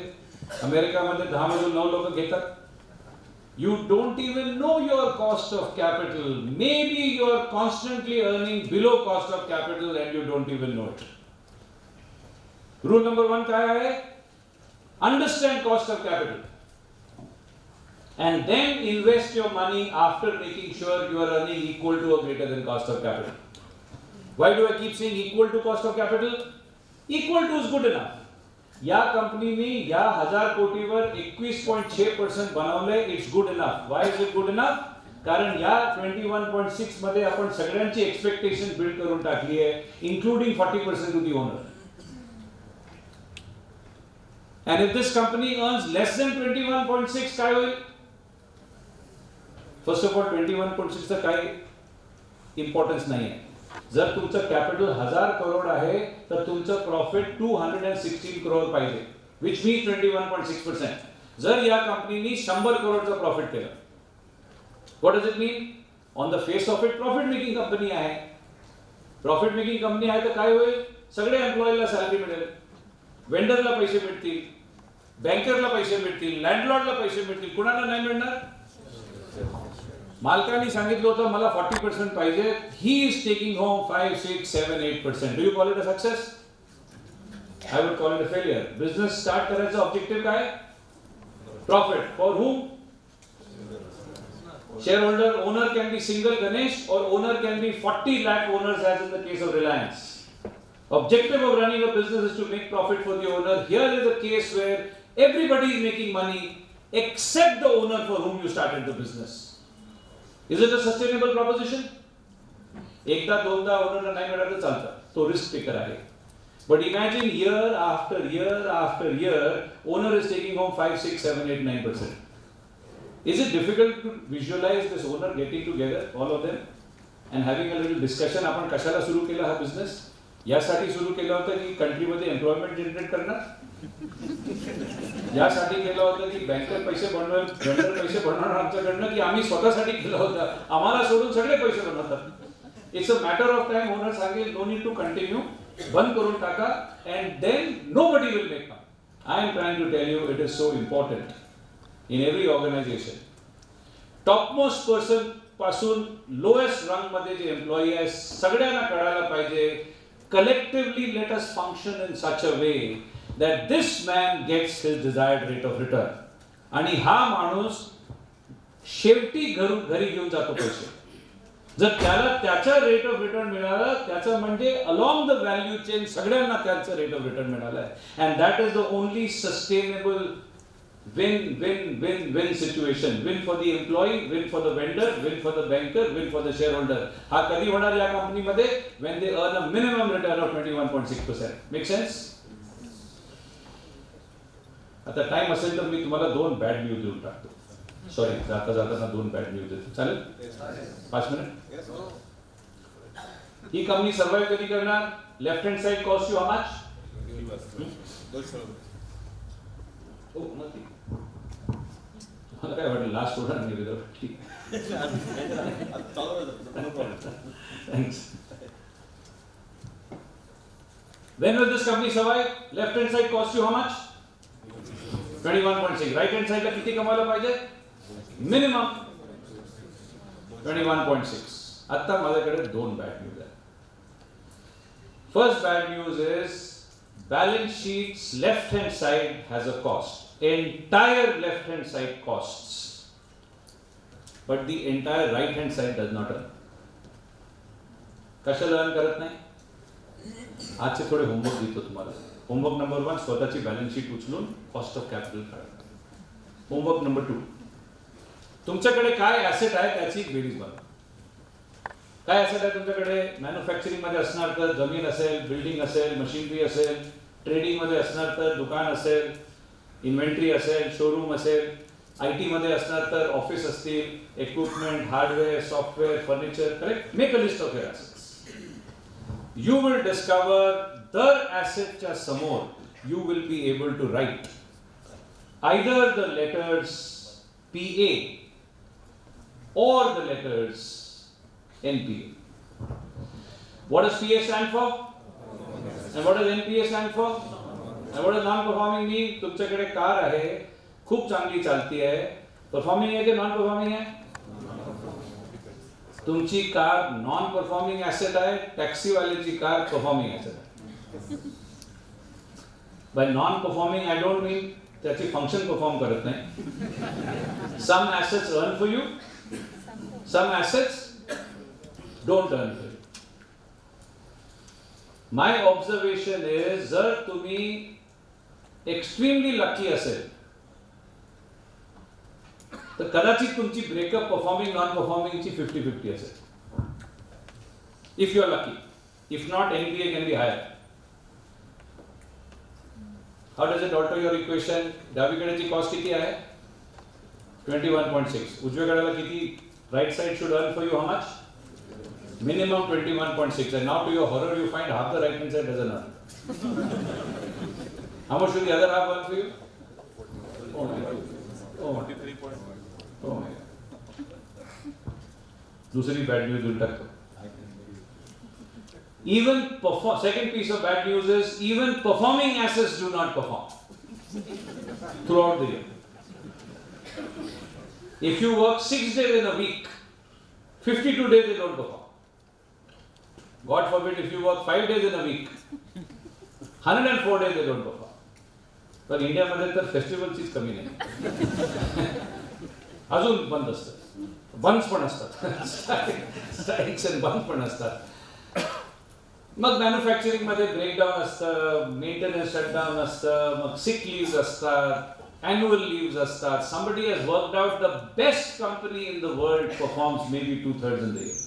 अमेरिकामध्ये 10 मधून 9 लोक घेतात. You don't even know your cost of capital. Maybe you are constantly earning below cost of capital and you don't even know it. Rule number 1 क्या है? Understand cost of capital. And then invest your money after making sure you are earning equal to or greater than cost of capital. Why do I keep saying equal to cost of capital? Equal to is good enough. या कंपनीने या 1000 कोटीवर 21.6% बनवले. It's good enough. Y is it good enough? कारण या 21.6 मध्ये आपण सगळ्यांची expectation build करून टाकली आहे, including 40% to the owner. And if this company earns less than 21.6, काय होईल? फर्स्ट ऑफ ऑल 21.6 चा काय इम्पॉर्टन्स नाही आहे. जर तुमचं कॅपिटल 1000 करोड आहे तर तुमचं प्रॉफिट 216 करोड पाहिजे, विच मीन्स 21.6%. जर या कंपनीने 100 करोडचं प्रॉफिट केलं, what does it mean? On the face of it profit making company आहे. प्रॉफिट मेकिंग कंपनी आहे तर काय होईल? सगळे एम्प्लॉईला सॅलरी मिळेल, वेंडरला पैसे मिळतील, बँकरला पैसे मिळतील, लँडलॉर्डला पैसे मिळतील. कुणाला नाही मिळणार? मालकाने सांगितलं होतं मला 40% पाहिजे. He is taking home 5, 6, 7, 8%. Do you call it a success? I would call it a failure. Business start करायचं ऑब्जेक्टिव्ह काय? Profit. For hmm? Shareholder, owner can be single Ganesh or owner can be 40 lakh owners as in the case of Reliance. Objective of running a business is to make profit for the owner. Here is a case where everybody is making money except the owner for whom you started the business. Is it a sustainable proposition? एकदा दोनदा ओनरला नाही मिळालं तर चालतं, तो risk taker आहे. But imagine year after year after year, owner is taking home 5, 6, 7, 8, 9%. Is it difficult to visualize this owner getting together, all of them, and having a little discussion? आपण कशाला सुरू केला हा बिझनेस? यासाठी सुरू केला होता की कंट्रीमध्ये एम्प्लॉयमेंट जनरेट करणार, यासाठी केलं होतं की बँकर पैसे बनवणार, वेंडर पैसे बनवणार आमच्याकडनं, की आम्ही स्वतःसाठी केलं होतं, आम्हाला सोडून सगळे पैसे बनवतात. It's a matter of time. Owner सांगेल नो नीड टू कंटिन्यू, बंद करून टाका, and then nobody will make money. I am trying to tell you it is so important in every organization. Topmost person पासून lowest rung मध्ये जे employee आहे सगळ्यांना कळायला पाहिजे, collectively let us function in such a way that this man gets his desired rate of return. आणि हा माणूस शेवटी घरी घेऊन जातो पैसे. जर त्याला त्याचा रेट ऑफ रिटर्न मिळाला, त्याचा म्हणजे अलॉंग द व्हॅल्यू चेन सगळ्यांना त्याचा रेट ऑफ रिटर्न मिळाला आहे. And that is the only sustainable win situation. Win for the employee, win for the vendor, win for the banker, win for the shareholder. हा कधी होणार या कंपनीमध्ये? When they earn a minimum return of 21.6%. Make sense? आता time असेल तर मी तुम्हाला 2 bad news देऊन टाकतो. सॉरी, जाता जाताना 2 बॅड न्यूज देतो. चालेल? 5 मिनिट. ही कंपनी सर्वाइव्ह कधी करणार? Left hand side cost you how much? मला काय वाटलं लास्ट होणार नाही ठीक. Thanks. When will this company survive? Left hand side cost you how much? 21.6. Right hand side ला किती कमायला पाहिजे? Minimum 21.6. आता माझ्याकडे दोन bad news आहेत. First bad news is balance sheet's left hand side has a cost. Entire left hand side costs. But the entire right hand side does not earn. कशाला earn करत नाही? आजचे थोडे होमवर्क देतो तुम्हाला. होमवर्क नंबर 1 स्वतःची balance sheet उचलून cost of capital काढा. होमवर्क नंबर 2 तुमच्याकडे काय ॲसेट आहे त्याची एक बेरीज बनवा. काय ॲसेट आहे तुमच्याकडे? मॅन्युफॅक्चरिंग मध्ये असणार तर जमीन असेल, बिल्डिंग असेल, मशिनरी असेल, ट्रेडिंग मध्ये असणार तर दुकान असेल, इन्व्हेंटरी असेल, शोरूम असेल, IT मध्ये असणार तर ऑफिस असतील, equipment, hardware, software, furniture. Correct? Make a list of your assets. You will discover दर ॲसेटच्या समोर you will be able to write either the letters PA or the letters NPA. What does PA stand for? And what does NPA stand for? And what does non-performing mean? तुमच्याकडे car आहे, खूप चांगली चालती आहे, performing आहे की non performing आहे? तुमची कार नॉन परफॉर्मिंग ॲसेट आहे, टॅक्सीवाल्याची कार परफॉर्मिंग ॲसेट आहे. By non performing I don't mean त्याची फंक्शन परफॉर्म करत नाही. Some assets earn for you, some assets don't earn for you. My observation is जर तुम्ही एक्स्ट्रीमली लकी असेल तर कदाचित तुमची ब्रेकअप परफॉर्मिंग नॉन परफॉर्मिंगची 50-50 असेल. If you are lucky. If not, NPA can be higher. How does it alter your equation? डावीकडेची cost किती आहे? 21.6. उजव्याकडेला किती? Right side should earn for you how much? Minimum 21.6. And now to your horror you find half the right hand side doesn't earn. How much should the other half earn for you? Oh my God. Oh my God. Oh my God. दूसरी bad news Ooltah. Even second piece of bad news is even performing assets do not perform throughout the year. If you work 6 days in a week, 52 days they don't perform. God forbid if you work 5 days in a week, 104 days they don't perform. पण इंडियामध्ये तर फेस्टिवलचीच कमी नाही. अजून बंद असतात, बंद पण असतात, स्ट्राईक्स आणि बंद पण असतात. मग मॅन्युफॅक्चरिंग मध्ये ब्रेकडाऊन असतं, मेंटेनन्स शटडाऊन असतं, मग सिक लीव्स असतात, annual leaves असतात. Somebody has worked out the best company in the world performs maybe 2/3 in the year.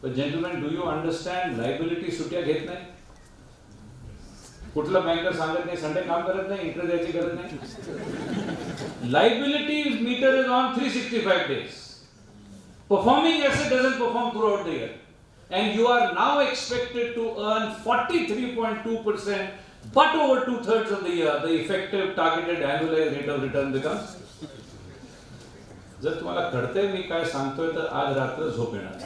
But gentlemen, do you understand liability सुट्या घेत नाही? कुठला बँकर सांगत नाही संडे काम करत नाही, इंटरेस्ट द्यायची गरज नाही. Liability meter is on 365 days. Performing asset doesn't perform throughout the year. And you are now expected to earn 43.2%, but over 2/3 of the year, the effective targeted annualized rate of return becomes. जर तुम्हाला कळतंय मी काय सांगतोय तर आज रात्र झोप येणार.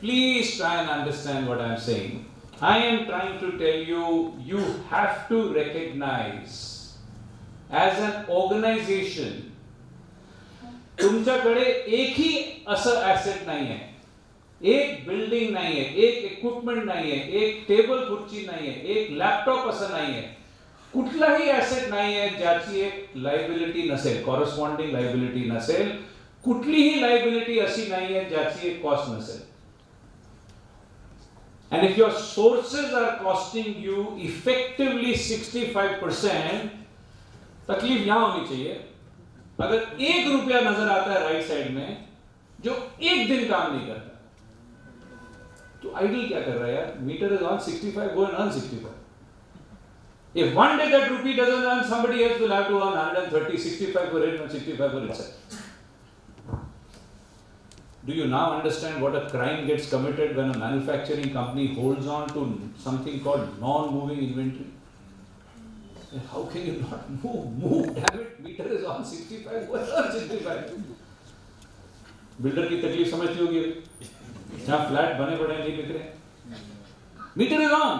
Please try and understand what I am saying. I am trying to tell you, you have to recognize as an organization, तुमच्याकडे एकही असं ॲसेट नाही आहे, एक बिल्डिंग नाही आहे, एक इक्विपमेंट नाही आहे, एक टेबल खुर्ची नाही आहे, एक लॅपटॉप असं नाही आहे, कुठलाही ॲसेट नाही आहे ज्याची एक लायबिलिटी नसेल, कॉरस्पॉन्डिंग लायबिलिटी नसेल, कुठलीही लायबिलिटी अशी नाही आहे ज्याची एक कॉस्ट नसेल. And if your sources are costing you effectively 65%, तकलीफ यहाँ होनी चाहिए. अगर ₹1 नजर आता है राइट साइड में जो एक दिन काम नहीं करता, तो आइडल क्या कर रहा है यार? Meter is on 65, go and earn 65. If one day that rupee doesn't earn, somebody else will have to earn 130, 65 for it and 65 for itself. Do you now understand what a crime gets committed when a manufacturing company holds on to something called non-moving inventory? How can you not move? Move, damn it, meter is on 65, what on 65? Builder की तकलीफ समझती होगी जहां flat बने पड़े नहीं बिक रहे, meter is on.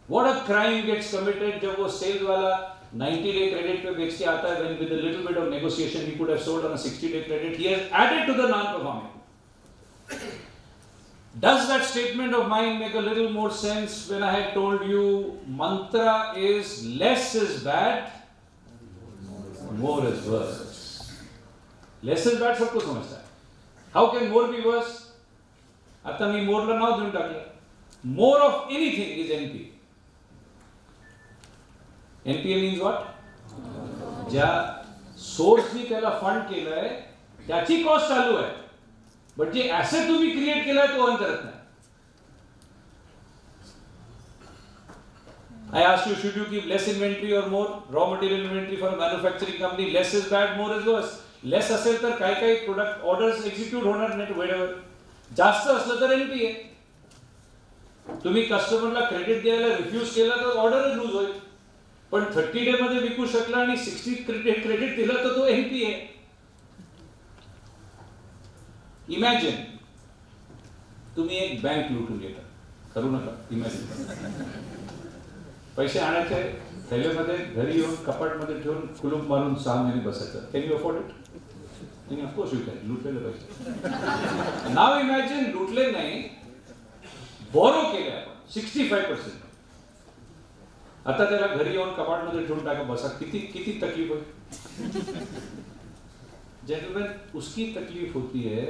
What a crime gets committed जब वो सेल्स वाला 90-day क्रेडिट पे बेच के आता है, when with a little bit of negotiation he could have sold on a 60-day credit, he has added to the non-performing. Does that statement of mine make a little more sense when I had told you mantra is less is bad, more is worse? Less is bad सबको समझता है. How can more be worse? आता मी more ला नाव देऊन टाकलं. More of anything is NPA. NPA means what? ज्या सोर्सनी त्याला fund केलंय त्याची कॉस्ट चालू आहे, बट जे ऍसेट तुम्ही क्रिएट केलाय तो अर्न करत नाही. I asked you, should you keep less inventory or more raw material inventory for a manufacturing company? Less is bad, more is worse. Less असेल तर काही काही प्रोडक्ट ऑर्डर्स एक्झिक्यूट होणार नाहीत वेळेवर. जास्त असलं तर NPA. तुम्ही कस्टमरला क्रेडिट द्यायला रिफ्यूज केला तर ऑर्डर लूज होईल, पण 30 डे मध्ये विकू शकला आणि 60 क्रेडिट दिलं तर तो NPA. इमॅजिन तुम्ही एक बँक लुटून घेता, करू नका, इमॅजिन पैसे आणायचे थैल्यामध्ये घरी येऊन कपाटमध्ये ठेवून कुलूप मारून 6 महिने बसायचं. Can you afford it? Of course you can. लुटलेले पैसे. नाव इमॅजिन लुटले नाही, बोरो केले आपण 65%. आता त्याला घरी येऊन कपाटमध्ये ठेवून टाका बसा, किती किती तकलीफ होती. जेंटलमैन, उसकी तकलीफ होती है.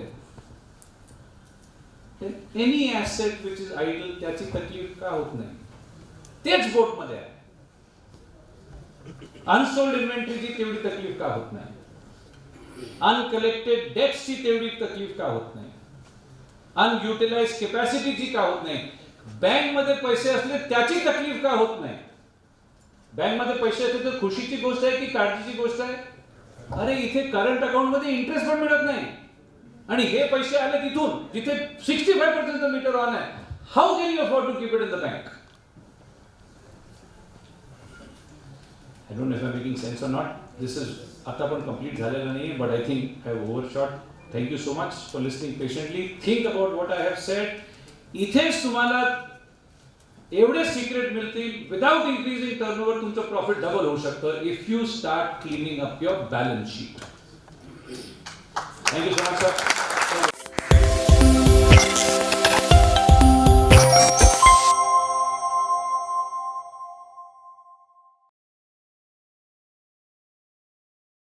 Any asset which is idle त्याची तकलीफ का होत नाही? तेच बोट मध्ये आहे. अनसोल्ड इन्व्हेंटरीची तेवढी तकलीफ का होत नाही? अनकलेक्टेड डेट्सची तेवढी तकलीफ का होत नाही? अनयुटिलाइज कॅपॅसिटीची का होत नाही? बँक मध्ये पैसे असले त्याची तकलीफ का होत नाही? बँक मध्ये पैसे असले तर खुशीची गोष्ट आहे की काळजीची गोष्ट आहे? अरे इथे करंट अकाउंट मध्ये इंटरेस्ट पण मिळत नाही आणि हे पैसे आले तिथून जिथे 65% मीटर ऑन आहे. How can you afford to keep it in the bank? I don't know if I'm making sense or not. This is आता पण complete झालेला नाहीये, but I think I have overshot. Thank you so much for listening patiently. Think about what I have said. इथेच तुम्हाला एवढे secret मिळतील. Without increasing turnover तुमचं profit double होऊ शकतं if you start cleaning up your balance sheet. Thank you so much sir.